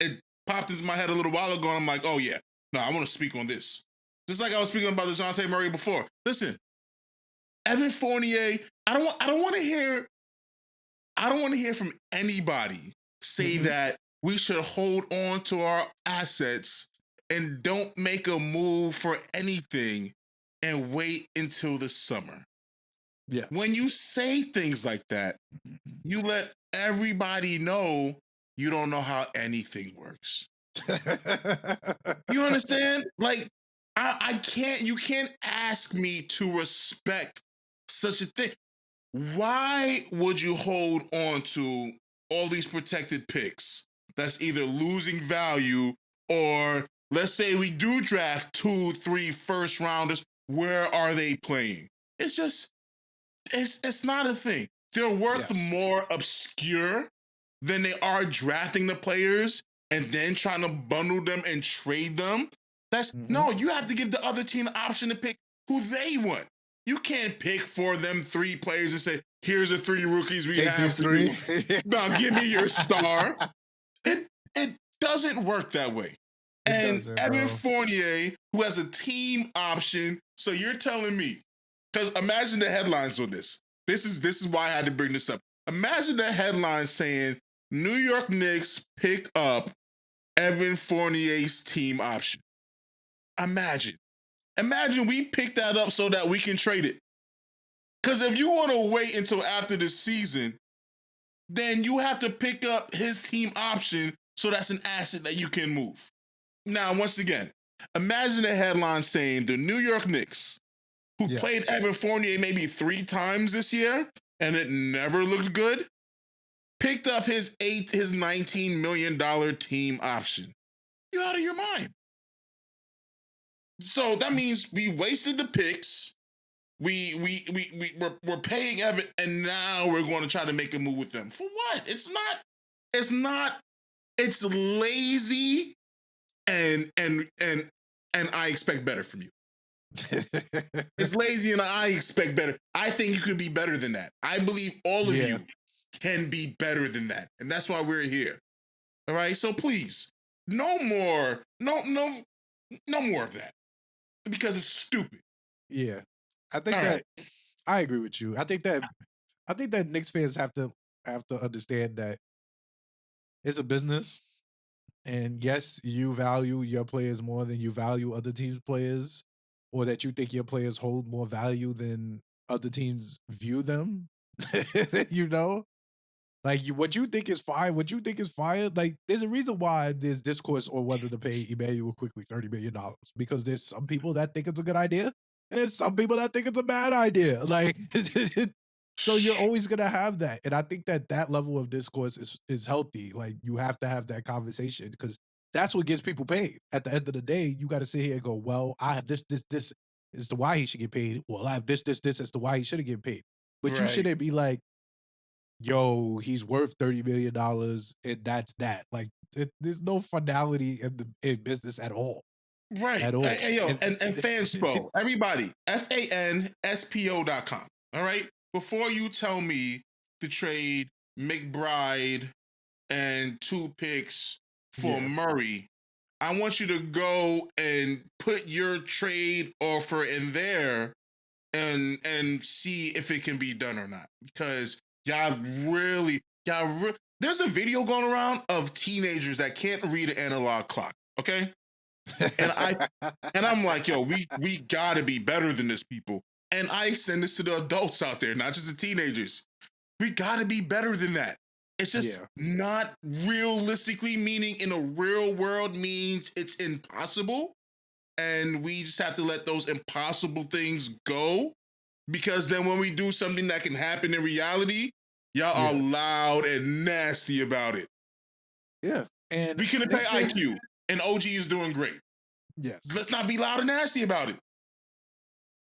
it popped into my head a little while ago and I'm like, oh yeah, no, I want to speak on this. Just like I was speaking about Dejounte Murray before. Listen, Evan Fournier, I don't want to hear from anybody say that we should hold on to our assets and don't make a move for anything and wait until the summer. Yeah. When you say things like that, you let everybody know you don't know how anything works. You understand? Like, you can't ask me to respect such a thing. Why would you hold on to all these protected picks that's either losing value or let's say we do draft 2-3 first rounders, where are they playing? It's just, it's not a thing. They're worth more obscure than they are drafting the players and then trying to bundle them and trade them. No, you have to give the other team the option to pick who they want. You can't pick for them 3 players and say, here's the 3 rookies we have. These 3. Now give me your star. It doesn't work that way. And Evan Fournier, who has a team option, so you're telling me, because imagine the headlines on this. This is why I had to bring this up. Imagine the headline saying, New York Knicks pick up Evan Fournier's team option. Imagine we pick that up so that we can trade it. Because if you want to wait until after the season, then you have to pick up his team option so that's an asset that you can move. Now, once again, imagine a headline saying the New York Knicks, who played Evan Fournier maybe 3 times this year, and it never looked good, picked up his $19 million team option. You're out of your mind. So that means we wasted the picks. We're paying Evan, and now we're going to try to make a move with them. For what? It's lazy, and I expect better from you. It's lazy and I expect better. I think you could be better than that. I believe all of you can be better than that. And that's why we're here. All right. So please, no more of that. Because it's stupid. Yeah. I think I agree with you. I think that Knicks fans have to understand that it's a business. And yes, you value your players more than you value other teams' players, or that you think your players hold more value than other teams view them. you know, what you think is fine, what you think is fire. Like there's a reason why there's discourse on whether to pay Emmanuel quickly $30 million, because there's some people that think it's a good idea, and there's some people that think it's a bad idea. Like so you're always gonna have that, and I think that that level of discourse is healthy. Like you have to have that conversation because that's what gets people paid. At the end of the day, you got to sit here and go, well, I have this as to why he should get paid. Well, I have this as to why he shouldn't get paid. But you Right. shouldn't be like, yo, he's worth $30 million, and that's that. Like, there's no finality in business at all, Right. at Hey, all. hey, yo, And and Fanspo, everybody, FANSPO.com. All right. Before you tell me to trade McBride and 2 picks for yeah, Murray, I want you to go and put your trade offer in there and see if it can be done or not. Because there's a video going around of teenagers that can't read an analog clock. Okay. And I'm like, yo, we gotta be better than this, people. And I extend this to the adults out there, not just the teenagers. We gotta be better than that. It's just yeah, not realistically, meaning in a real world means it's impossible. And we just have to let those impossible things go. Because then when we do something that can happen in reality, y'all are yeah, loud and nasty about it. yeah. And We couldn't pay Knicks fans, IQ, and OG is doing great. yes. Let's not be loud and nasty about it.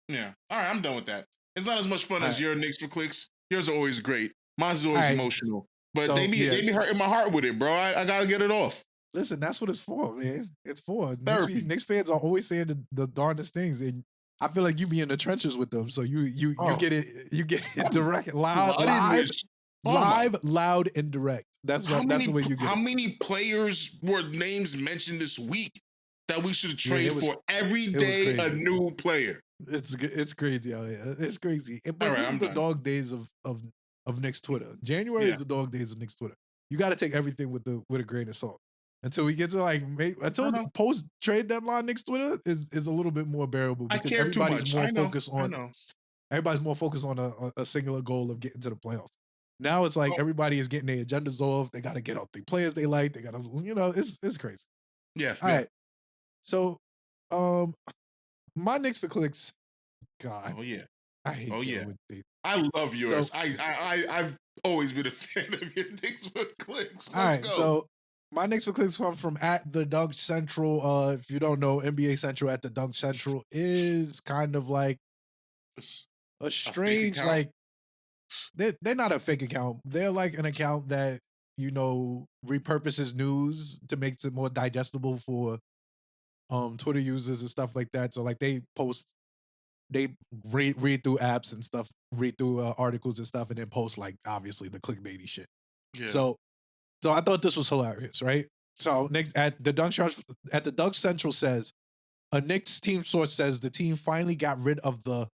Yeah. All right, I'm done with that. It's not as much fun All as right, your Knicks for clicks. Yours are always great. Mine's all always right. emotional. But they So be yes, hurting my heart with it, bro. I gotta get it off. listen, that's what it's for, man. It's for It's therapy. Knicks fans are always saying the darndest things, and I feel like you be in the trenches with them, so you Oh, get it, you get it I'm direct, loud, flooded live, with. Oh my! loud, and direct. That's the way you get How it. many players were names mentioned this week that we should Yeah, trade for every it was day a crazy. new player? It's crazy out here. It's crazy. All But right, this is I'm the done. dog days of Knicks Twitter. January Yeah, is the dog days of Knicks Twitter. You got to take everything with a grain of salt until we get to I until know. post trade deadline. Knicks Twitter is a little bit more bearable I because care too much. I know. I know. everybody's more focused on a singular goal of getting to the playoffs. Now it's like Oh, everybody is getting their agendas off. They got to get out the players they like. They got to it's crazy. yeah, All yeah. right, so um my Knicks for clicks. God, Oh yeah. I hate Oh yeah. dealing with these. I love So, yours. I've always been a fan of your Knicks for clicks. all Let's right. go. So, my next for clicks come from at the Dunk Central. If you don't know, NBA Central at the Dunk Central is kind of like a A fake strange, account. like they're not a fake account. They're like an account that repurposes news to make it more digestible for Twitter users and stuff like that. So like they read through apps and stuff, read through articles and stuff, and then post like obviously the clickbaity shit. Yeah. So I thought this was hilarious, right? So next at the Dunk Central says a Knicks team source says the team finally got rid of the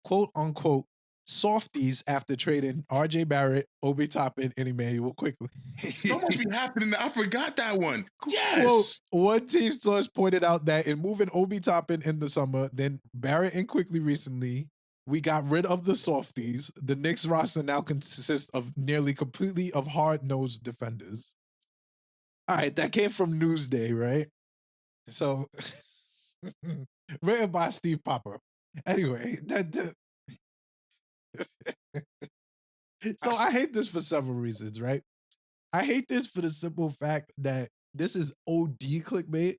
quote unquote softies after trading RJ Barrett, Obi Toppin, and Emmanuel quickly. So much be happening. I forgot that one. Quote, Yes. one team source pointed out that in moving Obi Toppin in the summer, then Barrett and quickly recently, we got rid of the softies. The Knicks roster now consists of nearly completely of hard-nosed defenders. All right, that came from Newsday, right? So, written by Steve Popper. Anyway, so I hate this for several reasons, right? I hate this for the simple fact that this is OD clickbait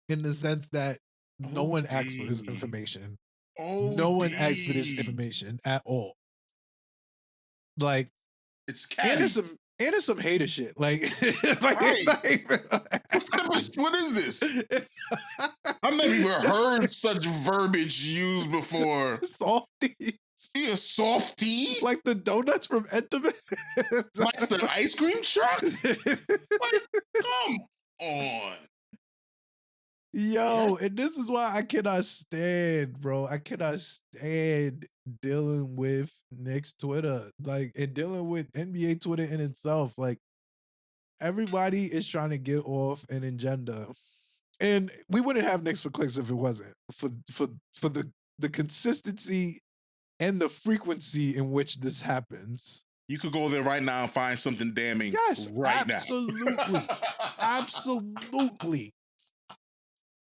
in the sense that no one asked for this OD. information. No one asked for this OD. information at all. Like, It's and catty. it's some hater shit. Like, Right. What is this? I've never even heard such verbiage used before. Softies. See a softie? Like the donuts from Entenmann. Like the ice cream truck? Like, come on. Yo, and this is why I cannot stand, bro. I cannot stand dealing with Knicks Twitter, like, and dealing with NBA Twitter in itself. Like, everybody is trying to get off an agenda. And we wouldn't have Knicks for Clicks if it wasn't for the consistency and the frequency in which this happens. You could go there right now and find something damning. Yes, right absolutely. now. Absolutely.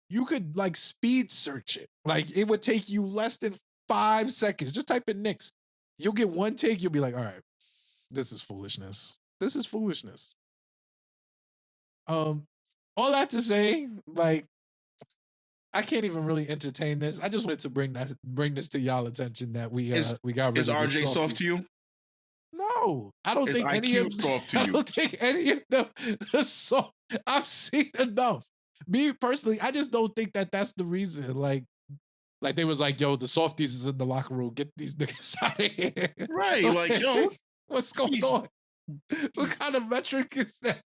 You could like speed search it. Like it would take you less than 5 seconds. Just type in Knicks. You'll get one take. You'll be like, all right, this is foolishness. This is foolishness. All that to say, like, I can't even really entertain this. I just wanted to bring this to y'all attention that we got rid Is of the RJ soft to you? No, I don't Is think any IQ of soft to I you? don't think any of them are soft. I've seen enough. Me personally, I just don't think that that's the reason. Like they was like, yo, the softies is in the locker room. Get these niggas out of here. Right, like, yo, what's going on? What kind of metric is that?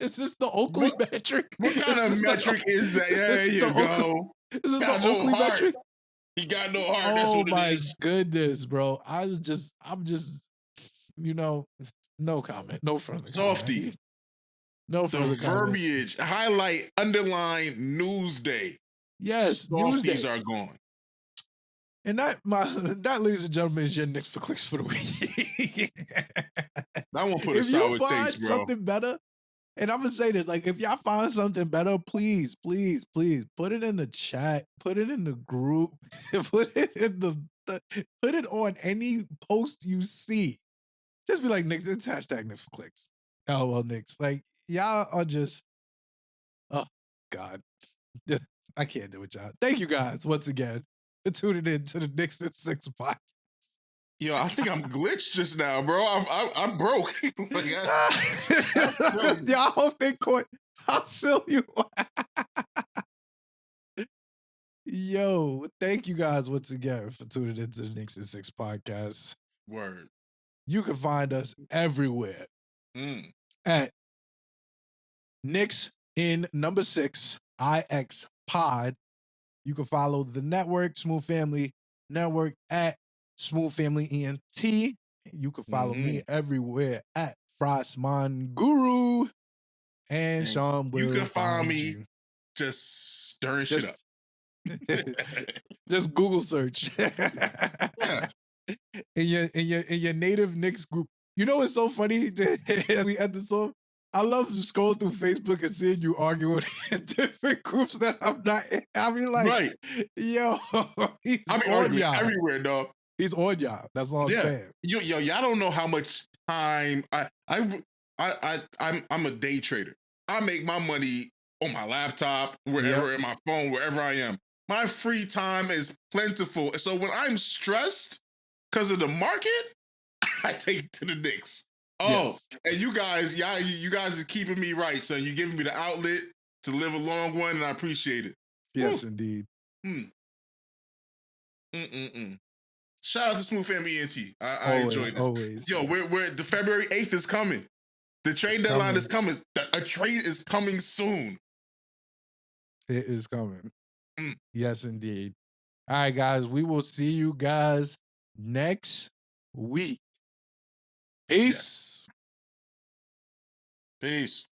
Is this the Oakley metric? What kind of metric is that? There you go. Is this the no Oakley heart. metric? He got no heart. That's what it is. Oh my goodness, bro. I'm just, no comment. No further Softy. comment. No further The verbiage, highlight, underline, news day. Yes, Softies are gone. And that, ladies and gentlemen, is your Knicks for Clicks for the week. I won't put a if sour you find taste, bro. something better, and I'm gonna say this, like, if y'all find something better, please, please, please put it in the chat, put it in the group, put it in put it on any post you see. Just be like, Knicks, it's hashtag Knicks for Clicks. LOL Knicks. Like, y'all are just, oh God, I can't do it, y'all. Thank you guys once again for tuning in to the Knicks in 6 podcast. Yo, I think I'm glitched just now, bro. I'm broke. Like, y'all hope they caught. I'll sell you. Yo, thank you guys once again for tuning into the Knicks in 6 podcast. Word. You can find us everywhere at Knicks in number 6 IX Pod. You can follow the network, Smooth Family Network, at Smooth Family ENT. You can follow me everywhere at Frostman Guru. And Sean will you can find me you. just stirring shit up. Just Google search. Yeah. in your native Knicks group. You know what's so funny? As we end this off, I love scrolling through Facebook and seeing you arguing in different groups that I'm not in. I mean, like, right. Yo, he's on y'all everywhere, dog. He's on y'all. That's all I'm saying. Yo, y'all don't know how much time I'm a day trader. I make my money on my laptop, wherever, in my phone, wherever I am. My free time is plentiful. So when I'm stressed because of the market, I take it to the Knicks. And you guys are keeping me right, son. You're giving me the outlet to live a long one, and I appreciate it. Yes, indeed. Shout out to Smooth Family ENT. I enjoy this. Always. Yo, we're the February 8th is coming. The trade deadline is coming. A trade is coming soon. It is coming. Yes, indeed. All right, guys. We will see you guys next week. Peace. Peace.